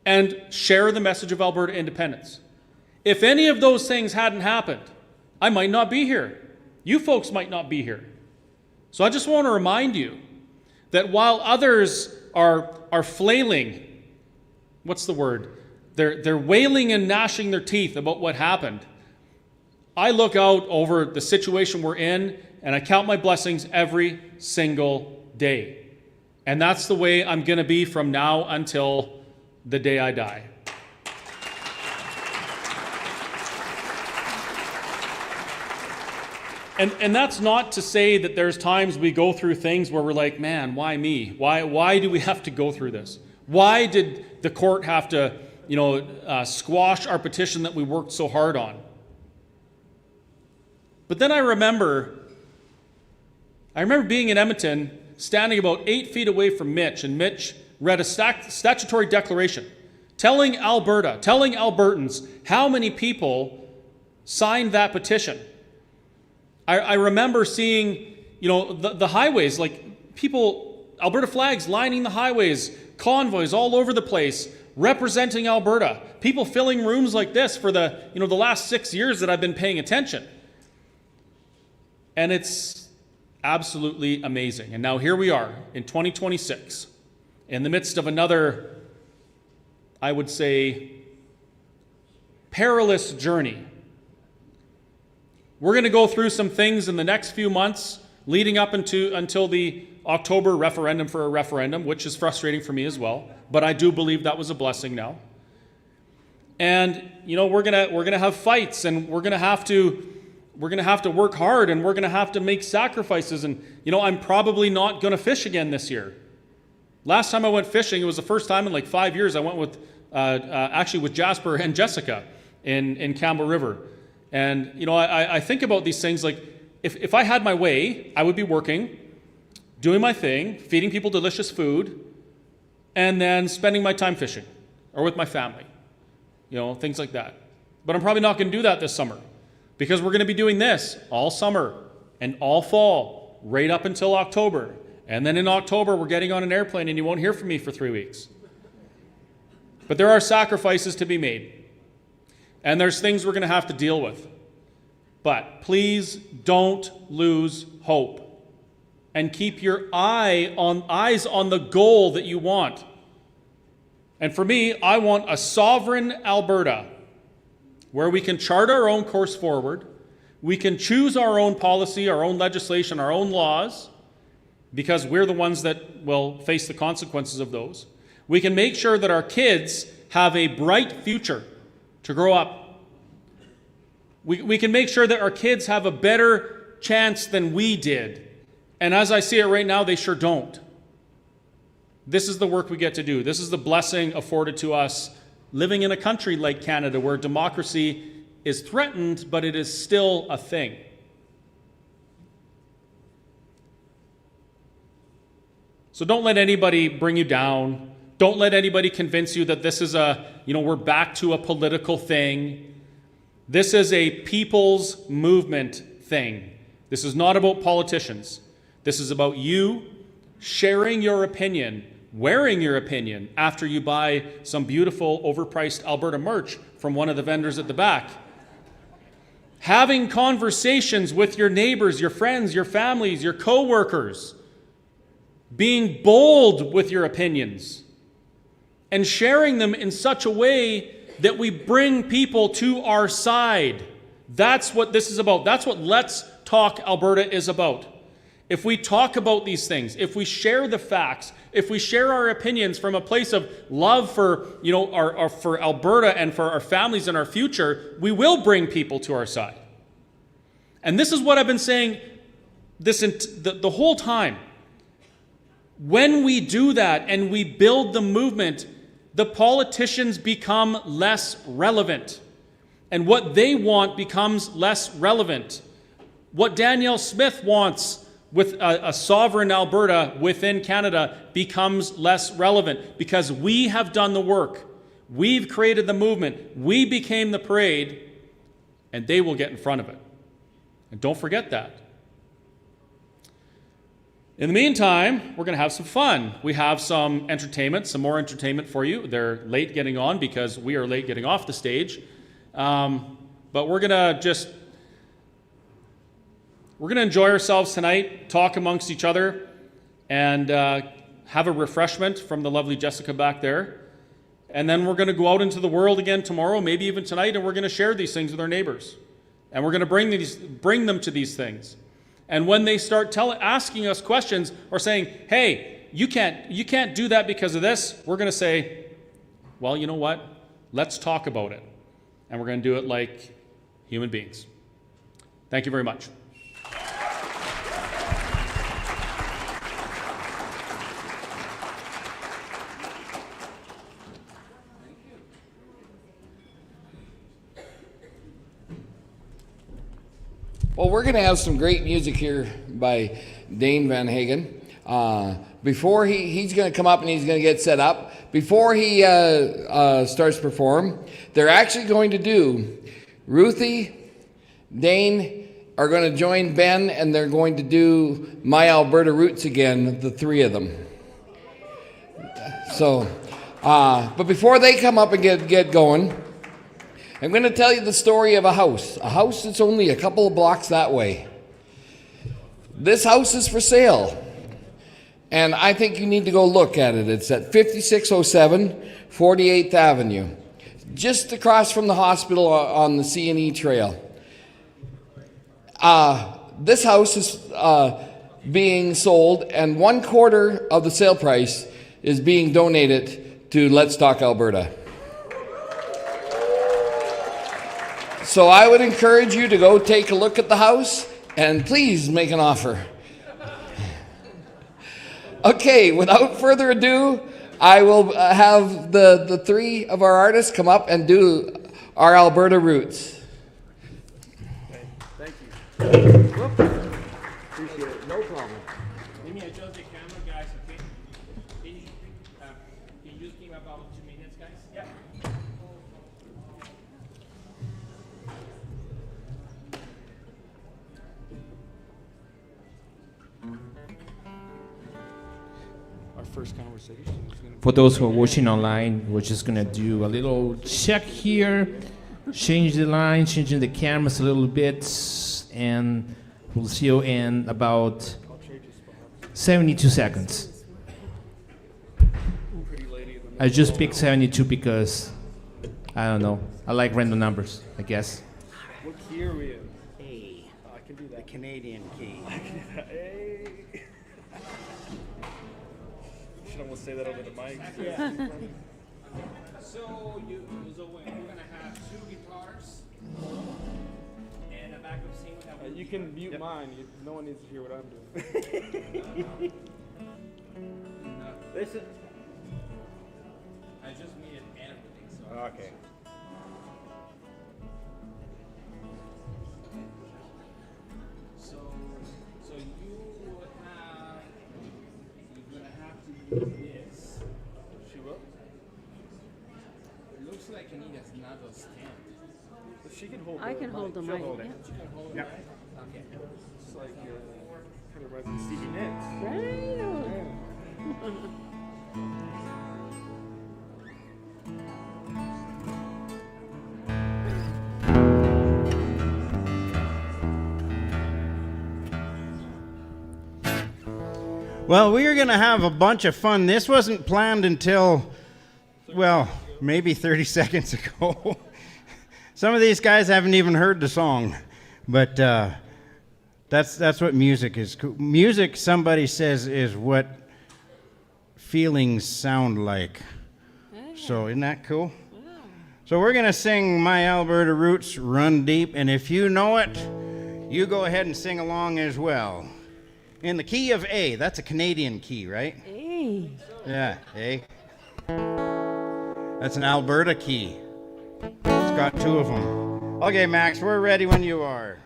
[SPEAKER 9] and share the message of Alberta independence. If any of those things hadn't happened, I might not be here. You folks might not be here. So I just want to remind you that while others are flailing, what's the word? They're wailing and gnashing their teeth about what happened. I look out over the situation we're in, and I count my blessings every single day. And that's the way I'm going to be from now until the day I die. And that's not to say that there's times we go through things where we're like, man, why me? Why do we have to go through this? Why did the court have to, squash our petition that we worked so hard on? But then I remember being in Edmonton, standing about 8 feet away from Mitch, and Mitch read a statutory declaration telling Albertans how many people signed that petition. I remember seeing, the highways, like people, Alberta flags lining the highways, convoys all over the place, representing Alberta. People filling rooms like this for the last 6 years that I've been paying attention. And it's absolutely amazing. And now here we are in 2026, in the midst of another, I would say, perilous journey. We're going to go through some things in the next few months leading up until the October referendum for a referendum, which is frustrating for me as well. But I do believe that was a blessing now. And we're gonna have fights, and we're gonna have to work hard, and we're gonna have to make sacrifices. And I'm probably not gonna fish again this year. Last time I went fishing, it was the first time in like 5 years I went with with Jasper and Jessica in Campbell River. And, I think about these things like, if I had my way, I would be working, doing my thing, feeding people delicious food, and then spending my time fishing or with my family, things like that. But I'm probably not going to do that this summer, because we're going to be doing this all summer and all fall, right up until October. And then in October, we're getting on an airplane, and you won't hear from me for 3 weeks. But there are sacrifices to be made. And there's things we're going to have to deal with. But please don't lose hope. And keep your eyes on the goal that you want. And for me, I want a sovereign Alberta where we can chart our own course forward. We can choose our own policy, our own legislation, our own laws, because we're the ones that will face the consequences of those. We can make sure that our kids have a bright future to grow up. We can make sure that our kids have a better chance than we did. And as I see it right now, they sure don't. This is the work we get to do. This is the blessing afforded to us living in a country like Canada, where democracy is threatened, but it is still a thing. So don't let anybody bring you down. Don't let anybody convince you that this is we're back to a political thing. This is a people's movement thing. This is not about politicians. This is about you sharing your opinion, wearing your opinion after you buy some beautiful overpriced Alberta merch from one of the vendors at the back. Having conversations with your neighbors, your friends, your families, your co-workers. Being bold with your opinions and sharing them in such a way that we bring people to our side. That's what this is about. That's what Let's Talk Alberta is about. If we talk about these things, if we share the facts, if we share our opinions from a place of love for, for Alberta and for our families and our future, we will bring people to our side. And this is what I've been saying the whole time. When we do that and we build the movement, the politicians become less relevant. And what they want becomes less relevant. What Danielle Smith wants with a sovereign Alberta within Canada becomes less relevant, because we have done the work. We've created the movement. We became the parade, and they will get in front of it. And don't forget that. In the meantime, we're going to have some fun. We have some entertainment, some more entertainment for you. They're late getting on because we are late getting off the stage. But we're going to enjoy ourselves tonight, talk amongst each other, and have a refreshment from the lovely Jessica back there. And then we're going to go out into the world again tomorrow, maybe even tonight, and we're going to share these things with our neighbors. And we're going to bring them to these things. And when they start asking us questions or saying, hey, you can't do that because of this, we're going to say, well, you know what? Let's talk about it. And we're going to do it like human beings. Thank you very much.
[SPEAKER 1] Well, we're going to have some great music here by Dane Van Hagen. Before he's going to come up and he's going to get set up. Before he starts to perform, they're actually going to do, Ruthie, Dane are going to join Ben, and they're going to do My Alberta Roots again, the three of them. So, but before they come up and get going, I'm going to tell you the story of a house that's only a couple of blocks that way. This house is for sale, and I think you need to go look at it. It's at 5607 48th Avenue, just across from the hospital on the C&E Trail. This house is being sold, and 1/4 of the sale price is being donated to Let's Talk Alberta. So I would encourage you to go take a look at the house and please make an offer. Okay, without further ado, I will have the three of our artists come up and do our Alberta Roots.
[SPEAKER 10] Okay, thank you. Whoop. Appreciate it. No problem.
[SPEAKER 4] Let me adjust the camera, guys, okay? Can you just give about 2 minutes, guys? Yeah.
[SPEAKER 10] Our first conversation is going to
[SPEAKER 4] For those who are watching online, we're just gonna do a little check here, change the line, changing the cameras a little bit, and we'll see you in about 72 seconds. I just picked 72 because, I don't know, I like random numbers, I guess.
[SPEAKER 10] What key are we in?
[SPEAKER 2] A,
[SPEAKER 10] I can do that.
[SPEAKER 2] the Canadian key.
[SPEAKER 10] Hey. You should almost say that over the mic.
[SPEAKER 4] So we're gonna have 2 guitars and a backup singer.
[SPEAKER 10] You can mute mine. No one needs to hear what I'm doing.
[SPEAKER 2] Listen.
[SPEAKER 4] I just muted everything, so.
[SPEAKER 2] Okay.
[SPEAKER 4] So you're gonna have to do this.
[SPEAKER 10] She will?
[SPEAKER 4] It looks like Anita's not a stand.
[SPEAKER 10] But she can hold
[SPEAKER 5] I can hold the
[SPEAKER 10] She'll
[SPEAKER 5] mic.
[SPEAKER 10] hold it.
[SPEAKER 5] Yeah.
[SPEAKER 4] She can hold
[SPEAKER 2] Yeah.
[SPEAKER 4] it. Okay.
[SPEAKER 10] It's like kind of reminds me of Stevie Nicks.
[SPEAKER 5] Right.
[SPEAKER 2] Well, we are going to have a bunch of fun. This wasn't planned until, well, maybe 30 seconds ago. Some of these guys haven't even heard the song, but that's what music is. Music, somebody says, is what feelings sound like. So isn't that cool? So we're going to sing My Alberta Roots, Run Deep, and if you know it, you go ahead and sing along as well. In the key of A. That's a Canadian key, right?
[SPEAKER 5] A.
[SPEAKER 2] Yeah, A. That's an Alberta key. It's got 2 of them. Okay, Max, we're ready when you are.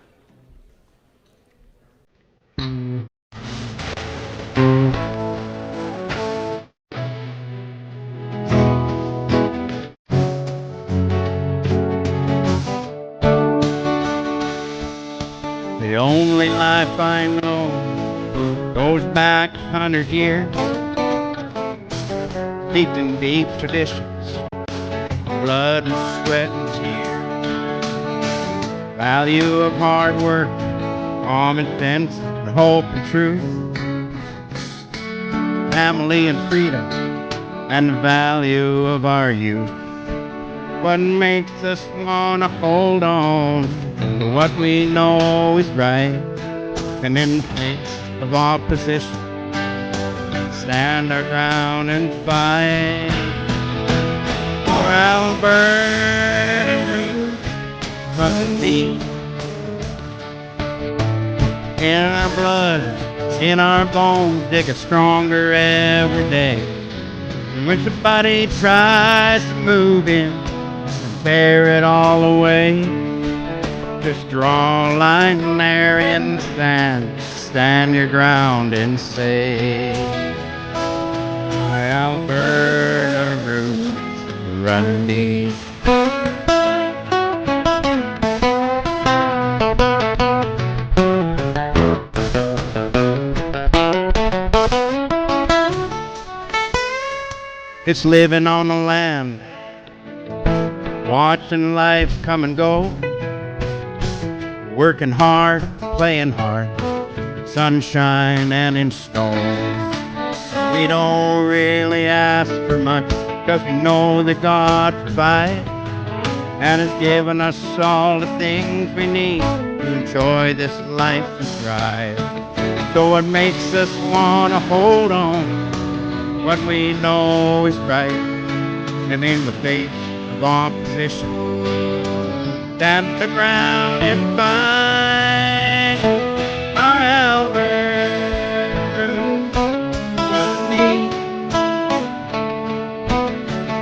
[SPEAKER 2] The only life I know, goes back 100 years, steeped in deep traditions, blood and sweat and tears. Value of hard work, common sense, and hope and truth, family and freedom, and the value of our youth. What makes us wanna hold on to what we know is right, and in the face of opposition, stand our ground and fight. For Alberta, run deep in our blood, in our bones, dig us stronger every day. And when somebody tries to move in, tear it all away, just draw a line there in the sand, stand your ground and say, my Alberta roots run deep. It's living on the land, watching life come and go, working hard, playing hard, sunshine and in snow. We don't really ask for much, 'cause we know that God provides and has given us all the things we need to enjoy this life and thrive. So what makes us wanna hold on what we know is right, and in the face of opposition, stand the ground and fight. Our Alberta,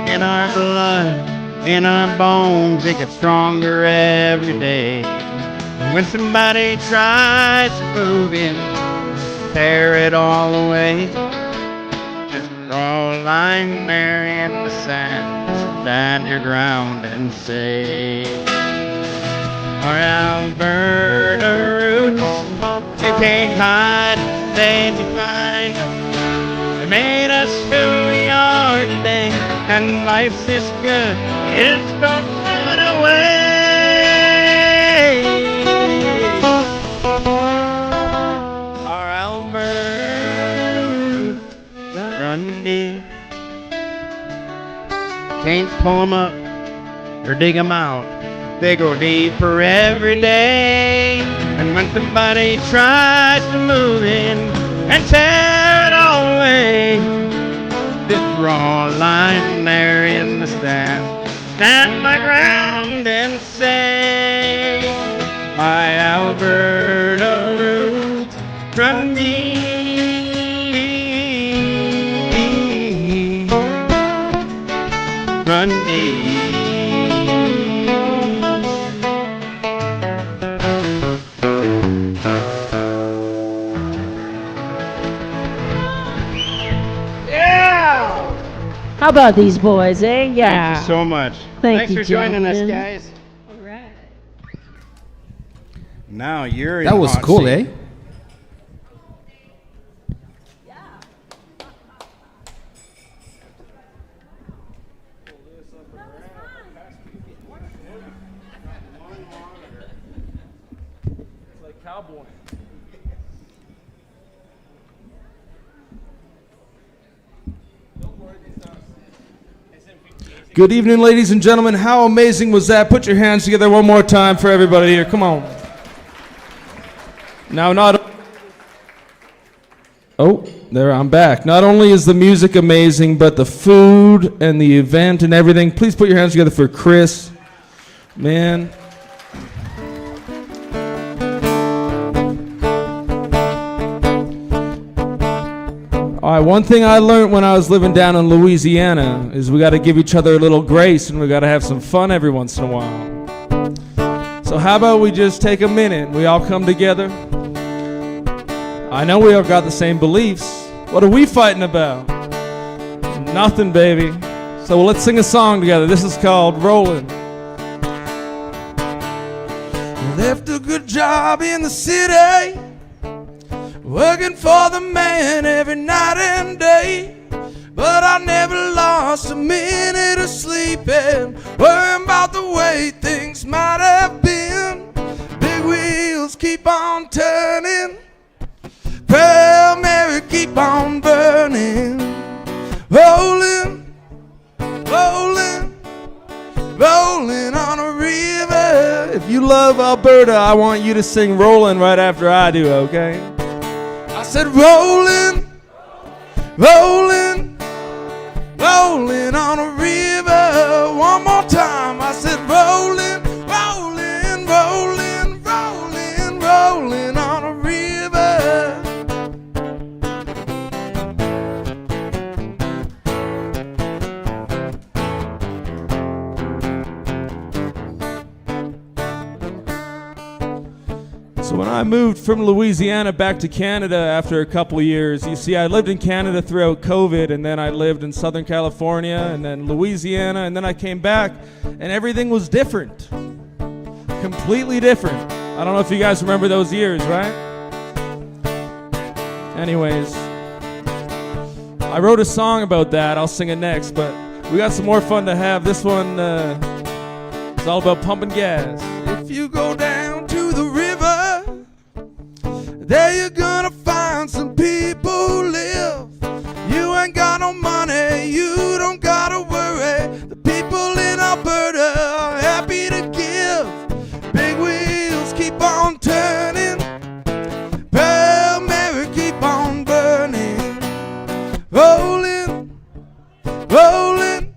[SPEAKER 2] in our blood, in our bones, they get stronger every day. When somebody tries to move in, tear it all away, draw a line there in the sand, stand your ground and say, our Alberta roots, they can't hide, they define. They made us who we are today, and life's this good, it's not going away. Our Alberta roots run deep. Can't pull them up or dig them out. They go deeper every day. And when somebody tries to move in and tear it all away, just draw a line there in the sand, stand my ground and say, my Alberta roots run deep. Run deep. Yeah!
[SPEAKER 3] How about these boys, eh? Yeah.
[SPEAKER 2] Thank you so much.
[SPEAKER 3] Thank
[SPEAKER 2] Thanks
[SPEAKER 3] you,
[SPEAKER 2] for joining us,
[SPEAKER 3] gentlemen.
[SPEAKER 2] guys.
[SPEAKER 3] All right.
[SPEAKER 2] Now you're in
[SPEAKER 4] That
[SPEAKER 2] the
[SPEAKER 4] was
[SPEAKER 2] hot
[SPEAKER 4] cool,
[SPEAKER 2] seat.
[SPEAKER 4] eh?
[SPEAKER 11] Good evening, ladies and gentlemen. How amazing was that? Put your hands together one more time for everybody here. Come on. Now, there, I'm back. Not only is the music amazing, but the food and the event and everything. Please put your hands together for Chris. Man. All right, one thing I learned when I was living down in Louisiana is we got to give each other a little grace and we got to have some fun every once in a while. So how about we just take a minute and we all come together? I know we all got the same beliefs. What are we fighting about? Nothing, baby. So let's sing a song together. This is called Rollin'. Left a good job in the city. working for the man every night and day. But I never lost a minute of sleeping, worrying about the way things might have been. Big wheels keep on turning, Pale Mary keep on burning, rolling, rolling, rolling on a river. If you love Alberta, I want you to sing Rolling right after I do, okay? I said rolling, rolling, rolling on a river. One more time. I said rolling, rolling, rolling, rolling, rolling on a river. So when I moved from Louisiana back to Canada after a couple years, you see, I lived in Canada throughout COVID, and then I lived in Southern California, and then Louisiana, and then I came back, and everything was different. Completely different. I don't know if you guys remember those years, right? Anyways, I wrote a song about that. I'll sing it next, but we got some more fun to have. This one is all about pumping gas. If you go down to the river, there you're gonna find some people who live. You ain't got no money, you don't gotta worry. The people in Alberta are happy to give. Big wheels keep on turning, Pale Mary keep on burning, rolling, rolling,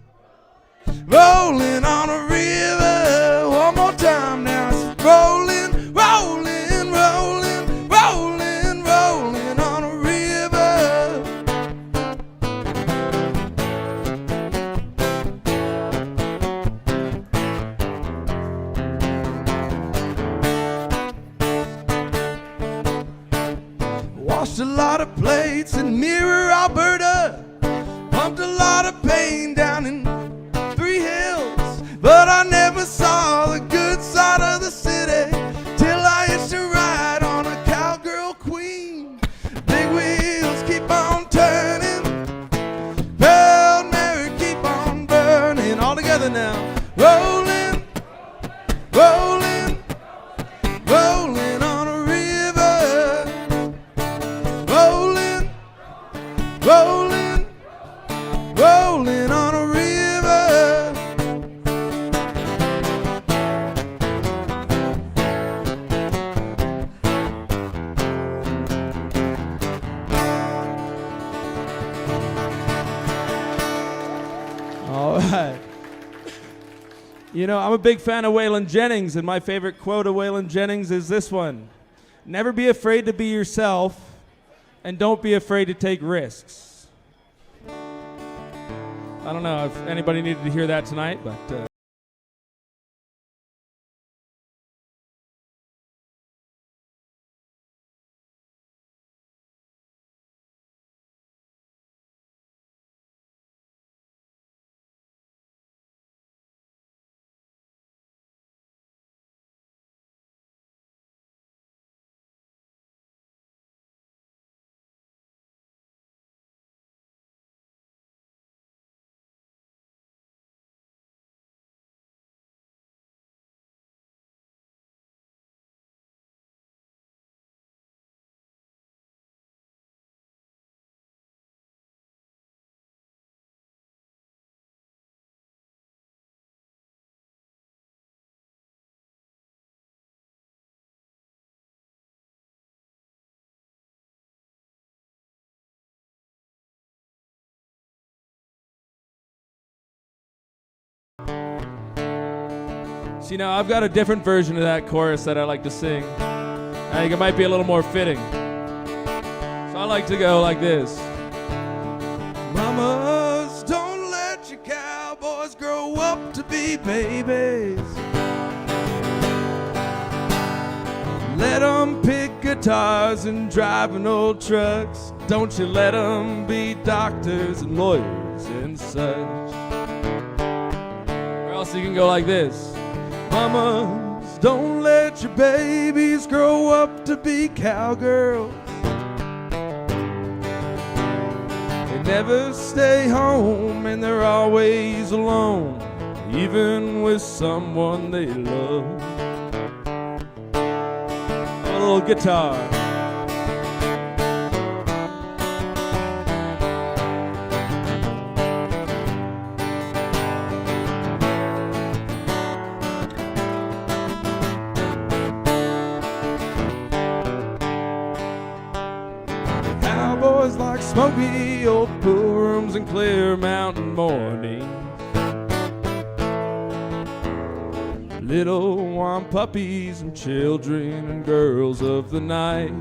[SPEAKER 11] rolling on a river. One more time now. It's rolling, rolling, rolling, rolling, rolling on a river. Washed a lot of plates in Mirror, Alberta. Pumped a lot of pain down in Three Hills. But I never saw the good side of the city till I hitched a ride on a cowgirl queen. Big wheels keep on turning, Pale Mary keep on burning. All together now. Rolling, rolling, rolling on a river. Rolling, rolling, rolling on a river. All right. You know, I'm a big fan of Waylon Jennings, and my favorite quote of Waylon Jennings is this one: never be afraid to be yourself, and don't be afraid to take risks. I don't know if anybody needed to hear that tonight, but see, now I've got a different version of that chorus that I like to sing. I think it might be a little more fitting. So I like to go like this. Mamas, don't let your cowboys grow up to be babies. Let them pick guitars and driving old trucks. Don't you let them be doctors and lawyers and such. Or else you can go like this. Mamas, don't let your babies grow up to be cowgirls. never stay home and they're always alone, even with someone they love. A little guitar. Cowboys like smoky old pool rooms and clear mountain mornings, little warm puppies and children and girls of the night.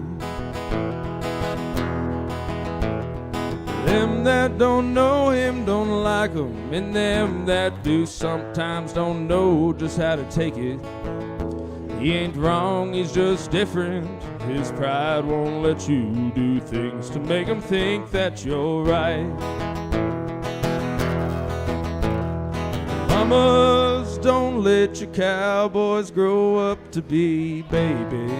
[SPEAKER 11] Them that don't know him don't like him, and them that do sometimes don't know just how to take it. He ain't wrong, he's just different. His pride won't let you do things to make him think that you're right. Mamas, don't let your cowboys grow up to be babies.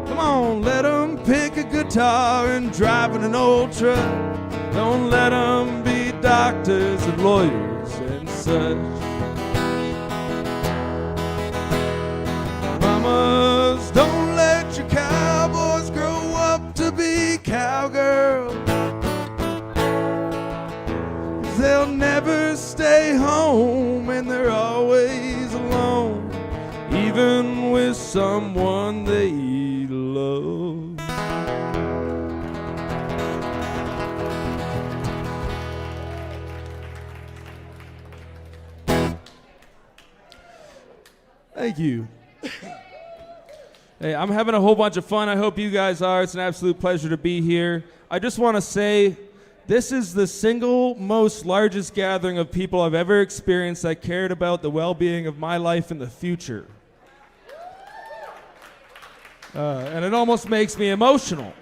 [SPEAKER 11] Come on, let them pick a guitar and drive in an old truck. Don't let them be doctors and lawyers and such. Mamas, don't let your cowboys grow up to be cowgirls. They'll never stay home and they're always alone, even with someone they love. Thank you. Hey, I'm having a whole bunch of fun. I hope you guys are. It's an absolute pleasure to be here. I just want to say, this is the single most largest gathering of people I've ever experienced that cared about the well-being of my life in the future. And it almost makes me emotional,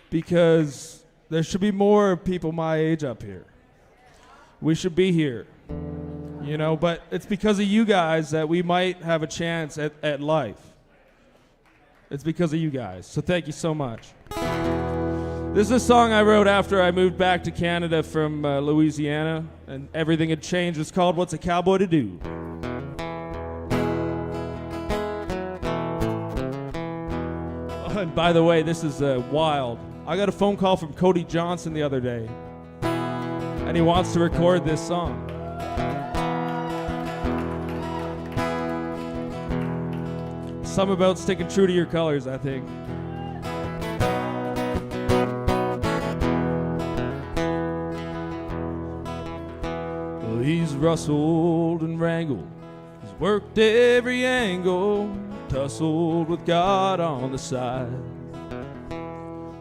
[SPEAKER 11] because there should be more people my age up here. We should be here, you know, but it's because of you guys that we might have a chance at life. It's because of you guys, so thank you so much. This is a song I wrote after I moved back to Canada from Louisiana, and everything had changed. It's called What's a Cowboy to Do? Oh, and by the way, this is wild. I got a phone call from Cody Johnson the other day, and he wants to record this song. Something about sticking true to your colors, I think. He's rustled and wrangled, he's worked every angle, tussled with God on the side.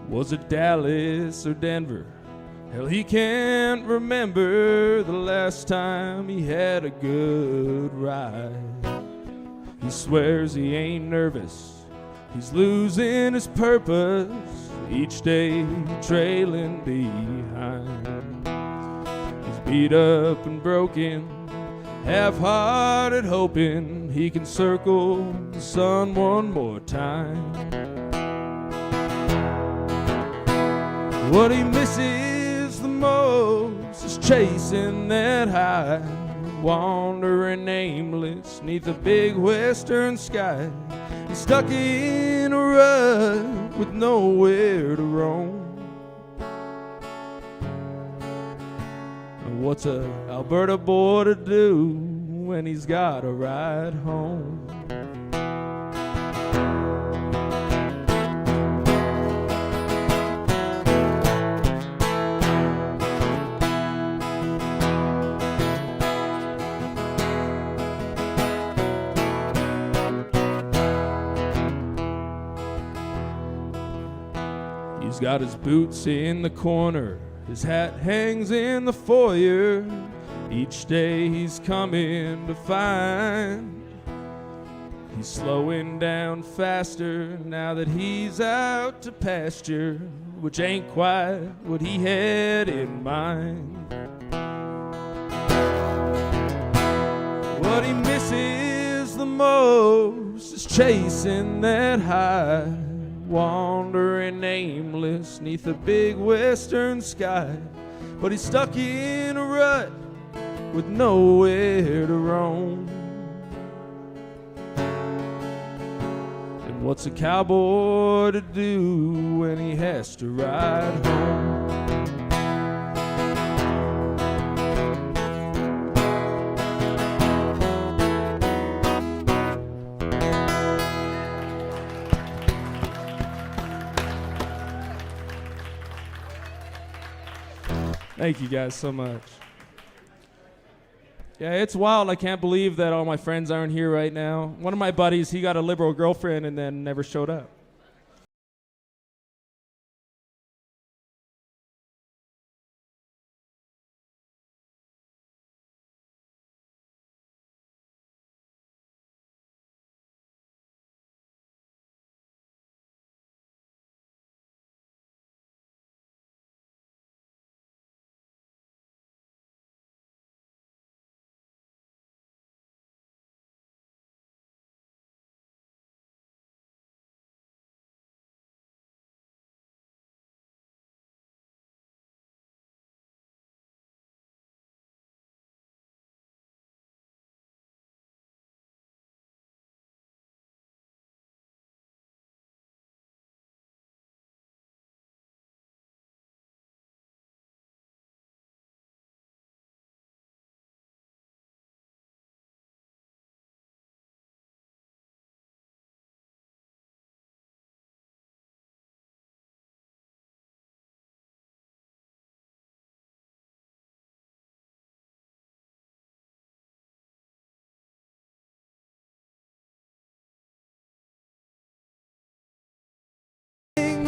[SPEAKER 11] Was it Dallas or Denver? Hell, he can't remember the last time he had a good ride. He swears he ain't nervous, he's losing his purpose, each day trailing behind. Beat up and broken, half-hearted, hoping he can circle the sun one more time. What he misses the most is chasing that high, wandering aimless neath a big western sky. He's stuck in a rut with nowhere to roam. What's a Alberta boy to do when he's got a ride home? He's got his boots in the corner, his hat hangs in the foyer. Each day he's coming to find he's slowing down faster now that he's out to pasture, which ain't quite what he had in mind. What he misses the most is chasing that high, wandering nameless neath a big western sky. But he's stuck in a rut with nowhere to roam. And what's a cowboy to do when he has to ride home? Thank you guys so much. Yeah, it's wild. I can't believe that all my friends aren't here right now. One of my buddies, he got a liberal girlfriend and then never showed up.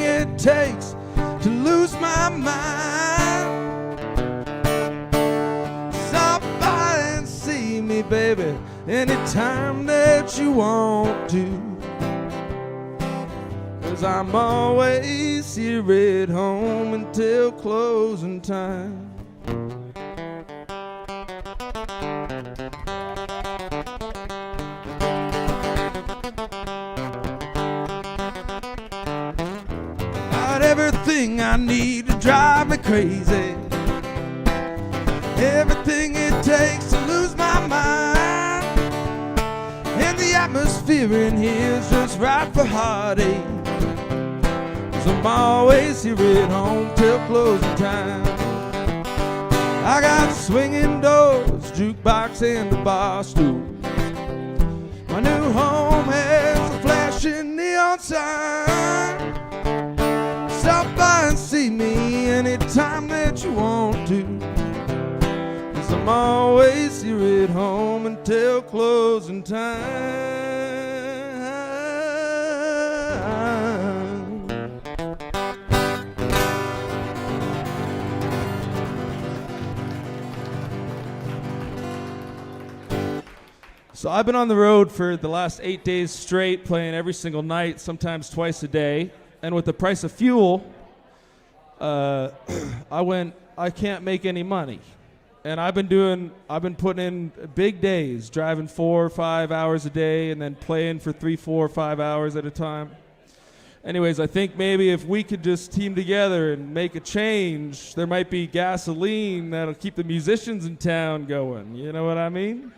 [SPEAKER 11] It takes to lose my mind. Stop by and see me, baby, anytime that you want to. 'Cause I'm always here at home until closing time. Everything I need to drive me crazy. Everything it takes to lose my mind. And the atmosphere in here is just right for heartache. 'Cause I'm always here at home till closing time. I got swinging doors, jukebox and a bar stool. My new home has a flashing neon sign. Stop by and see me anytime that you want to. 'Cause I'm always here at home until closing time. So I've been on the road for the last 8 days straight, playing every single night, sometimes twice a day. And with the price of fuel, I can't make any money. And I've been putting in big days, driving 4 or 5 hours a day and then playing for 3, 4, 5 hours at a time. Anyways, I think maybe if we could just team together and make a change, there might be gasoline that'll keep the musicians in town going. You know what I mean?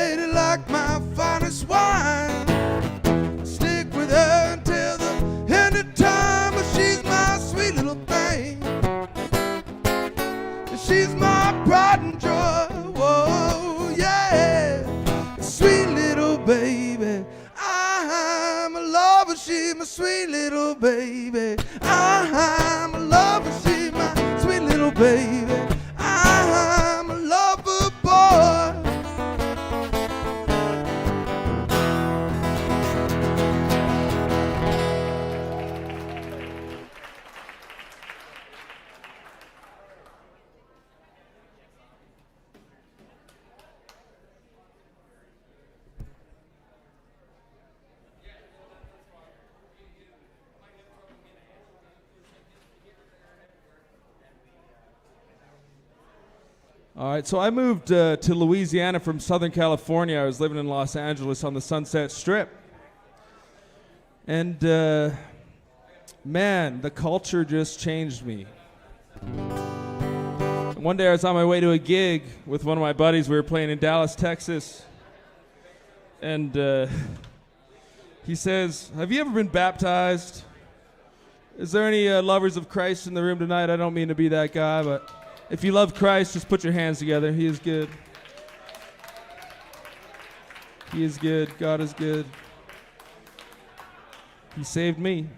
[SPEAKER 12] lady like my finest wine. Stick with her until the end of time, but she's my sweet little thing. She's my pride and joy, whoa, yeah. Sweet little baby, I'm a lover, she's my sweet little baby. I'm a lover, she's my sweet little baby. I'm a lover boy.
[SPEAKER 11] All right, so I moved to Louisiana from Southern California. I was living in Los Angeles on the Sunset Strip. And man, the culture just changed me. One day I was on my way to a gig with one of my buddies. We were playing in Dallas, Texas. And he says, "Have you ever been baptized? Is there any lovers of Christ in the room tonight?" I don't mean to be that guy, but if you love Christ, just put your hands together. He is good. He is good. God is good. He saved me.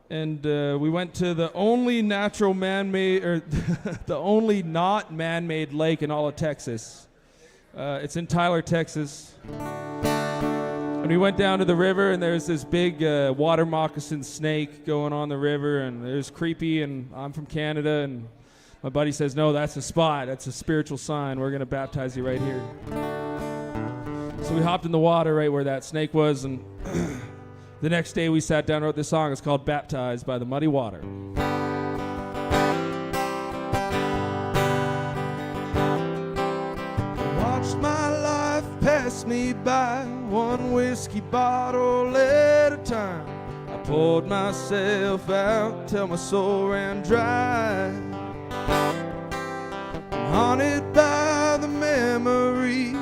[SPEAKER 11] And we went to the only natural man-made, or the only not man-made lake in all of Texas. It's in Tyler, Texas. And we went down to the river, and there's this big water moccasin snake going on the river, and it was creepy, and I'm from Canada, and my buddy says, "No, that's a spot. That's a spiritual sign. We're going to baptize you right here." So we hopped in the water right where that snake was, and the next day we sat down and wrote this song. It's called "Baptized by the Muddy Water."
[SPEAKER 12] Watched my life pass me by, one whiskey bottle at a time. I poured myself out till my soul ran dry. I'm haunted by the memory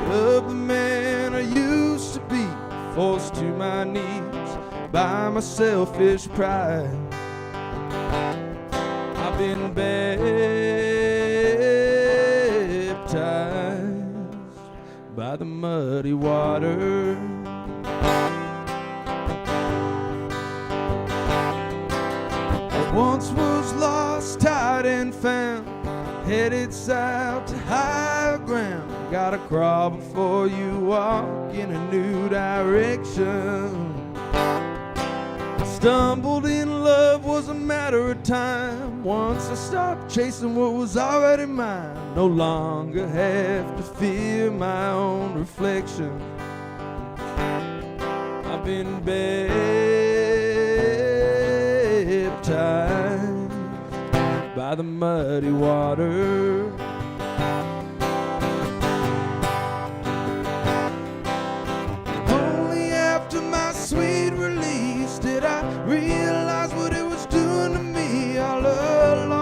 [SPEAKER 12] of the man I used to be, forced to my knees by my selfish pride. I've been baptized by the muddy water. I once was lost, tied and found, headed south to higher ground. Gotta crawl before you walk in a new direction. Stumbled in love was a matter of time. Once I stopped chasing what was already mine, no longer have to fear my own reflection. I've been baptized by the muddy water. Only after my sweet release did I realize what it was doing to me all along.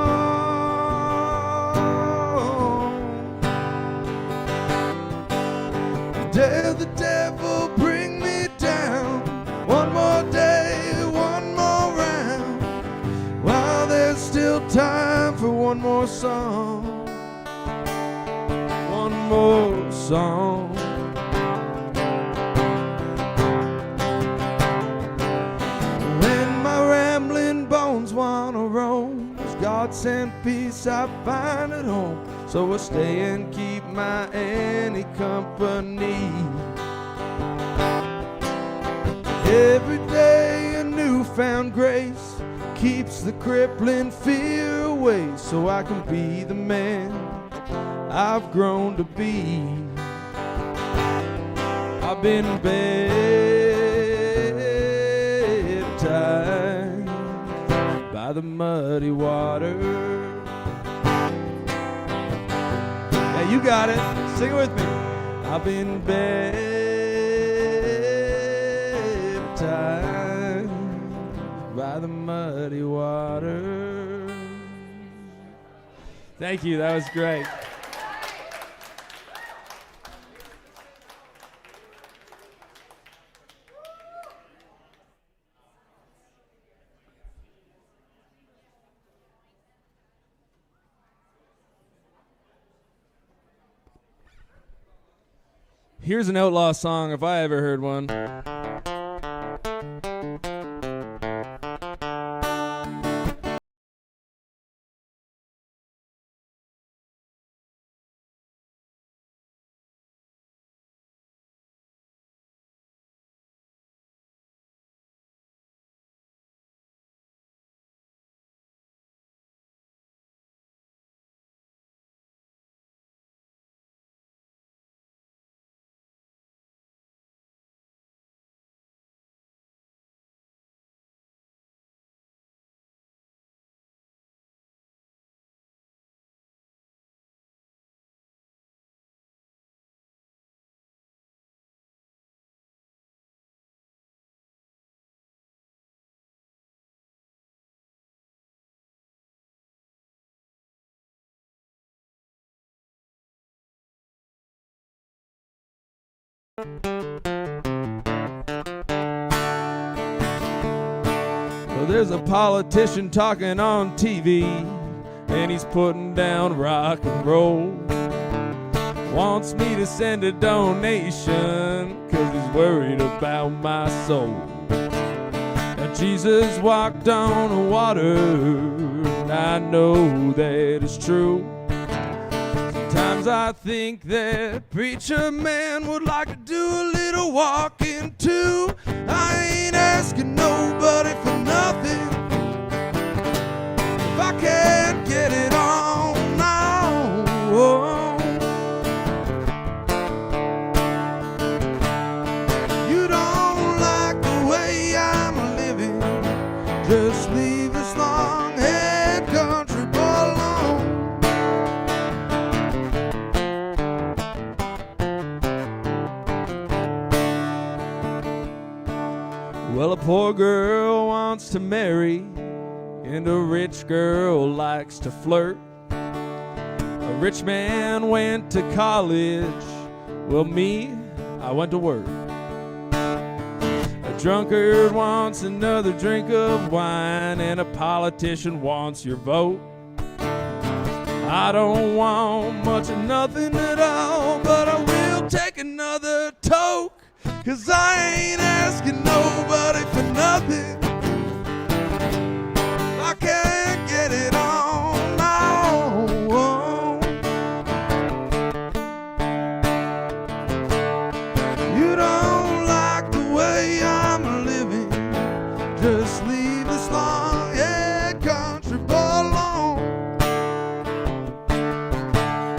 [SPEAKER 12] Dare the devil bring me down, one more day, one more round, while there's still time for one more song, one more song. When my rambling bones wanna roam, as God sent peace I find at home, so I stay and keep my Annie company. Every day a newfound grace keeps the crippling fear away, so I can be the man I've grown to be. I've been baptized by the muddy water. Now you got it. Sing it with me. I've been baptized by the muddy water. Thank you. That was great.
[SPEAKER 11] Here's an outlaw song if I ever heard one. Well, there's a politician talking on TV, and he's putting down rock and roll. Wants me to send a donation, 'cause he's worried about my soul. Now Jesus walked on water, and I know that it's true. Sometimes I think that preacher man would like to do a little walking too. I ain't asking nobody for nothing if I can't get it on now. Oh. You don't like the way I'm living, just leave this long-haired country boy alone. Well, a poor girl wants to marry, and a rich girl likes to flirt. A rich man went to college, well, me, I went to work. A drunkard wants another drink of wine, and a politician wants your vote. I don't want much of nothing at all, but I will take another toke. 'Cause I ain't asking nobody for nothing, I can't get it on now. Oh. You don't like the way I'm living, just leave this long-haired country boy alone.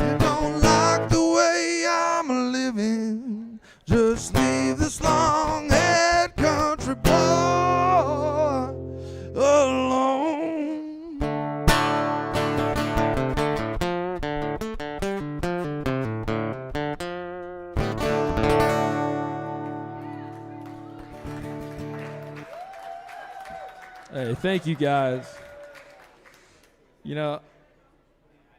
[SPEAKER 11] You don't like the way I'm living, just leave this long-haired country boy alone. Hey, thank you guys. You know,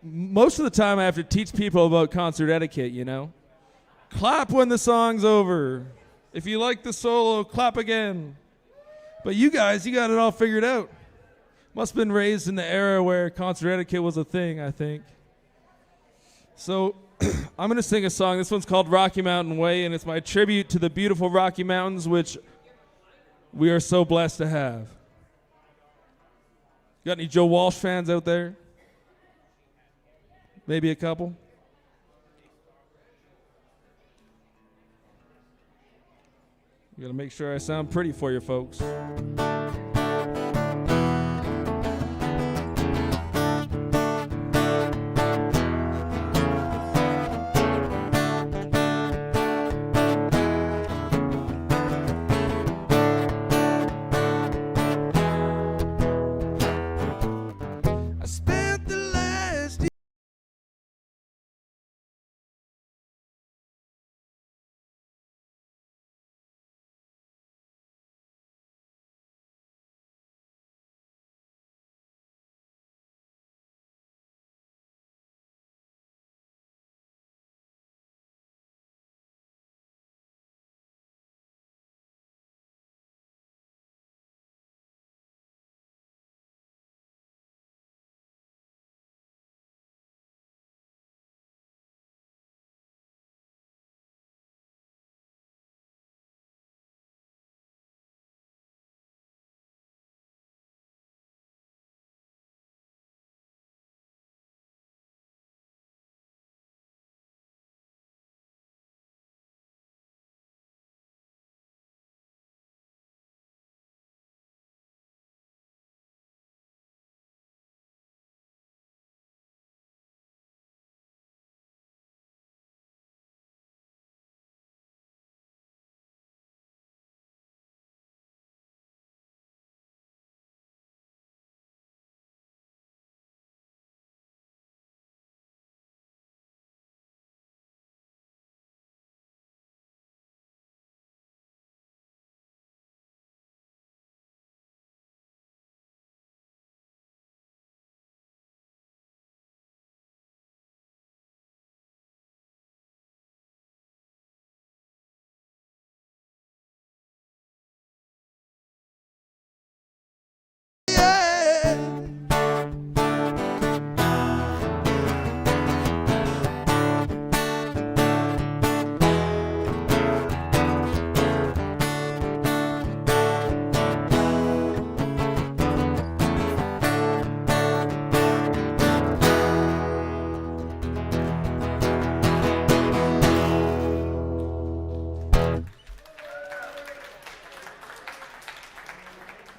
[SPEAKER 11] most of the time I have to teach people about concert etiquette, you know. Clap when the song's over. If you like the solo, clap again. But you guys, you got it all figured out. Must have been raised in the era where concert etiquette was a thing, I think. So I'm going to sing a song. This one's called Rocky Mountain Way, and it's my tribute to the beautiful Rocky Mountains, which we are so blessed to have. Got any Joe Walsh fans out there? Maybe a couple? You gotta make sure I sound pretty for you folks.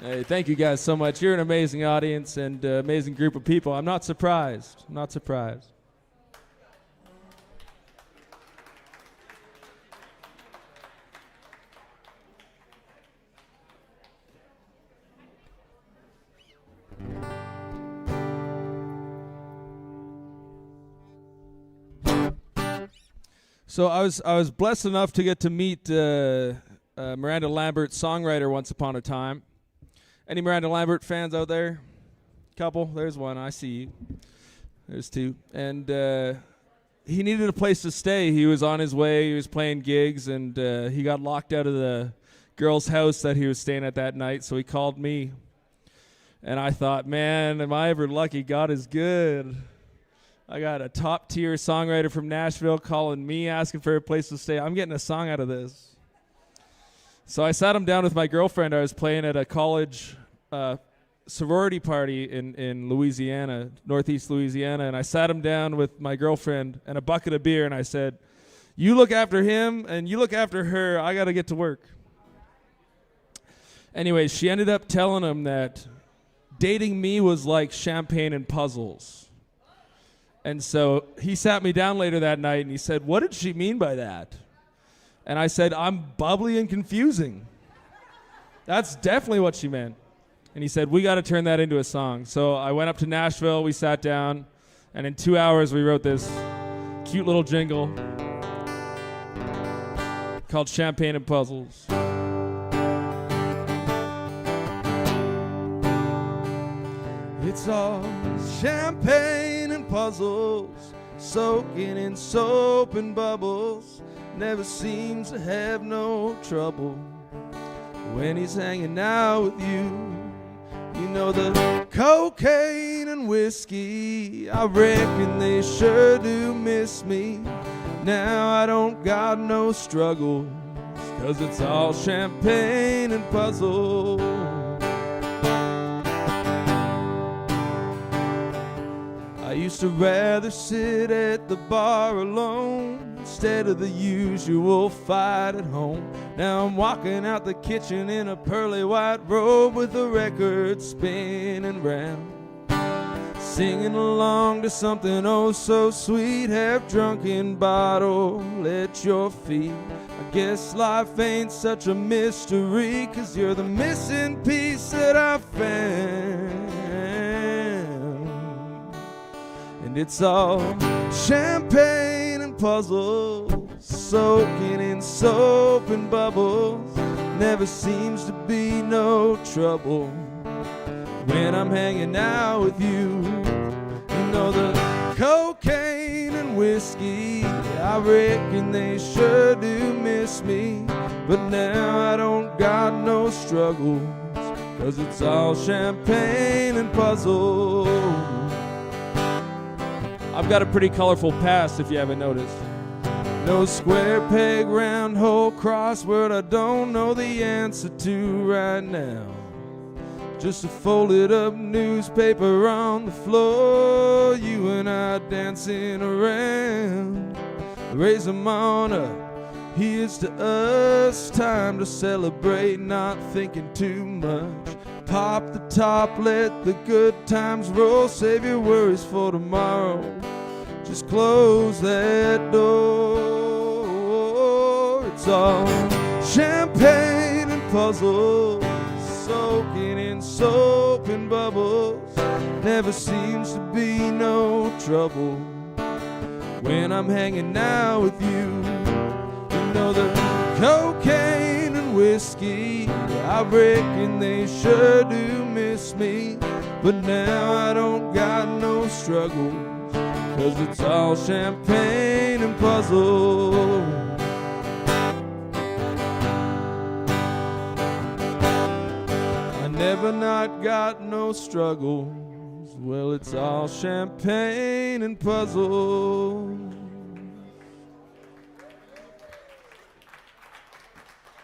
[SPEAKER 11] Hey, thank you guys so much. You're an amazing audience and amazing group of people. I'm not surprised. I'm not surprised. So I was blessed enough to get to meet Miranda Lambert, songwriter, once upon a time. Any Miranda Lambert fans out there? Couple. There's one. I see you. There's two. And he needed a place to stay. He was on his way. He was playing gigs, and he got locked out of the girl's house that he was staying at that night. So he called me, and I thought, man, am I ever lucky? God is good. I got a top-tier songwriter from Nashville calling me, asking for a place to stay. I'm getting a song out of this. So I sat him down with my girlfriend. I was playing at a college sorority party in Louisiana, northeast Louisiana, and I sat him down with my girlfriend and a bucket of beer, and I said, you look after him, and you look after her. I got to get to work. Anyway, she ended up telling him that dating me was like champagne and puzzles. And so he sat me down later that night and he said, what did she mean by that? And I said, I'm bubbly and confusing. That's definitely what she meant. And he said, we got to turn that into a song. So I went up to Nashville, we sat down, and in 2 hours we wrote this cute little jingle called Champagne and Puzzles.
[SPEAKER 12] It's all champagne and puzzles, soaking in soap and bubbles. Never seems to have no trouble when he's hanging out with you. You know the cocaine and whiskey, I reckon they sure do miss me. Now I don't got no struggles, 'cause it's all champagne and puzzles. I used to rather sit at the bar alone instead of the usual fight at home. Now I'm walking out the kitchen in a pearly white robe with a record spinning round, singing along to something oh so sweet, half drunken bottle at your feet. I guess life ain't such a mystery, 'cause you're the missing piece that I found. And it's all champagne and puzzles, soaking in soap and bubbles. Never seems to be no trouble when I'm hanging out with you. You know the cocaine and whiskey, I reckon they sure do miss me. But now I don't got no struggles, 'cause it's all champagne and puzzles.
[SPEAKER 11] I've got a pretty colorful past, if you haven't noticed.
[SPEAKER 12] No square peg, round hole, crossword I don't know the answer to right now. Just a folded up newspaper on the floor, you and I dancing around. Raise them on up, here's to us, time to celebrate, not thinking too much. Pop the top, let the good times roll, save your worries for tomorrow. Just close that door. It's all champagne and puzzles, soaking in soap and bubbles. Never seems to be no trouble when I'm hanging out with you. You know the cocaine and whiskey, I reckon they sure do miss me. But now I don't got no struggles, 'cause it's all champagne and puzzles. I never not got no struggles, well it's all champagne and puzzles.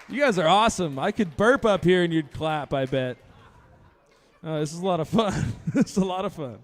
[SPEAKER 11] You guys are awesome. I could burp up here and you'd clap, I bet. This is a lot of fun. This is a lot of fun.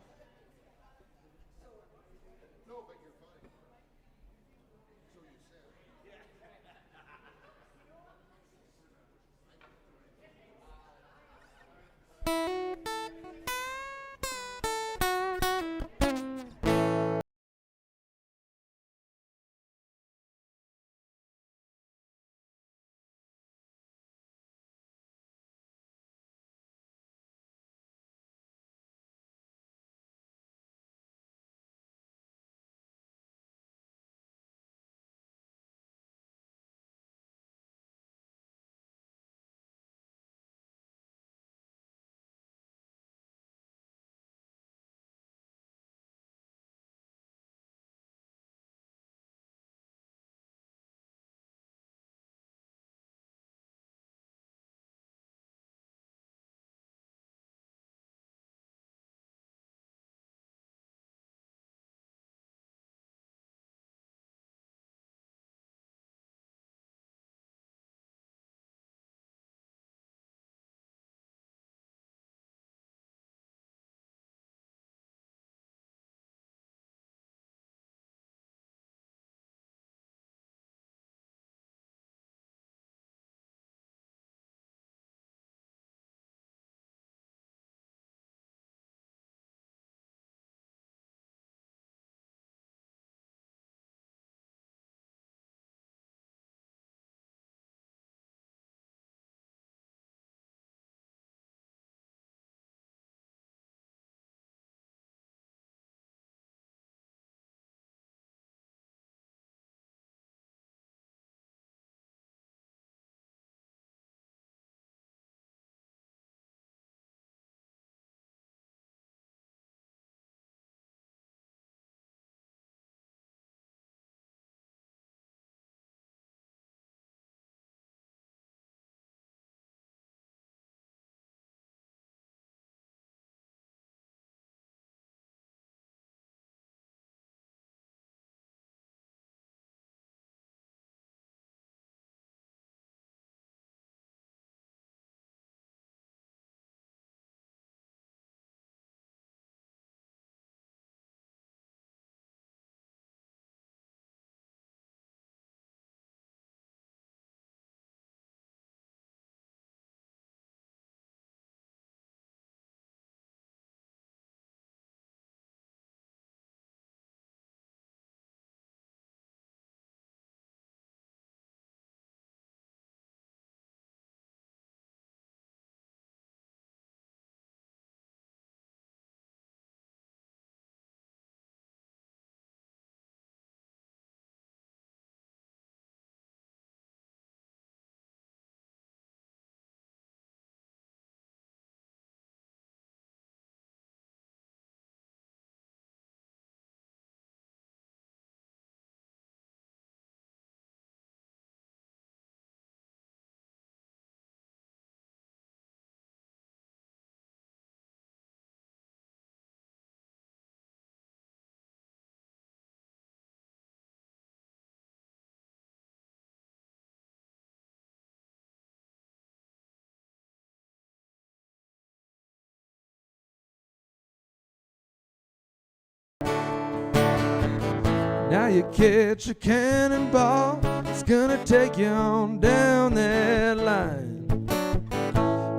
[SPEAKER 12] Now you catch a cannonball, it's gonna take you on down that line.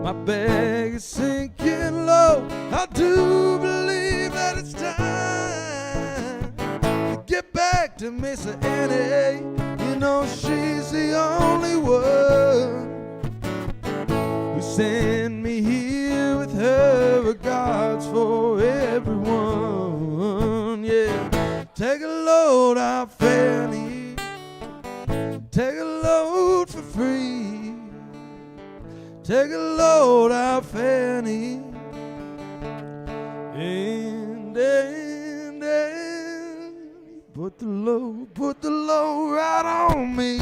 [SPEAKER 12] My bag is sinking low, I do believe that it's time to get back to Miss Annie. You know she's the only one who sent me here with her regards for everyone. Yeah, take a load out, Fanny. Take a load for free. Take a load out, Fanny. And put the load right on me.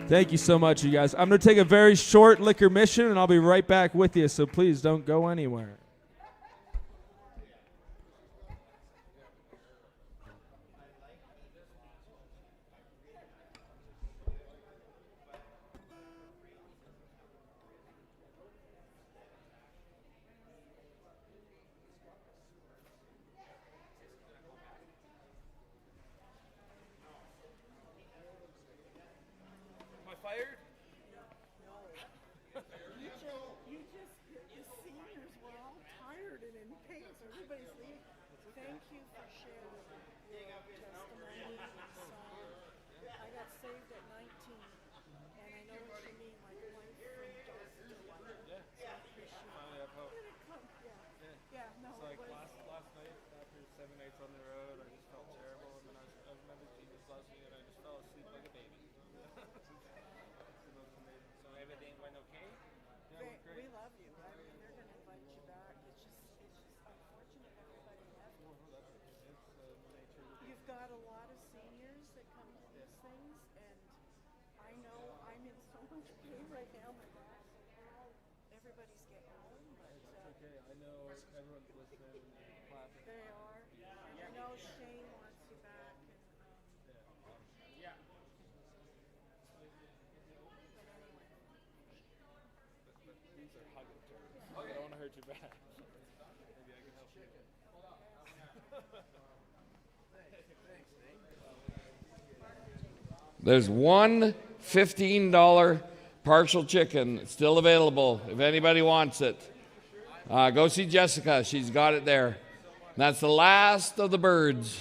[SPEAKER 11] Thank you so much, you guys. I'm going to take a very short liquor mission, and I'll be right back with you, so please don't go anywhere.
[SPEAKER 1] There's one $15 partial chicken still available if anybody wants it. Go see Jessica. She's got it there. And that's the last of the birds.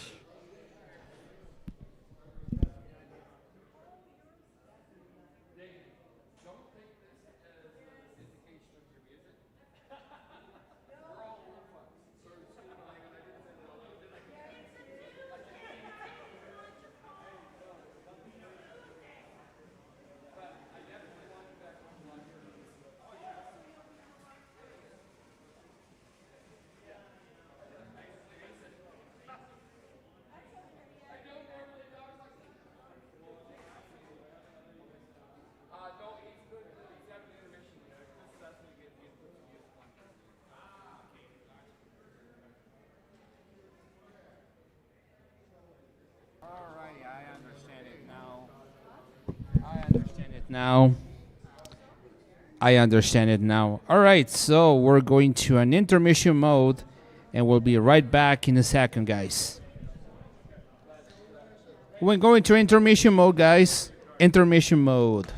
[SPEAKER 4] I understand it now. All right, so we're going to an intermission mode, and we'll be right back in a second, guys. We're going to intermission mode, guys. Intermission mode.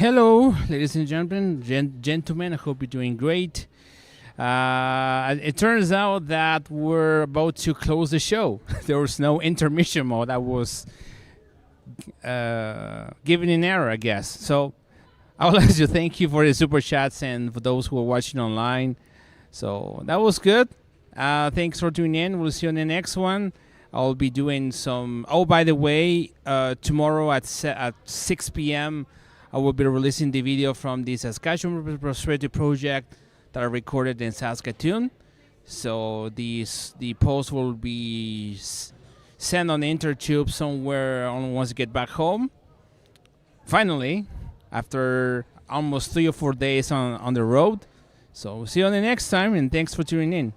[SPEAKER 4] Hello, ladies and gentlemen, gentlemen. I hope you're doing great. It turns out that we're about to close the show. There was no intermission mode. I was given an error, I guess. So I would like to thank you for the super chats and for those who are watching online. So that was good. Thanks for tuning in. We'll see you on the next one. I'll be doing some. Oh, by the way, tomorrow at 6 p.m. I will be releasing the video from the Saskatchewan Prosperity Project that I recorded in Saskatoon. So the post will be sent on the InterTube somewhere once I get back home. Finally, after almost 3 or 4 days on the road. So see you on the next time, and thanks for tuning in.